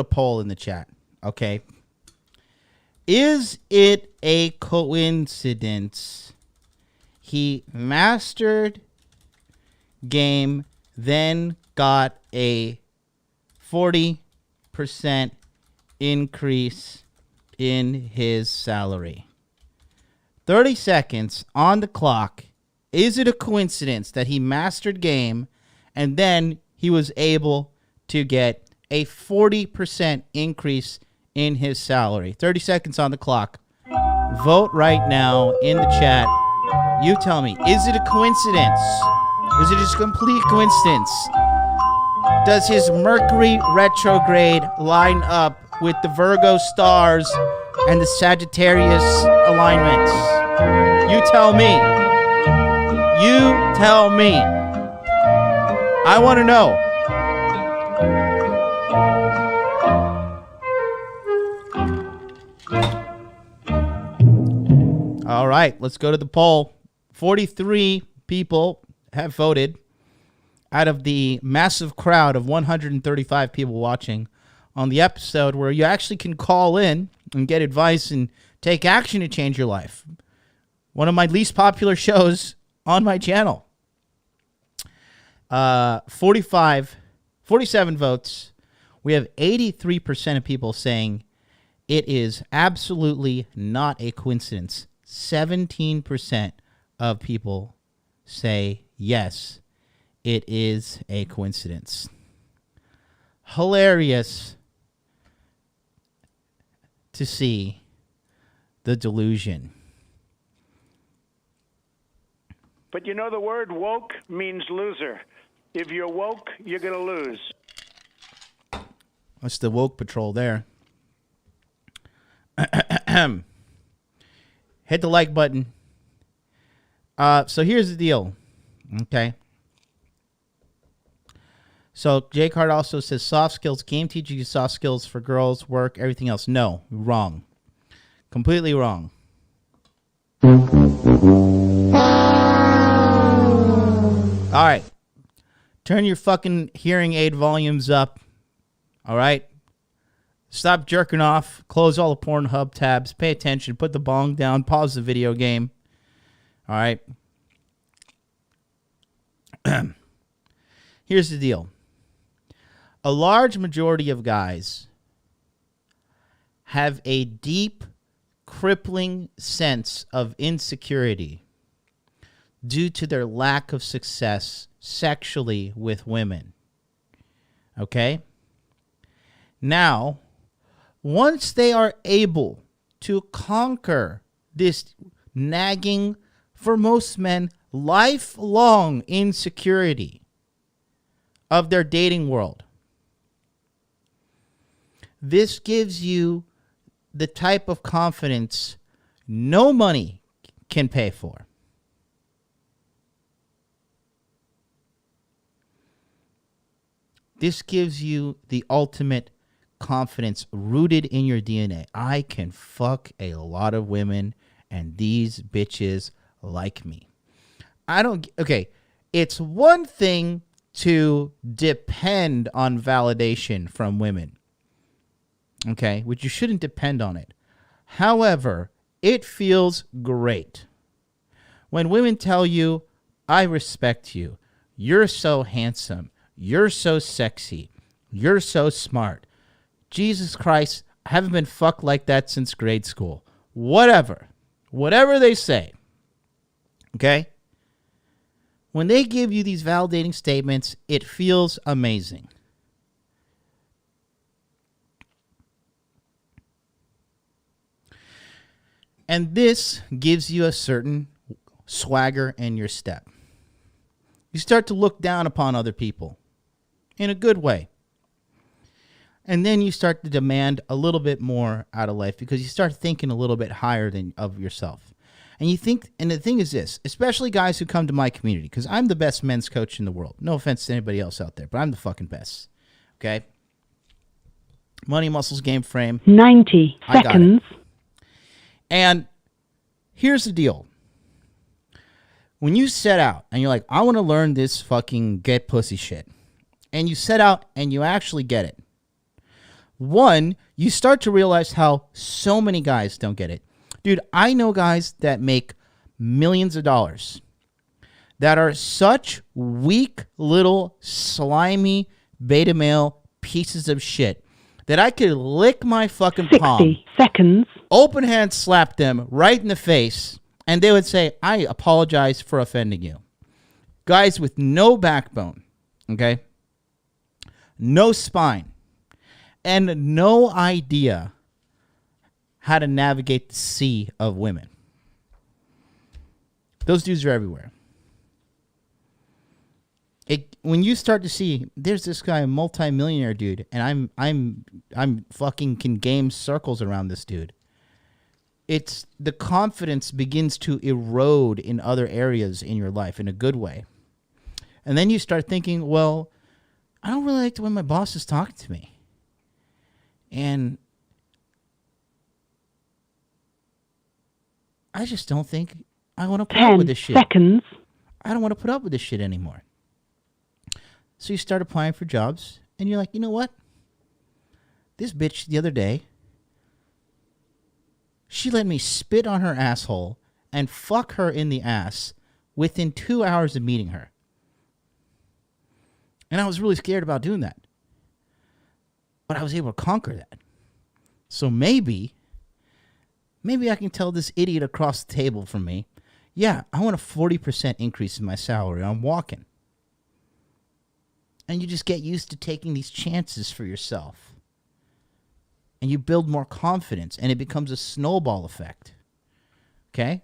poll in the chat, okay? Is it a coincidence he mastered game, then got a 40% increase in his salary? 30 seconds on the clock. Is it a coincidence that he mastered game and then he was able to get a 40% increase in his salary? 30 seconds on the clock. Vote right now in the chat. You tell me, is it a coincidence? Is it just a complete coincidence? Does his Mercury retrograde line up with the Virgo stars and the Sagittarius alignments? You tell me. You tell me. I want to know. All right, let's go to the poll. 43 people have voted out of the massive crowd of 135 people watching on the episode where you actually can call in and get advice and take action to change your life. One of my least popular shows on my channel. 47 votes. We have 83% of people saying it is absolutely not a coincidence. 17% of people say, yes, it is a coincidence. Hilarious to see the delusion. But you know the word woke means loser. If you're woke, you're going to lose. That's the woke patrol there. Hit the like button. So here's the deal. Okay. So Jay Card also says soft skills. Game teaches you soft skills for girls, work, everything else. No, wrong. Completely wrong. All right. Turn your fucking hearing aid volumes up. All right. Stop jerking off. Close all the Pornhub tabs. Pay attention. Put the bong down. Pause the video game. All right. Here's the deal. A large majority of guys have a deep, crippling sense of insecurity due to their lack of success sexually with women. Okay? Now, once they are able to conquer this nagging, for most men, lifelong insecurity of their dating world, this gives you the type of confidence no money can pay for. This gives you the ultimate confidence rooted in your DNA. I can fuck a lot of women and these bitches like me. Okay, it's one thing to depend on validation from women. Okay, which you shouldn't depend on it. However, it feels great when women tell you, I respect you, you're so handsome, you're so sexy, you're so smart. Jesus Christ, I haven't been fucked like that since grade school. Whatever they say. Okay? When they give you these validating statements, it feels amazing. And this gives you a certain swagger in your step. You start to look down upon other people in a good way. And then you start to demand a little bit more out of life because you start thinking a little bit higher than of yourself. And you think, and the thing is this, especially guys who come to my community, because I'm the best men's coach in the world. No offense to anybody else out there, but I'm the fucking best. Okay? Money, muscles, game frame. 90 seconds. And here's the deal. When you set out and you're like, I want to learn this fucking get pussy shit. And you set out and you actually get it. One, you start to realize how so many guys don't get it. Dude, I know guys that make millions of dollars that are such weak little slimy beta male pieces of shit that I could lick my fucking palm. 60 seconds. Open hand slap them right in the face, and they would say, I apologize for offending you. Guys with no backbone, okay? No spine, and no idea how to navigate the sea of women. Those dudes are everywhere. When you start to see, there's this guy, a multi-millionaire dude, and I'm fucking can game circles around this dude. It's the confidence begins to erode in other areas in your life in a good way. And then you start thinking, well, I don't really like the way my boss is talking to me. And I just don't think I want to put up with this shit. 10 seconds. I don't want to put up with this shit anymore. So you start applying for jobs, and you're like, you know what? This bitch the other day, she let me spit on her asshole and fuck her in the ass within 2 hours of meeting her. And I was really scared about doing that. But I was able to conquer that. So maybe I can tell this idiot across the table from me, Yeah, I want a 40% increase in my salary. I'm walking. And you just get used to taking these chances for yourself. And you build more confidence, and it becomes a snowball effect. Okay?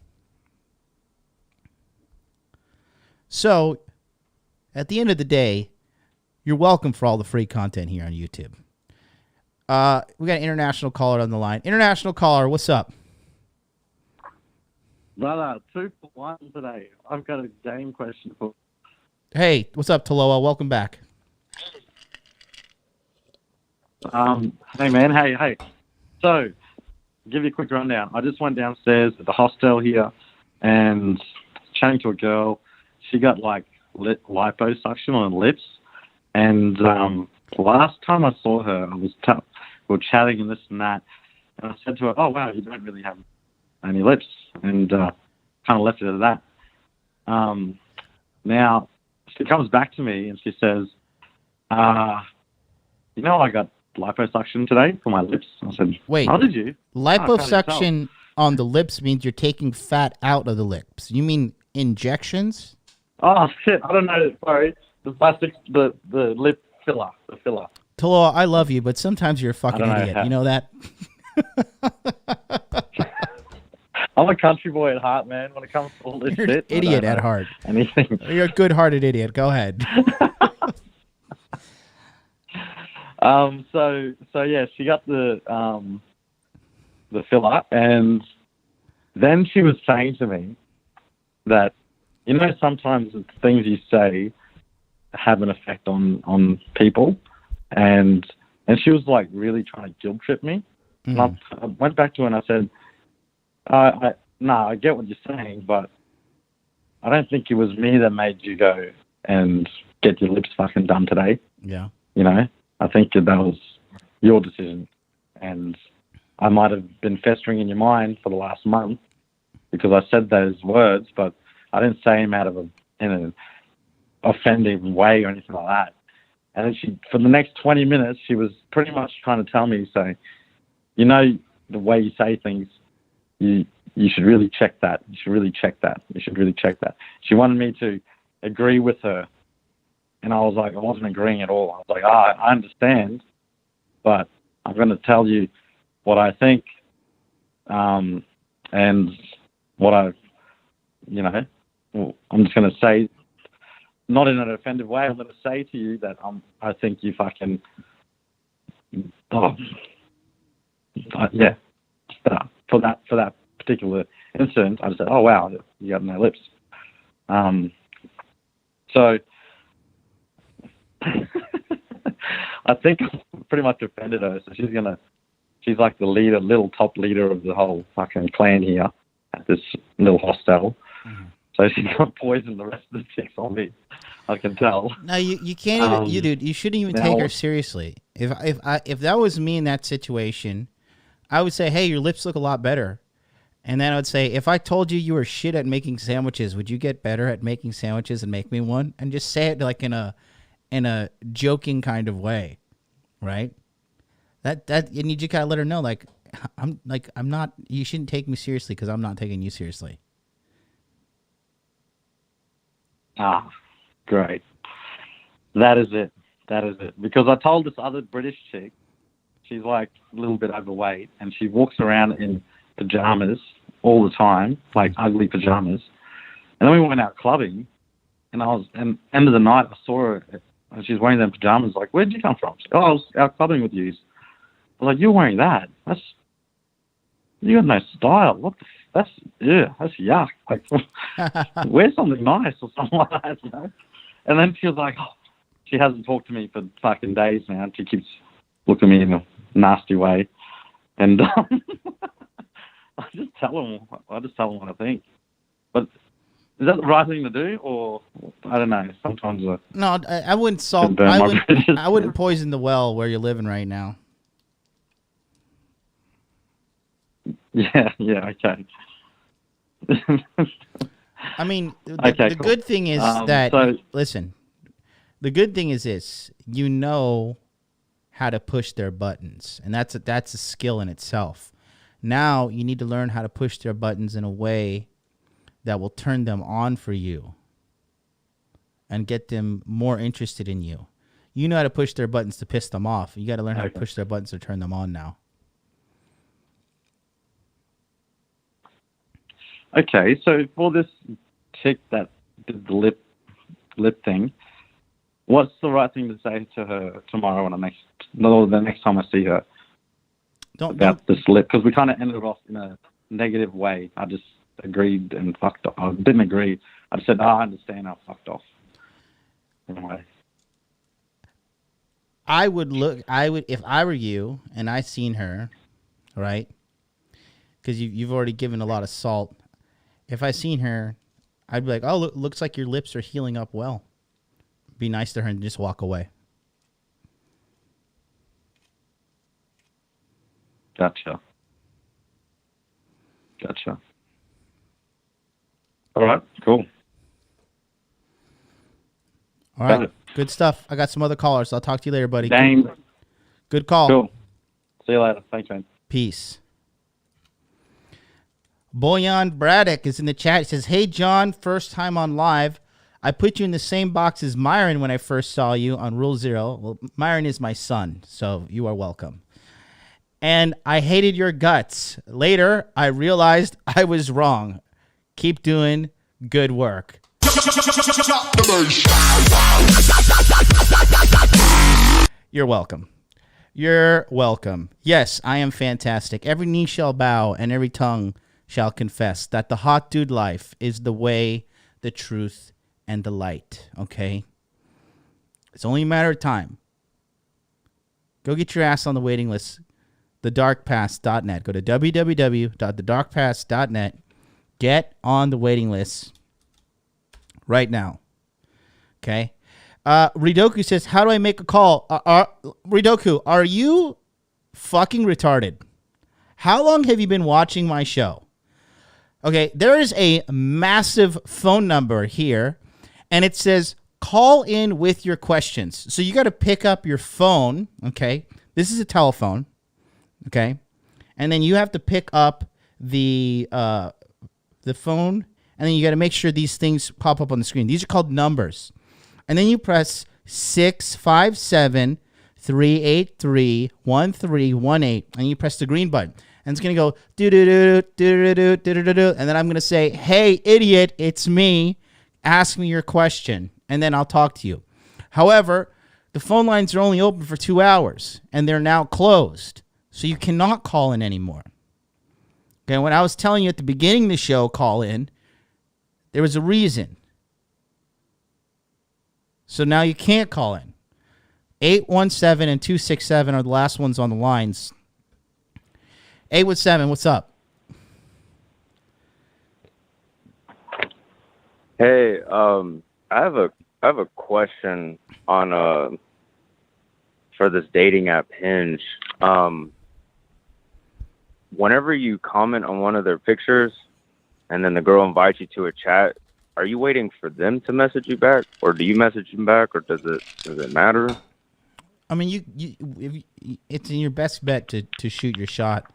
So, at the end of the day, you're welcome for all the free content here on YouTube. We got an international caller on the line. International caller, what's up? Brother, 2 for 1 today. I've got a game question for. Hey, what's up, Taloa? Welcome back. Hey man, hey. So, give you a quick rundown. I just went downstairs at the hostel here and chatting to a girl. She got like liposuction on her lips, and last time I saw her, we were chatting and this and that, and I said to her, "Oh wow, you don't really have any lips," and kind of left it at that. Now she comes back to me and she says, "You know, I got liposuction today for my lips." I said, "Wait, how did you?" Liposuction on the lips means you're taking fat out of the lips. You mean injections? Oh shit! I don't know. Sorry, the plastic, the lip filler, the filler. Taloa, I love you, but sometimes you're a fucking idiot. You know that? I'm a country boy at heart, man. When it comes to all this You're shit, an idiot at heart. Anything. You're a good-hearted idiot. Go ahead. So yeah, she got the filler, and then she was saying to me that, you know, sometimes the things you say have an effect on people, and she was like really trying to guilt trip me. And I went back to her and I said, I get what you're saying, but I don't think it was me that made you go and get your lips fucking done today. Yeah. You know, I think that was your decision, and I might have been festering in your mind for the last month because I said those words, but I didn't say them out of in an offensive way or anything like that. And then for the next 20 minutes, she was pretty much trying to tell me, say, you know, the way you say things, you should really check that. You should really check that. You should really check that. She wanted me to agree with her. And I was like, I wasn't agreeing at all. I was like, I understand, but I'm going to tell you what I think, and what I'm just going to say, not in an offensive way. I'm going to say to you that I think you fucking, for that particular incident, I just said, oh wow, you got no lips. So I think I pretty much offended her. So she's like the leader, little top leader of the whole fucking clan here at this little hostel. So she's gonna poison the rest of the chicks on me. I can tell. No, you can't even. Dude, you shouldn't even take her seriously. If that was me in that situation, I would say, hey, your lips look a lot better. And then I would say, if I told you you were shit at making sandwiches, would you get better at making sandwiches and make me one? And just say it like in a joking kind of way, right? That and you just gotta let her know, I'm not. You shouldn't take me seriously because I'm not taking you seriously. Ah, great. That is it. Because I told this other British chick, she's like a little bit overweight, and she walks around in pajamas all the time, like ugly pajamas. And then we went out clubbing, and end of the night, I saw her, and she's wearing them pajamas. Like, where'd you come from? She goes, I was out clubbing with you. I was like, you're wearing that? You got no style. That's yuck. Like, wear something nice or something like that, you know? And then she was like, she hasn't talked to me for fucking days now. And she keeps looking at me in a nasty way. And I just tell them what I think. But is that the right thing to do, or I don't know? Sometimes no, I wouldn't salt. I wouldn't poison the well where you're living right now. Yeah, okay. I mean, the good thing is that listen. The good thing is this: you know how to push their buttons, and that's a skill in itself. Now you need to learn how to push their buttons in a way that will turn them on for you and get them more interested in you. You know how to push their buttons to piss them off. You got to learn how to push their buttons to turn them on now. Okay, so for this chick that did the lip thing, what's the right thing to say to her tomorrow the next time I see her about this lip? Because we kind of ended off in a negative way. I just agreed and fucked off. I didn't agree. I just said, I understand. I fucked off. Anyway. I would, if I were you and I seen her, right? Because you've already given a lot of salt. If I seen her, I'd be like, oh, looks like your lips are healing up well. Be nice to her and just walk away. Gotcha. All right, cool. All right, good stuff. I got some other callers. I'll talk to you later, buddy. Dang. Good call. Cool. See you later. Thanks, man. Peace. Boyan Braddock is in the chat. He says, hey, John, first time on live. I put you in the same box as Myron when I first saw you on Rule 0. Well, Myron is my son, so you are welcome. And I hated your guts. Later, I realized I was wrong. Keep doing good work. You're welcome. You're welcome. Yes, I am fantastic. Every knee shall bow and every tongue shall confess that the hot dude life is the way, the truth, and the light. Okay? It's only a matter of time. Go get your ass on the waiting list. thedarkpast.net. Go to www.thedarkpast.net. Get on the waiting list right now. Okay? Ridoku says, how do I make a call? Ridoku, are you fucking retarded? How long have you been watching my show? Okay, there is a massive phone number here, and it says, call in with your questions. So you got to pick up your phone, okay? This is a telephone, okay? And then you have to pick up the phone, and then you got to make sure these things pop up on the screen. These are called numbers. And then you press 657-383-1318, and you press the green button. And it's going to go do-do-do-do-do-do-do-do-do-do. And then I'm going to say, hey, idiot, it's me. Ask me your question. And then I'll talk to you. However, the phone lines are only open for 2 hours, and they're now closed. So you cannot call in anymore. Okay, when I was telling you at the beginning of the show, call in, there was a reason. So now you can't call in. 817 and 267 are the last ones on the lines. 817, what's up? Hey, I have a question on for this dating app Hinge. Whenever you comment on one of their pictures and then the girl invites you to a chat, are you waiting for them to message you back, or do you message them back, or does it matter? I mean, it's in your best bet to shoot your shot.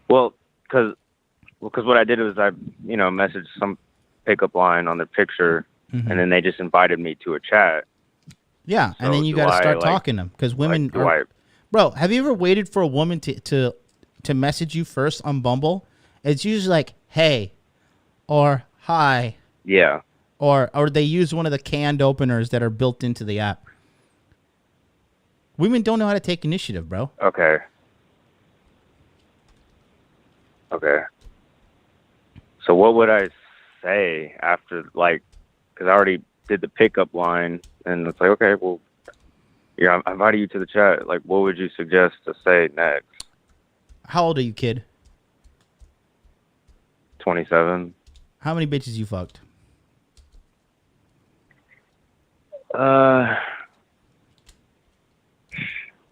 Well, because what I did was I messaged some pickup line on their picture, and then they just invited me to a chat. Yeah, so and then you got to start talking to them, because women Bro, have you ever waited for a woman to message you first on Bumble? It's usually like, hey, or hi. Yeah. Or they use one of the canned openers that are built into the app. Women don't know how to take initiative, bro. Okay. So what would I say after, because I already did the pickup line, and it's like, okay, well, yeah, I invited you to the chat. Like, what would you suggest to say next? How old are you, kid? 27. How many bitches you fucked?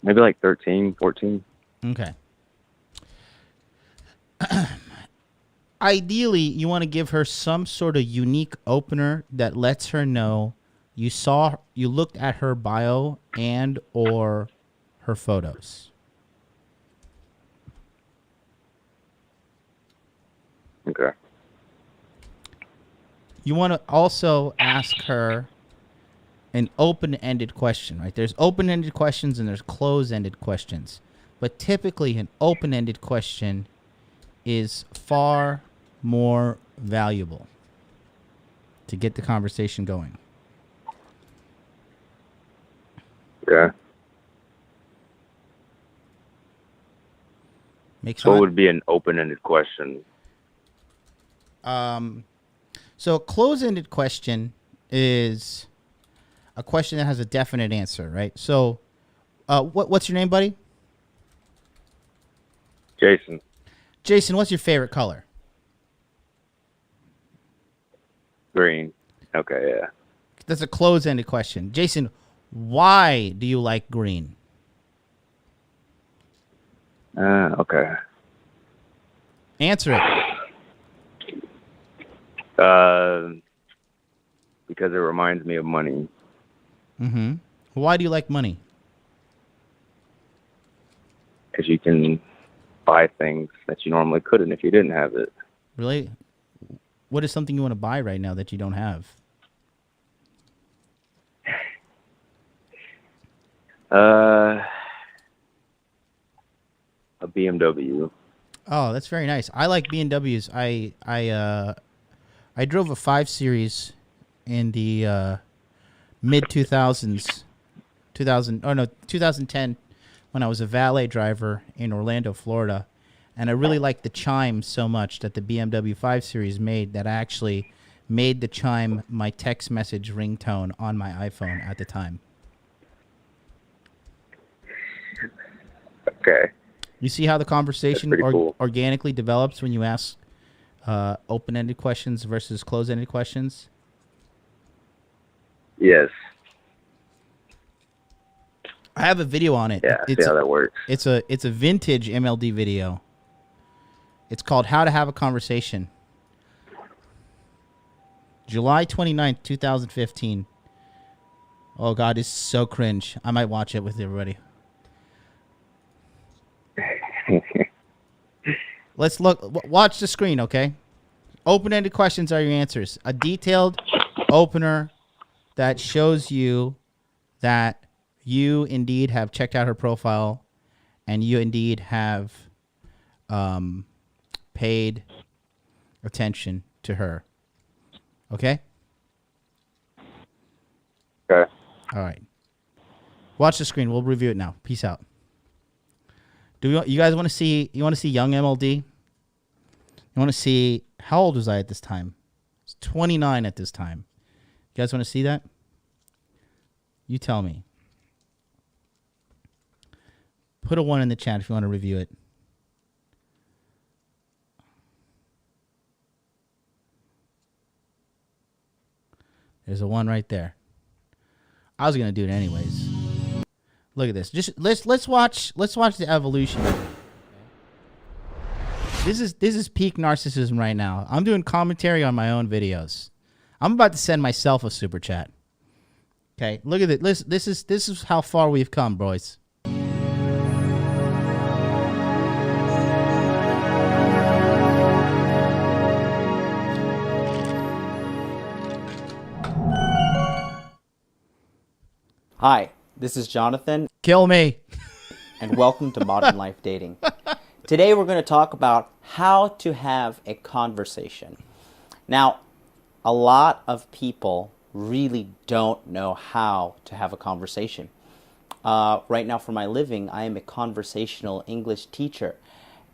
Maybe like 13, 14. Okay. Ideally, you want to give her some sort of unique opener that lets her know you looked at her bio and or her photos. Okay. You want to also ask her an open-ended question, right? There's open-ended questions and there's closed-ended questions. But typically an open-ended question is far more valuable to get the conversation going. Yeah. Makes What would be an open-ended question? So a closed-ended question is a question that has a definite answer, right? So, what's your name, buddy? Jason. Jason, what's your favorite color? Green. Okay, yeah. That's a closed-ended question. Jason, why do you like green? Okay. Answer it. Because it reminds me of money. Mm-hmm. Why do you like money? Because you can buy things that you normally couldn't if you didn't have it. Really? What is something you want to buy right now that you don't have? A BMW. Oh, that's very nice. I like BMWs. I drove a 5 Series in the mid 2000s, 2010, when I was a valet driver in Orlando, Florida, and I really liked the chime so much that the BMW 5 Series made that I actually made the chime my text message ringtone on my iPhone at the time. Okay. You see how the conversation cool. organically develops when you ask open-ended questions versus closed-ended questions? Yes. I have a video on it. Yeah, see how that works. It's a vintage MLD video. It's called How to Have a Conversation. July 29th, 2015. Oh, God, it's so cringe. I might watch it with everybody. Let's look. Watch the screen, okay? Open-ended questions are your answers. A detailed opener that shows you that you indeed have checked out her profile and you indeed have paid attention to her. Okay? Okay. All right. Watch the screen. We'll review it now. Peace out. You guys want to see? You want to see young MLD? You want to see? How old was I at this time? I was 29 at this time. You guys want to see that? You tell me. Put a 1 in the chat if you want to review it. There's a 1 right there. I was gonna do it anyways. Look at this. Just let's watch the evolution. This is peak narcissism right now. I'm doing commentary on my own videos. I'm about to send myself a super chat. Okay, look at it. This is how far we've come, boys. Hi, this is Jonathan. Kill me. And welcome to Modern Life Dating. Today we're going to talk about how to have a conversation. Now, a lot of people really don't know how to have a conversation. Right now for my living, I am a conversational English teacher.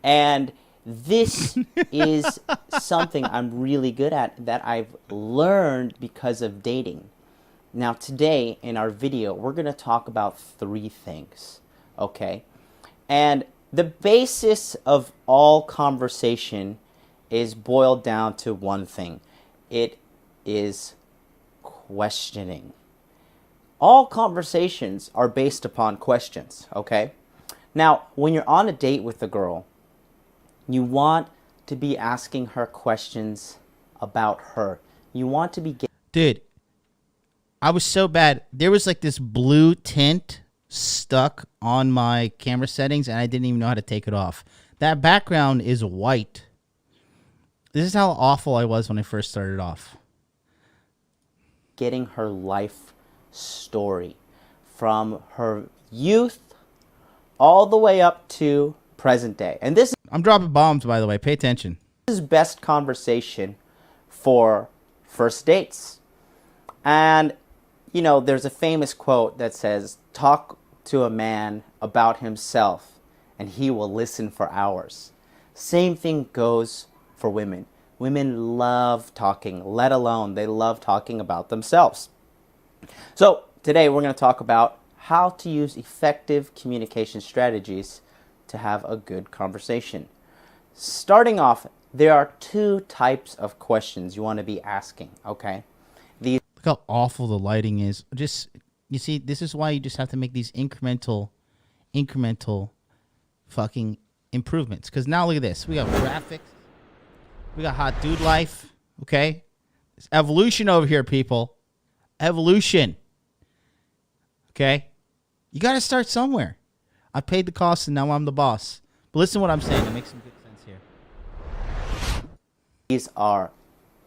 And this is something I'm really good at that I've learned because of dating. Now today in our video, we're going to talk about 3 things, okay? And the basis of all conversation is boiled down to one thing. It is questioning. All conversations are based upon questions, okay? Now, when you're on a date with a girl, you want to be asking her questions about her. You want to be... Dude, I was so bad. There was like this blue tint stuck on my camera settings and I didn't even know how to take it off. That background is white. This is how awful I was when I first started off. Getting her life story from her youth all the way up to present day. And this I'm dropping bombs, by the way. Pay attention. is best conversation for first dates. And, you know, there's a famous quote that says, talk to a man about himself and he will listen for hours. Same thing goes for women. Women love talking, let alone they love talking about themselves. So today we're going to talk about how to use effective communication strategies to have a good conversation. Starting off, there are two types of questions you want to be asking, okay? Look how awful the lighting is. Just, you see, this is why you just have to make these incremental fucking improvements. Because now look at this. We got graphics. We got hot dude life, okay? It's evolution over here, people. Evolution. Okay? You got to start somewhere. I paid the cost and now I'm the boss. But listen to what I'm saying. It makes some good sense here. These are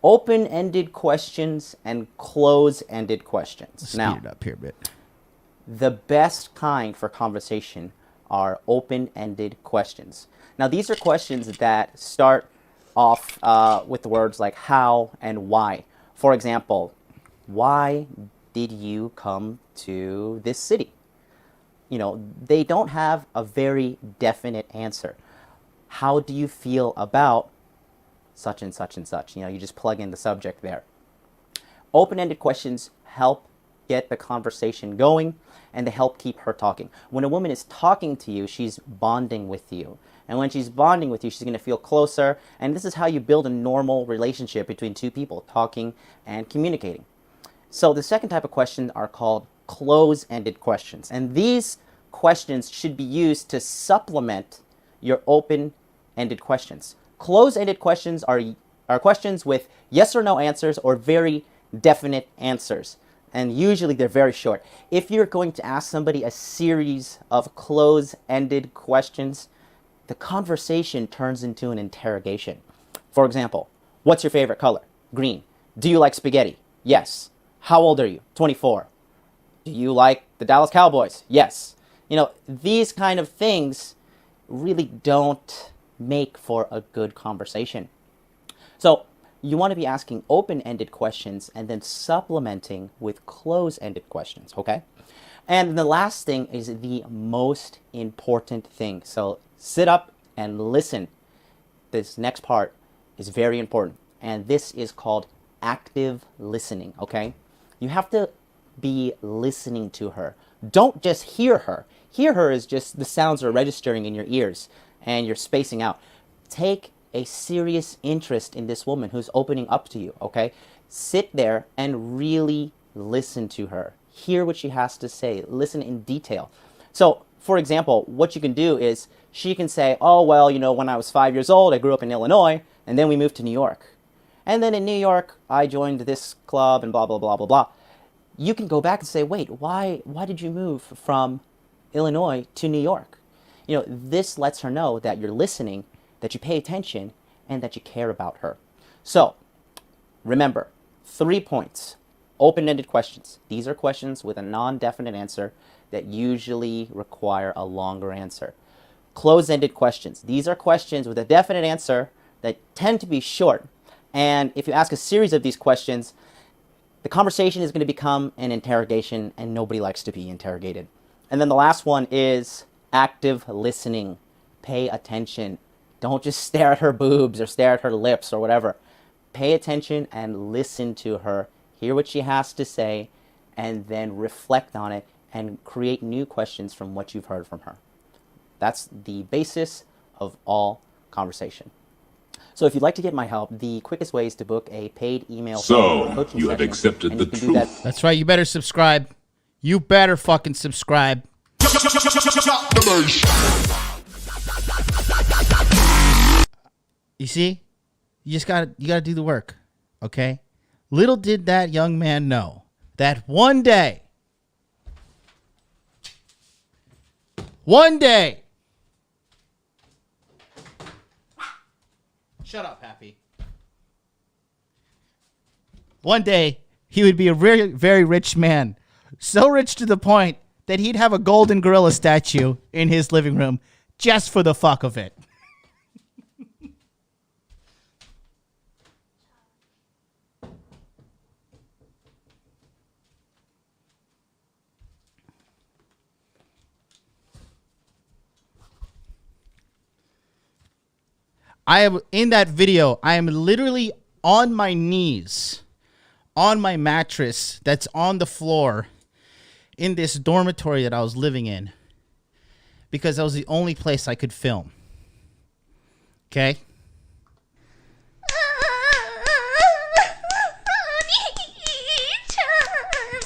open-ended questions and close-ended questions. Let's now, speed it up here a bit. The best kind for conversation are open-ended questions. Now, these are questions that start off with the words like how and why. For example, why did you come to this city? You know, they don't have a very definite answer. How do you feel about such and such and such? You know, you just plug in the subject there. Open-ended questions help get the conversation going and they help keep her talking. When a woman is talking to you, she's bonding with you. And when she's bonding with you, she's going to feel closer. And this is how you build a normal relationship between two people, talking and communicating. So the second type of question are called close-ended questions. And these questions should be used to supplement your open-ended questions. Close-ended questions are questions with yes or no answers or very definite answers. And usually they're very short. If you're going to ask somebody a series of close-ended questions, the conversation turns into an interrogation. For example, what's your favorite color? Green. Do you like spaghetti? Yes. How old are you? 24. Do you like the Dallas Cowboys? Yes. You know, these kind of things really don't make for a good conversation. So you want to be asking open-ended questions and then supplementing with close-ended questions, okay? And the last thing is the most important thing. So sit up and listen. This next part is very important. And this is called active listening, okay? You have to be listening to her. Don't just hear her. Hear her is just the sounds are registering in your ears and you're spacing out. Take a serious interest in this woman who's opening up to you, okay? Sit there and really listen to her. Hear what she has to say. Listen in detail. So, for example, what you can do is she can say, oh, well, you know, when I was 5 years old, I grew up in Illinois, and then we moved to New York. And then in New York, I joined this club and blah, blah, blah, blah, blah. You can go back and say, wait, why did you move from Illinois to New York? You know, this lets her know that you're listening, that you pay attention, and that you care about her. So, remember, 3 points. Open-ended questions. These are questions with a non-definite answer that usually require a longer answer. Close-ended questions. These are questions with a definite answer that tend to be short. And if you ask a series of these questions, the conversation is going to become an interrogation, and nobody likes to be interrogated. And then the last one is active listening. Pay attention. Don't just stare at her boobs or stare at her lips or whatever. Pay attention and listen to her. Hear what she has to say, and then reflect on it and create new questions from what you've heard from her. That's the basis of all conversation. So if you'd like to get my help, the quickest way is to book a paid email coaching you have session, accepted and the you can do truth. That's right. You better subscribe. You better fucking subscribe. You see? You gotta do the work. Okay? Little did that young man know that one day, shut up, Happy. one day he would be a very, very rich man. So rich to the point that he'd have a golden gorilla statue in his living room just for the fuck of it. I am in that video. I am literally on my knees, on my mattress that's on the floor in this dormitory that I was living in, because that was the only place I could film. Okay?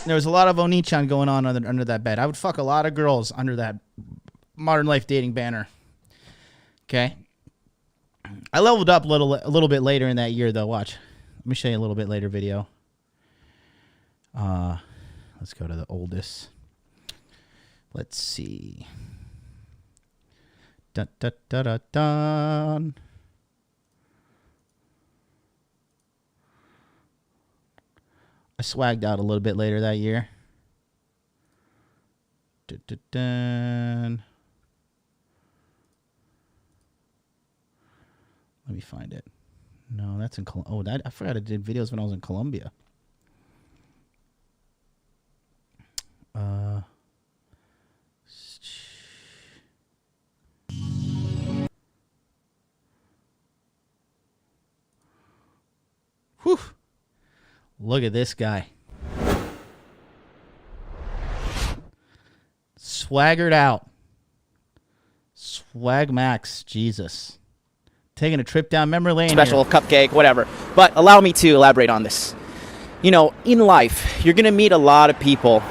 There was a lot of Onichan going on under that bed. I would fuck a lot of girls under that Modern Life Dating banner. Okay? I leveled up a little bit later in that year, though. Watch. Let me show you a little bit later video. Let's go to the oldest. Let's see. Dun, dun, dun, dun, dun. I swagged out a little bit later that year. Dun, dun, dun. Let me find it. No, that's in Colombia. I forgot I did videos when I was in Colombia. Whew. Look at this guy. Swaggered out. Swag Max. Jesus. Taking a trip down memory lane. Special here. Cupcake, whatever. But allow me to elaborate on this. You know, in life, you're going to meet a lot of people,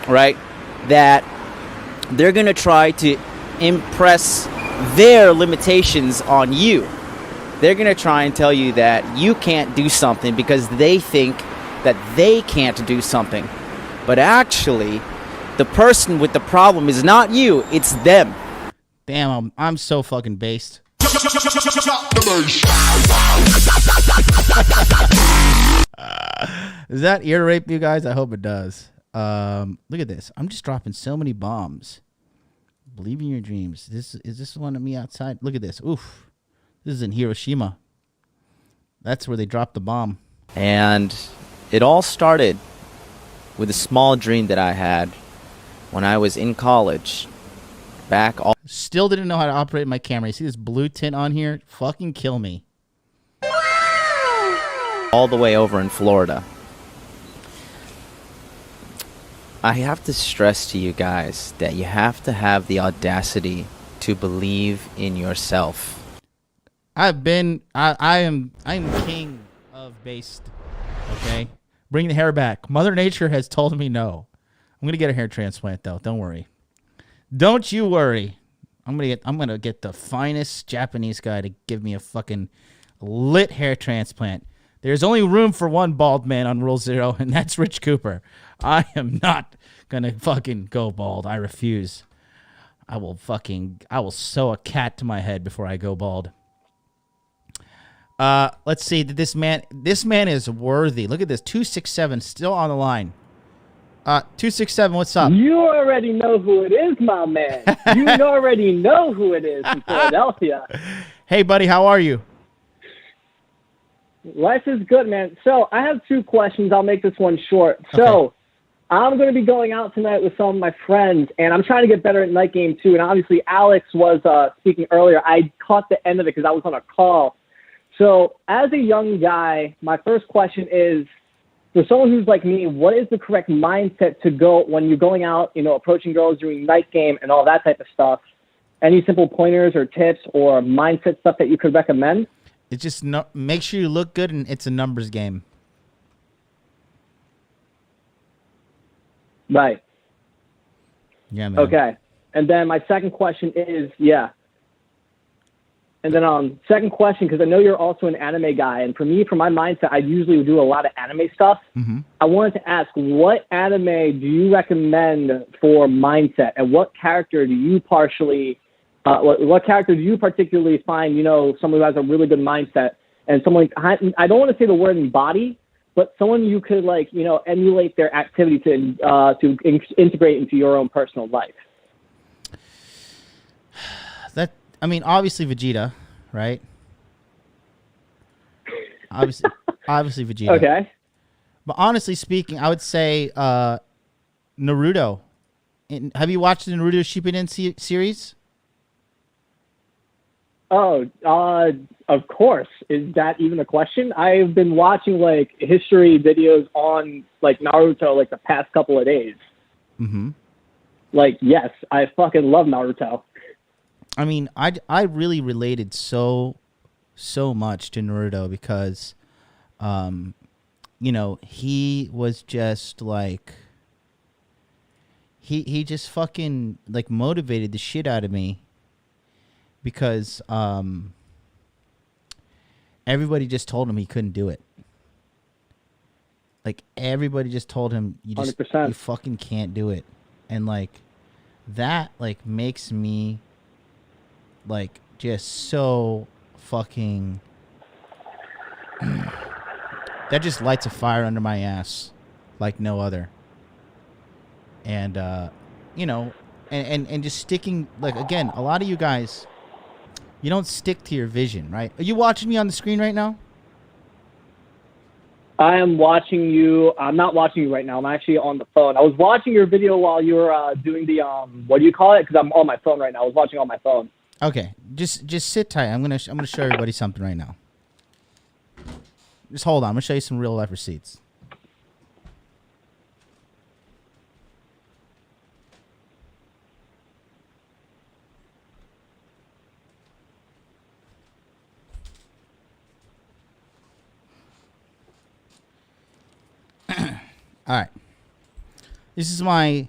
right, that they're going to try to impress their limitations on you. They're going to try and tell you that you can't do something because they think that they can't do something. But actually, the person with the problem is not you, it's them. Damn, I'm so fucking based. Does that ear rape you guys? I hope it does. Look at this. I'm just dropping so many bombs. Believe in your dreams. Is this one of me outside? Look at this. Oof. This is in Hiroshima. That's where they dropped the bomb. And it all started with a small dream that I had when I was in college. Still didn't know how to operate my camera. You see this blue tint on here? Fucking kill me. All the way over in Florida. I have to stress to you guys that you have to have the audacity to believe in yourself. I am king of based. Okay? Bring the hair back. Mother Nature has told me no. I'm gonna get a hair transplant though. Don't worry. Don't you worry. I'm gonna get the finest Japanese guy to give me a fucking lit hair transplant. There's only room for one bald man on Rule 0, and that's Rich Cooper. I am not gonna fucking go bald. I refuse. I will sew a cat to my head before I go bald. Let's see. This man is worthy. Look at this. 267 still on the line. 267, what's up? You already know who it is, my man. You already know who it is in Philadelphia. Hey, buddy, how are you? Life is good, man. So I have two questions. I'll make this one short. Okay. So I'm going to be going out tonight with some of my friends, and I'm trying to get better at night game too. And obviously, Alex was speaking earlier. I caught the end of it because I was on a call. So as a young guy, my first question is, for someone who's like me, what is the correct mindset to go when you're going out, approaching girls, doing night game and all that type of stuff? Any simple pointers or tips or mindset stuff that you could recommend? It's just make sure you look good, and it's a numbers game. Right. Yeah, man. Okay. And then my second question is, And then second question, because I know you're also an anime guy, and for my mindset, I usually do a lot of anime stuff. Mm-hmm. I wanted to ask, what anime do you recommend for mindset, and what character do you particularly find, someone who has a really good mindset, and someone, I don't want to say the word embody, but someone you could like, emulate their activity to integrate into your own personal life? Obviously Vegeta, right? Obviously Vegeta. Okay. But honestly speaking, I would say Naruto. Have you watched the Naruto Shippuden series? Oh, of course. Is that even a question? I've been watching like history videos on like Naruto like the past couple of days. Mm-hmm. Like, yes, I fucking love Naruto. I mean, I really related so much to Naruto because, he was just like, he just fucking like motivated the shit out of me because everybody just told him he couldn't do it. Like everybody just told him you 100%. fucking can't do it, and like that like makes me like just so fucking that just lights a fire under my ass like no other. And and just sticking, like, again, a lot of you guys, you don't stick to your vision, right? Are you watching me on the screen right now? I am watching you. I'm not watching you right now. I'm actually on the phone. I was watching your video while you were doing the what do you call it? Because I'm on my phone right now. I was watching on my phone. Okay, just sit tight. I'm gonna show everybody something right now. Just hold on. I'm gonna show you some real life receipts. All right. This is my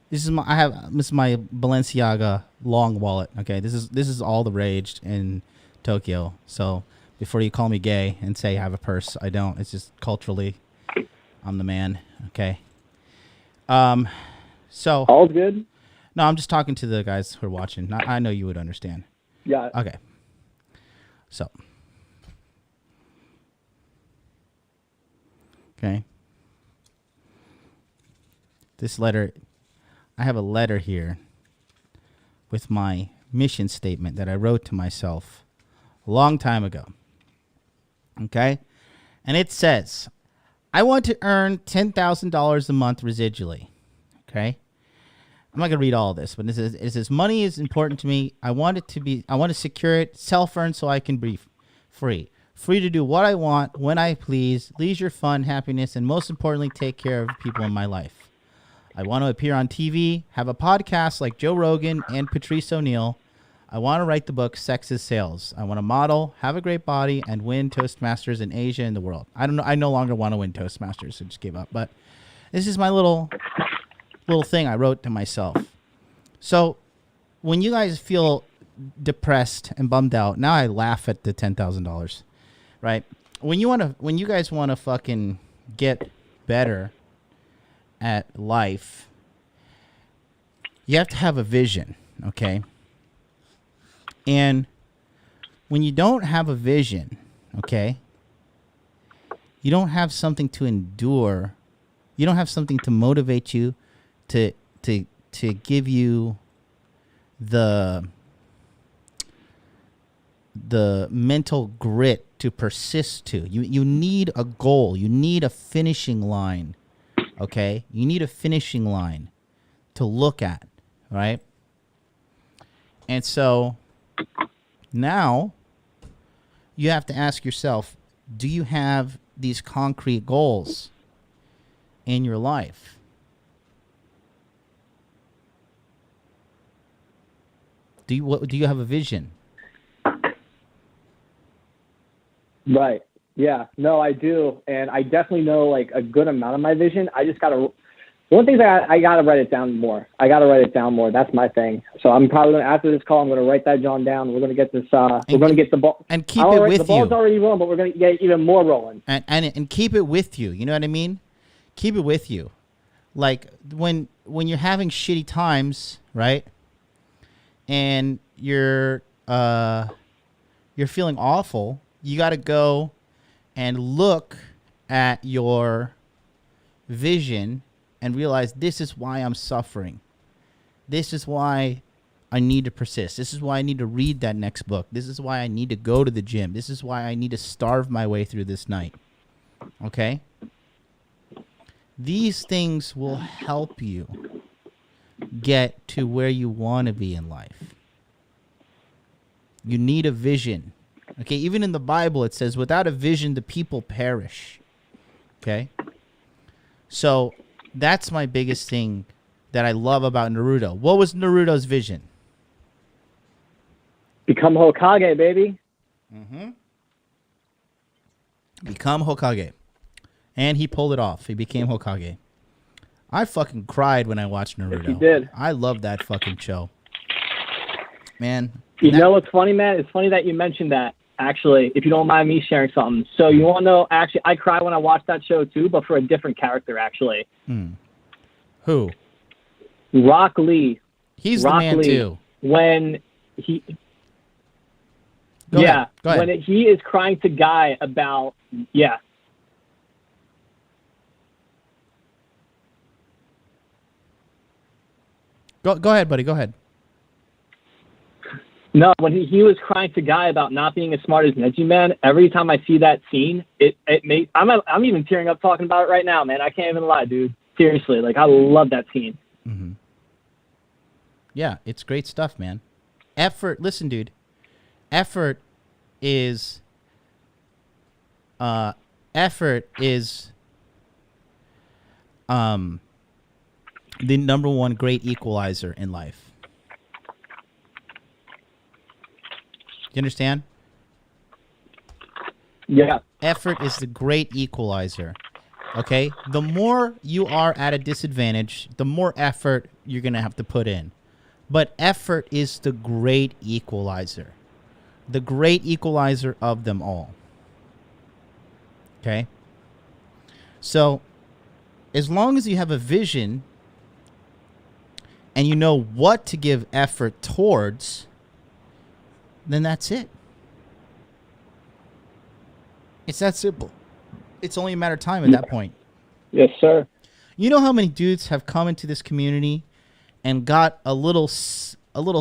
Balenciaga long wallet. Okay, this is all the rage in Tokyo. So before you call me gay and say I have a purse, I don't. It's just culturally, I'm the man. Okay. So all good. No, I'm just talking to the guys who are watching. I know you would understand. Yeah. Okay. So. Okay. This letter, I have a letter here with my mission statement that I wrote to myself a long time ago. Okay? And it says, I want to earn $10,000 a month residually. Okay? I'm not going to read all of this, but it says, money is important to me. I want to secure it, self-earned so I can be free. Free to do what I want, when I please, leisure, fun, happiness, and most importantly, take care of people in my life. I want to appear on TV, have a podcast like Joe Rogan and Patrice O'Neill. I want to write the book Sex is Sales. I want to model, have a great body, and win Toastmasters in Asia and the world. I don't know. I no longer want to win Toastmasters, so just gave up. But this is my little thing I wrote to myself. So when you guys feel depressed and bummed out, now I laugh at the $10,000, right? When you guys want to fucking get better at life, you have to have a vision, okay? And when you don't have a vision, okay, you don't have something to endure. You don't have something to motivate you, to give you the mental grit to persist to. You need a goal. You need a finishing line. Okay? You need a finishing line to look at, right? And so now you have to ask yourself, do you have these concrete goals in your life? Do you have a vision? Right. Yeah. No, I do. And I definitely know like a good amount of my vision. I just one thing that I gotta write it down more. That's my thing. So I'm probably gonna, after this call, I'm gonna write that down. We're gonna get this. We're gonna get the ball and keep it with you. The ball's already rolling, but we're gonna get even more rolling. And keep it with you. You know what I mean? Keep it with you. Like when you're having shitty times, right? And you're feeling awful. You got to go and look at your vision and realize this is why I'm suffering. This is why I need to persist. This is why I need to read that next book. This is why I need to go to the gym. This is why I need to starve my way through this night. Okay? These things will help you get to where you want to be in life. You need a vision. Okay? Even in the Bible, it says, without a vision, the people perish. Okay? So that's my biggest thing that I love about Naruto. What was Naruto's vision? Become Hokage, baby. Mm-hmm. Become Hokage. And he pulled it off. He became Hokage. I fucking cried when I watched Naruto. Yes, he did. I love that fucking show. Man. You know what's funny, man? It's funny that you mentioned that, actually, if you don't mind me sharing something. So you want to know, actually, I cried when I watched that show, too, but for a different character, actually. Who? Rock Lee. He's Rock the man, Lee, too. When he... Go ahead. When he is crying to Guy about... Yeah. Go ahead, buddy. Go ahead. No, when he was crying to Guy about not being as smart as Neji, man, every time I see that scene, I'm even tearing up talking about it right now, man. I can't even lie, dude. Seriously, like, I love that scene. Mm-hmm. Yeah, it's great stuff, man. Effort. Listen, dude. Effort is the number one great equalizer in life. You understand? Yeah. Effort is the great equalizer. Okay? The more you are at a disadvantage, the more effort you're going to have to put in. But effort is the great equalizer. The great equalizer of them all. Okay? So, as long as you have a vision and you know what to give effort towards, then that's it. It's that simple. It's only a matter of time at that point. Yes, sir. You know how many dudes have come into this community and got a little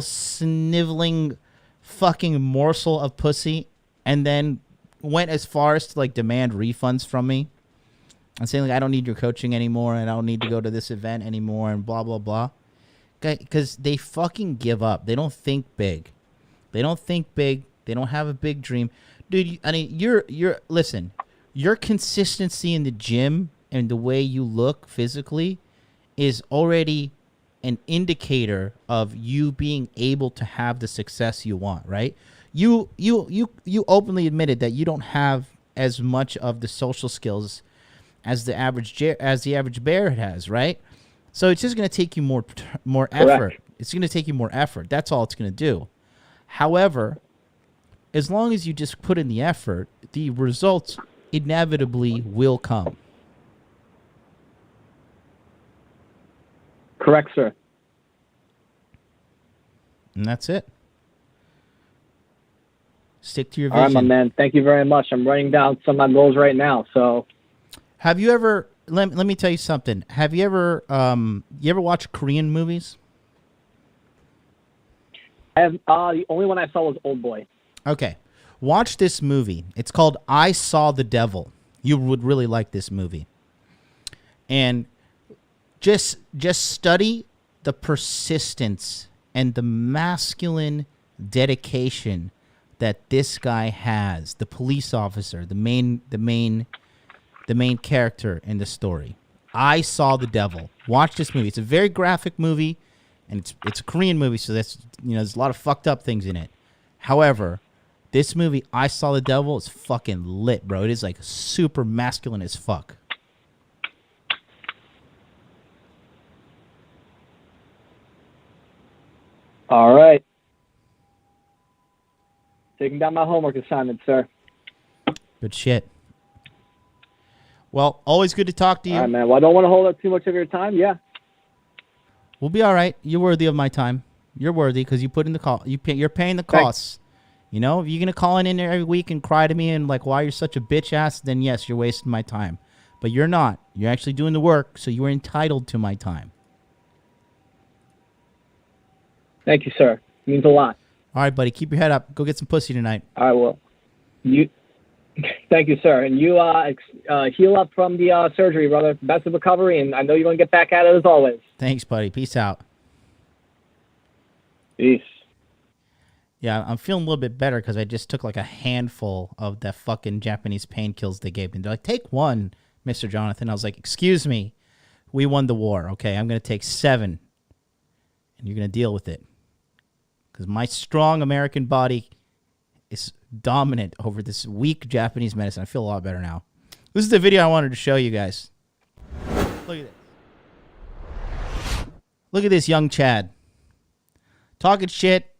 sniveling fucking morsel of pussy and then went as far as to like demand refunds from me and saying like, I don't need your coaching anymore and I don't need to go to this event anymore and blah, blah, blah. Because they fucking give up. They don't think big. They don't think big. They don't have a big dream. Dude, I mean, listen, your consistency in the gym and the way you look physically is already an indicator of you being able to have the success you want, right? You openly admitted that you don't have as much of the social skills as the average bear has, right? So it's just going to take you more effort. Correct. It's going to take you more effort. That's all it's going to do. However, as long as you just put in the effort, the results inevitably will come. Correct, sir. And that's it. Stick to your All right, vision. my man. Thank you very much. I'm writing down some of my goals right now. So, have you ever? Let me tell you something. Have you ever? You ever watch Korean movies? I have. The only one I saw was Old Boy. Okay, watch this movie. It's called I Saw the Devil. You would really like this movie. And just study the persistence and the masculine dedication that this guy has. The police officer, the main character in the story. I Saw the Devil. Watch this movie. It's a very graphic movie, and it's a Korean movie, so that's there's a lot of fucked up things in it. However, this movie, I Saw the Devil, is fucking lit, bro. It is like super masculine as fuck. All right. Taking down my homework assignment, sir. Good shit. Well, always good to talk to you. All right, man. Well, I don't want to hold up too much of your time. Yeah. We'll be all right. You're worthy of my time. You're worthy because you put in the call. You're paying the costs. You know, if you're going to call in every week and cry to me and like why you're such a bitch ass, then yes, you're wasting my time. But you're not. You're actually doing the work, so you are entitled to my time. Thank you, sir. It means a lot. All right, buddy. Keep your head up. Go get some pussy tonight. I will. Thank you, sir. And you heal up from the surgery, brother. Best of recovery, and I know you're going to get back at it as always. Thanks, buddy. Peace out. Peace. Yeah, I'm feeling a little bit better because I just took like a handful of the fucking Japanese painkillers they gave me. They're like, take one, Mr. Jonathan. I was like, excuse me. We won the war, okay? I'm going to take 7, and you're going to deal with it. Because my strong American body is dominant over this weak Japanese medicine. I feel a lot better now. This is the video I wanted to show you guys. Look at this. Look at this young Chad. Talking shit.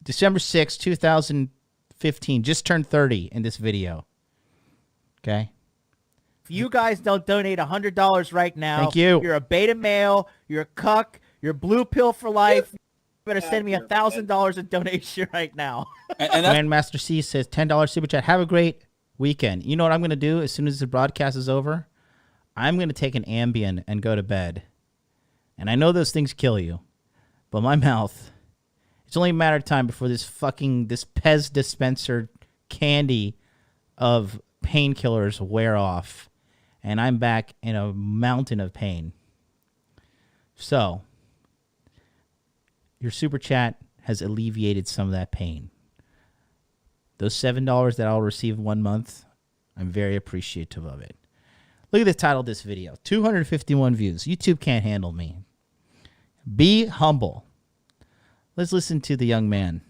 December 6, 2015. Just turned 30 in this video. Okay? If you guys don't donate $100 right now, thank you. You're a beta male, you're a cuck, you're blue pill for life. You better send me $1,000 in donation right now. And Grandmaster C says $10 super chat. Have a great weekend. You know what I'm going to do as soon as the broadcast is over? I'm going to take an Ambien and go to bed. And I know those things kill you, but my mouth, it's only a matter of time before this Pez dispenser candy of painkillers wear off, and I'm back in a mountain of pain. So, your super chat has alleviated some of that pain. Those $7 that I'll receive 1 month, I'm very appreciative of it. Look at the title of this video. 251 views. YouTube can't handle me. Be humble. Let's listen to the young man.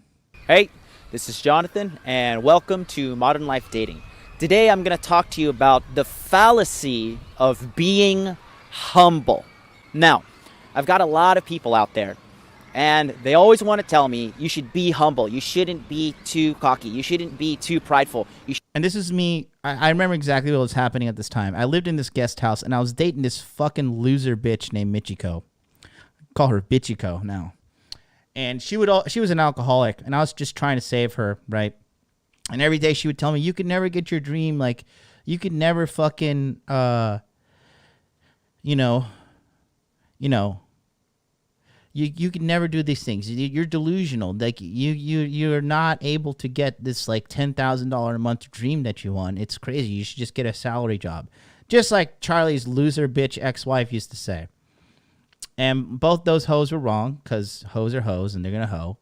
Hey, this is Jonathan, and welcome to Modern Life Dating. Today I'm going to talk to you about the fallacy of being humble. Now, I've got a lot of people out there, and they always want to tell me you should be humble. You shouldn't be too cocky. You shouldn't be too prideful. And this is me. I remember exactly what was happening at this time. I lived in this guest house, and I was dating this fucking loser bitch named Michiko. I call her Bitchiko now. And she was an alcoholic, and I was just trying to save her, right? And every day she would tell me, you could never get your dream. Like, you could never fucking, you can never do these things. You're delusional. Like, you're not able to get this, like, $10,000 a month dream that you want. It's crazy. You should just get a salary job. Just like Charlie's loser bitch ex-wife used to say. And both those hoes were wrong, because hoes are hoes, and they're going to hoe.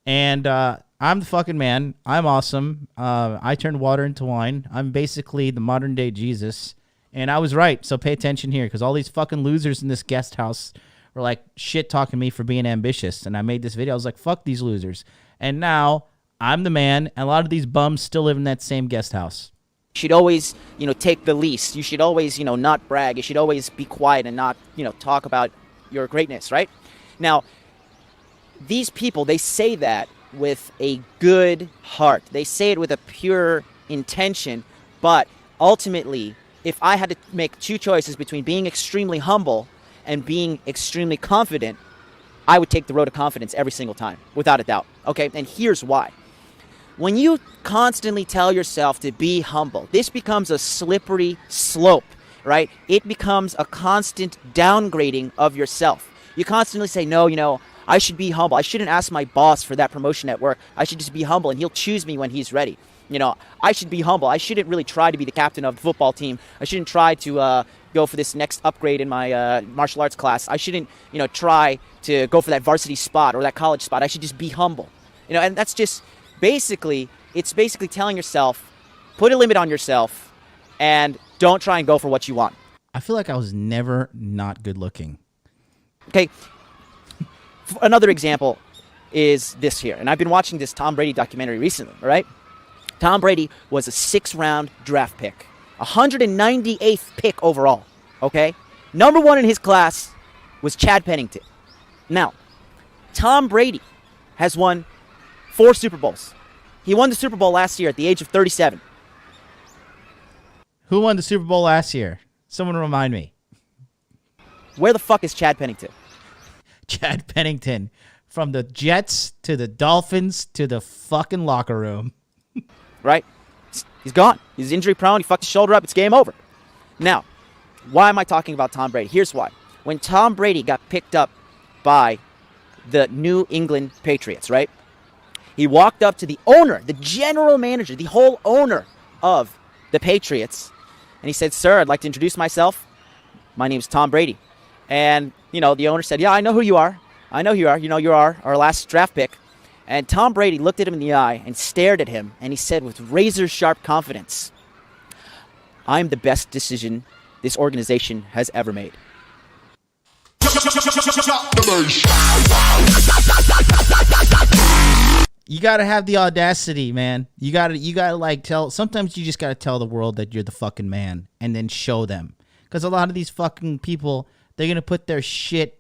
And I'm the fucking man. I'm awesome. I turned water into wine. I'm basically the modern-day Jesus. And I was right, so pay attention here, because all these fucking losers in this guest house were like shit-talking me for being ambitious. And I made this video. I was like, fuck these losers. And now I'm the man, and a lot of these bums still live in that same guest house. You should always, take the least. You should always, not brag. You should always be quiet and not, talk about your greatness, right? Now, these people, they say that with a good heart. They say it with a pure intention, but ultimately, if I had to make two choices between being extremely humble and being extremely confident, I would take the road of confidence every single time, without a doubt, okay? And here's why. When you constantly tell yourself to be humble, this becomes a slippery slope, right? It becomes a constant downgrading of yourself. You constantly say, no, I should be humble. I shouldn't ask my boss for that promotion at work. I should just be humble, and he'll choose me when he's ready. I should be humble. I shouldn't really try to be the captain of the football team. I shouldn't try to go for this next upgrade in my martial arts class. I shouldn't, try to go for that varsity spot or that college spot. I should just be humble. And that's just it's basically telling yourself, put a limit on yourself, and don't try and go for what you want. I feel like I was never not good looking. Okay. Another example is this here. And I've been watching this Tom Brady documentary recently, all right? Tom Brady was a 6th-round draft pick. 198th pick overall, okay? Number 1 in his class was Chad Pennington. Now, Tom Brady has won 4 Super Bowls. He won the Super Bowl last year at the age of 37. Who won the Super Bowl last year? Someone remind me. Where the fuck is Chad Pennington? Chad Pennington from the Jets to the Dolphins to the fucking locker room. Right? He's gone. He's injury prone. He fucked his shoulder up. It's game over. Now, why am I talking about Tom Brady? Here's why. When Tom Brady got picked up by the New England Patriots, right? He walked up to the owner, the general manager, the whole owner of the Patriots, and he said, "Sir, I'd like to introduce myself. My name's Tom Brady." And, the owner said, "Yeah, I know who you are. I know who you are. You are our last draft pick." And Tom Brady looked at him in the eye and stared at him, and he said with razor-sharp confidence, "I'm the best decision this organization has ever made." You gotta have the audacity, man. You gotta like tell. Sometimes you just gotta tell the world that you're the fucking man, and then show them. Because a lot of these fucking people, they're gonna put their shit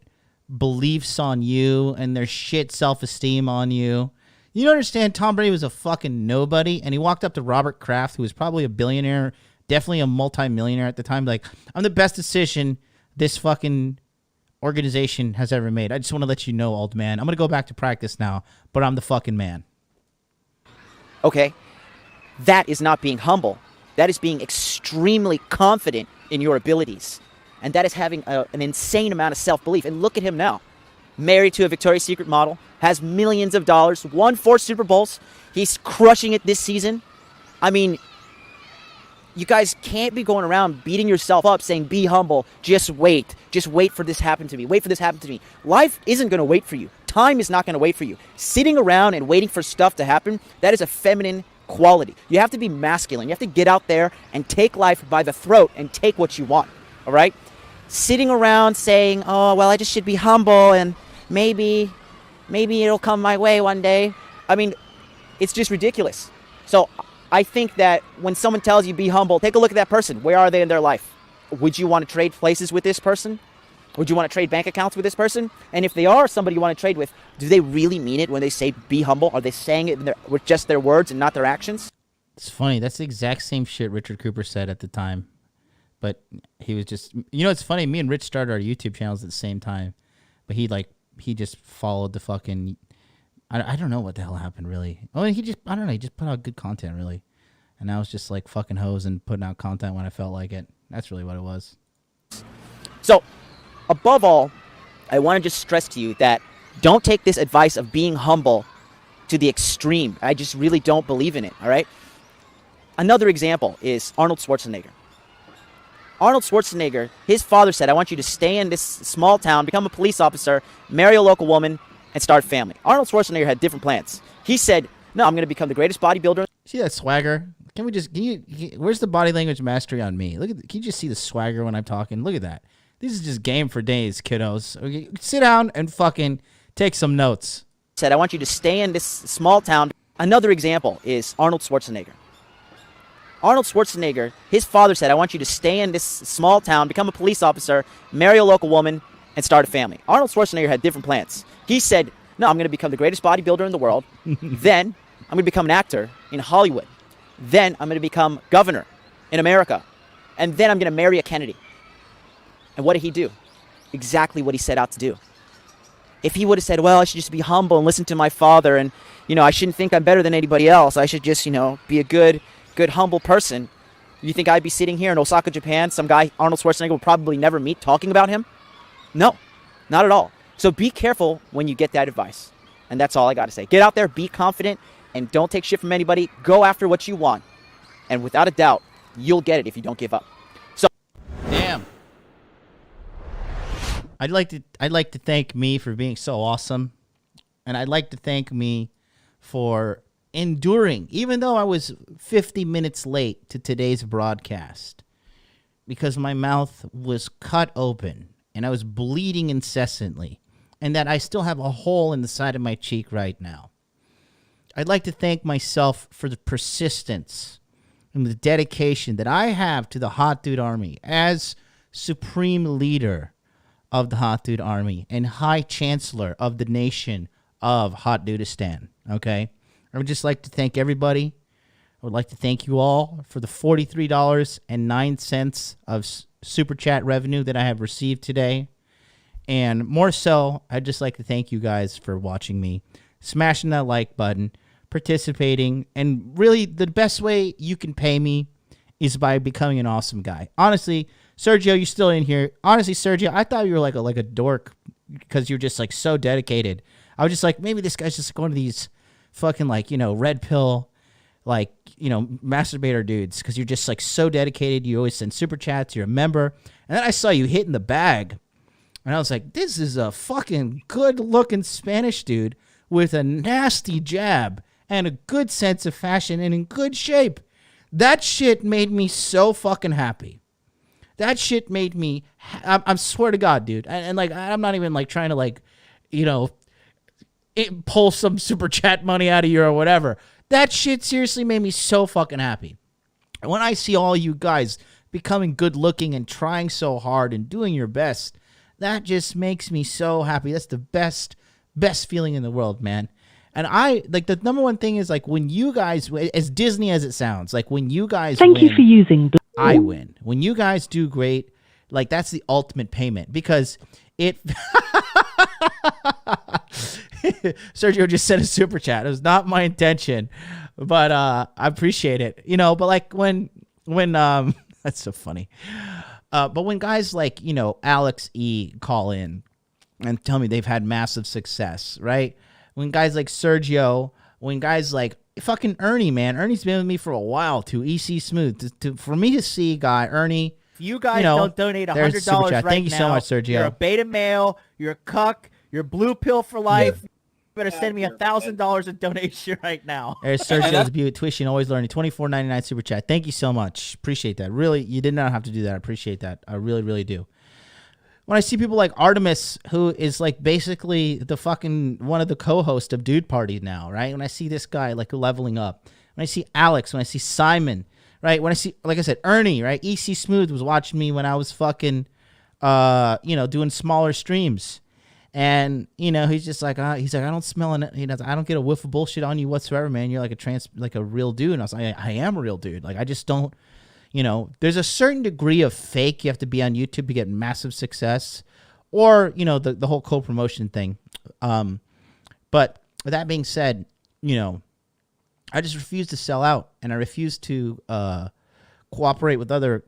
beliefs on you and their shit self-esteem on you. You don't understand. Tom Brady was a fucking nobody, and he walked up to Robert Kraft, who was probably a billionaire, definitely a multi-millionaire at the time. Like, "I'm the best decision this fucking organization has ever made. I just want to let you know, old man. I'm going to go back to practice now, but I'm the fucking man." Okay, that is not being humble. That is being extremely confident in your abilities. And that is having an insane amount of self-belief. And look at him now. Married to a Victoria's Secret model, has millions of dollars, won 4 Super Bowls. He's crushing it this season. I mean, you guys can't be going around beating yourself up saying, "Be humble, just wait for this to happen to me, wait for this to happen to me." Life isn't going to wait for you. Time is not going to wait for you. Sitting around and waiting for stuff to happen, that is a feminine quality. You have to be masculine. You have to get out there and take life by the throat and take what you want, all right? Sitting around saying, "Oh, well, I just should be humble and maybe it'll come my way one day." I mean, it's just ridiculous. So I think that when someone tells you be humble, take a look at that person. Where are they in their life? Would you want to trade places with this person? Would you want to trade bank accounts with this person? And if they are somebody you want to trade with, do they really mean it when they say be humble? Are they saying it with just their words and not their actions? It's funny. That's the exact same shit Richard Cooper said at the time. But he was just, it's funny. Me and Rich started our YouTube channels at the same time. But he just followed the fucking, I don't know what the hell happened, really. Oh, he just put out good content, really. And I was just like fucking hoes and putting out content when I felt like it. That's really what it was. So, above all, I want to just stress to you that don't take this advice of being humble to the extreme. I just really don't believe in it, all right? Another example is Arnold Schwarzenegger. Arnold Schwarzenegger, his father said, "I want you to stay in this small town, become a police officer, marry a local woman, and start a family." Arnold Schwarzenegger had different plans. He said, "No, I'm going to become the greatest bodybuilder." See that swagger? Where's the body language mastery on me? Can you just see the swagger when I'm talking? Look at that. This is just game for days, kiddos. Okay, sit down and fucking take some notes. Said, "I want you to stay in this small town." Another example is Arnold Schwarzenegger. Arnold Schwarzenegger, his father said, "I want you to stay in this small town, become a police officer, marry a local woman, and start a family." Arnold Schwarzenegger had different plans. He said, "No, I'm going to become the greatest bodybuilder in the world. Then I'm going to become an actor in Hollywood. Then I'm going to become governor in America. And then I'm going to marry a Kennedy." And what did he do? Exactly what he set out to do. If he would have said, "Well, I should just be humble and listen to my father, and, I shouldn't think I'm better than anybody else. I should just, be a good, humble person," you think I'd be sitting here in Osaka, Japan, some guy Arnold Schwarzenegger will probably never meet, talking about him? No, not at all. So be careful when you get that advice. And that's all I got to say. Get out there, be confident, and don't take shit from anybody. Go after what you want. And without a doubt, you'll get it if you don't give up. So, damn. I'd like to thank me for being so awesome. And I'd like to thank me for enduring, even though I was 50 minutes late to today's broadcast, because my mouth was cut open and I was bleeding incessantly, and that I still have a hole in the side of my cheek right now. I'd like to thank myself for the persistence and the dedication that I have to the Hot Dude Army as supreme leader of the Hot Dude Army and High Chancellor of the nation of Hot Dudistan, okay? I would just like to thank everybody. I would like to thank you all for the $43.09 of Super Chat revenue that I have received today. And more so, I'd just like to thank you guys for watching me, smashing that like button, participating, and really the best way you can pay me is by becoming an awesome guy. Honestly, Sergio, you're still in here. Honestly, Sergio, I thought you were like a dork because you're just like so dedicated. I was just like, maybe this guy's just going to these fucking like, red pill, like, masturbator dudes because you're just like so dedicated. You always send super chats. You're a member. And then I saw you hitting the bag. And I was like, this is a fucking good-looking Spanish dude with a nasty jab and a good sense of fashion and in good shape. That shit made me so fucking happy. That shit made me, I swear to God, dude. And like, I'm not even like trying to like, pull some super chat money out of you or whatever. That shit seriously made me so fucking happy. And when I see all you guys becoming good-looking and trying so hard and doing your best, that just makes me so happy. That's the best feeling in the world, man. And I, like, the number one thing is, like, when you guys, as Disney as it sounds, like, when you guys Thank win, you for using I win. When you guys do great, like, that's the ultimate payment. Because it... Sergio just sent a super chat. It was not my intention, but I appreciate it. But, like, when that's so funny. But when guys like, Alex E call in and tell me they've had massive success, right? When guys like Sergio, when guys like fucking Ernie, man. Ernie's been with me for a while too. EC Smooth. For me to see Ernie. If you guys don't donate $100 right Thank you so much, Sergio. You're a beta male, you're a cuck, you're blue pill for life. You better send me $1,000 in donation right now. There's Sergio's beauty, tuition, always learning. $24.99 super chat. Thank you so much. Appreciate that. Really, you did not have to do that. I appreciate that. I really, really do. When I see people like Artemis, who is like basically the fucking one of the co-hosts of Dude Party now, right? When I see this guy like leveling up, when I see Alex, when I see Simon, right? When I see, like I said, Ernie, right? EC Smooth was watching me when I was fucking, doing smaller streams. And, he's just like, he's like, I don't smell it. I don't get a whiff of bullshit on you whatsoever, man. You're like a real dude. And I was like, I am a real dude. Like, I just don't, there's a certain degree of fake you have to be on YouTube to get massive success or, the whole co-promotion thing. But with that being said, I just refuse to sell out and I refuse to cooperate with other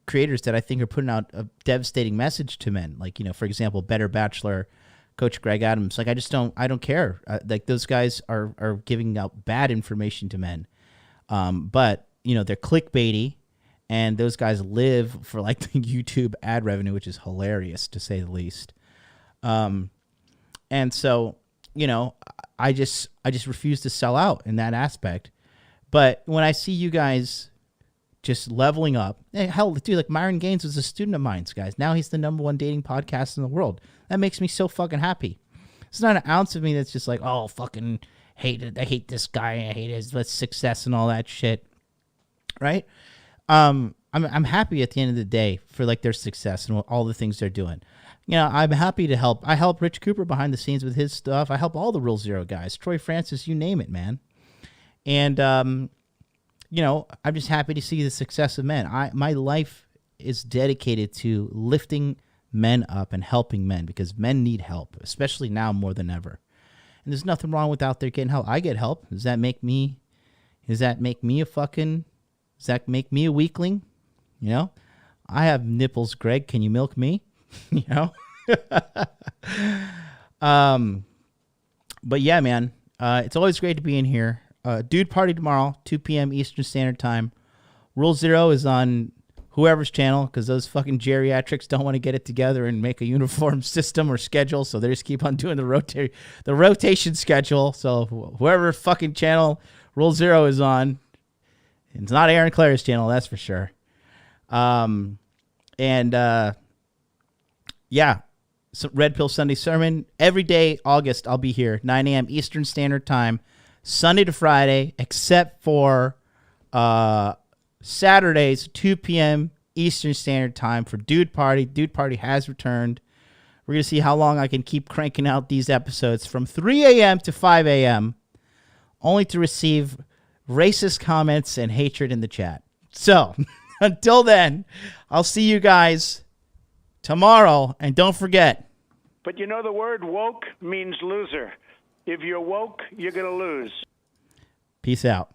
creators that I think are putting out a devastating message to men. Like, for example, Better Bachelor, Coach Greg Adams. Like, I don't care. Like, those guys are giving out bad information to men. But, they're clickbaity. And those guys live for like the YouTube ad revenue, which is hilarious to say the least. And so, I just refuse to sell out in that aspect. But when I see you guys just leveling up, hell, dude, like Myron Gaines was a student of mine, guys. Now he's the #1 dating podcast in the world. That makes me so fucking happy. It's not an ounce of me that's just like, oh, fucking hate it. I hate this guy. I hate his success and all that shit. Right? I'm happy at the end of the day for like their success and all the things they're doing. I'm happy to help. I help Rich Cooper behind the scenes with his stuff. I help all the Rule Zero guys, Troy Francis, you name it, man. And I'm just happy to see the success of men. My life is dedicated to lifting men up and helping men because men need help, especially now more than ever. And there's nothing wrong with out there getting help. I get help. Does that make me a weakling? I have nipples, Greg. Can you milk me? But yeah, man, it's always great to be in here. Dude Party tomorrow, 2 p.m. Eastern Standard Time. Rule Zero is on whoever's channel because those fucking geriatrics don't want to get it together and make a uniform system or schedule, so they just keep on doing the rotation schedule. So whoever fucking channel Rule Zero is on, it's not Aaron Clare's channel, that's for sure. Yeah. So Red Pill Sunday Sermon. Every day, August, I'll be here, 9 a.m. Eastern Standard Time, Sunday to Friday, except for Saturdays, 2 p.m. Eastern Standard Time for Dude Party. Dude Party has returned. We're going to see how long I can keep cranking out these episodes from 3 a.m. to 5 a.m., only to receive racist comments and hatred in the chat. So, until then, I'll see you guys tomorrow. And don't forget, But you know the word woke means loser. If you're woke, you're going to lose. Peace out.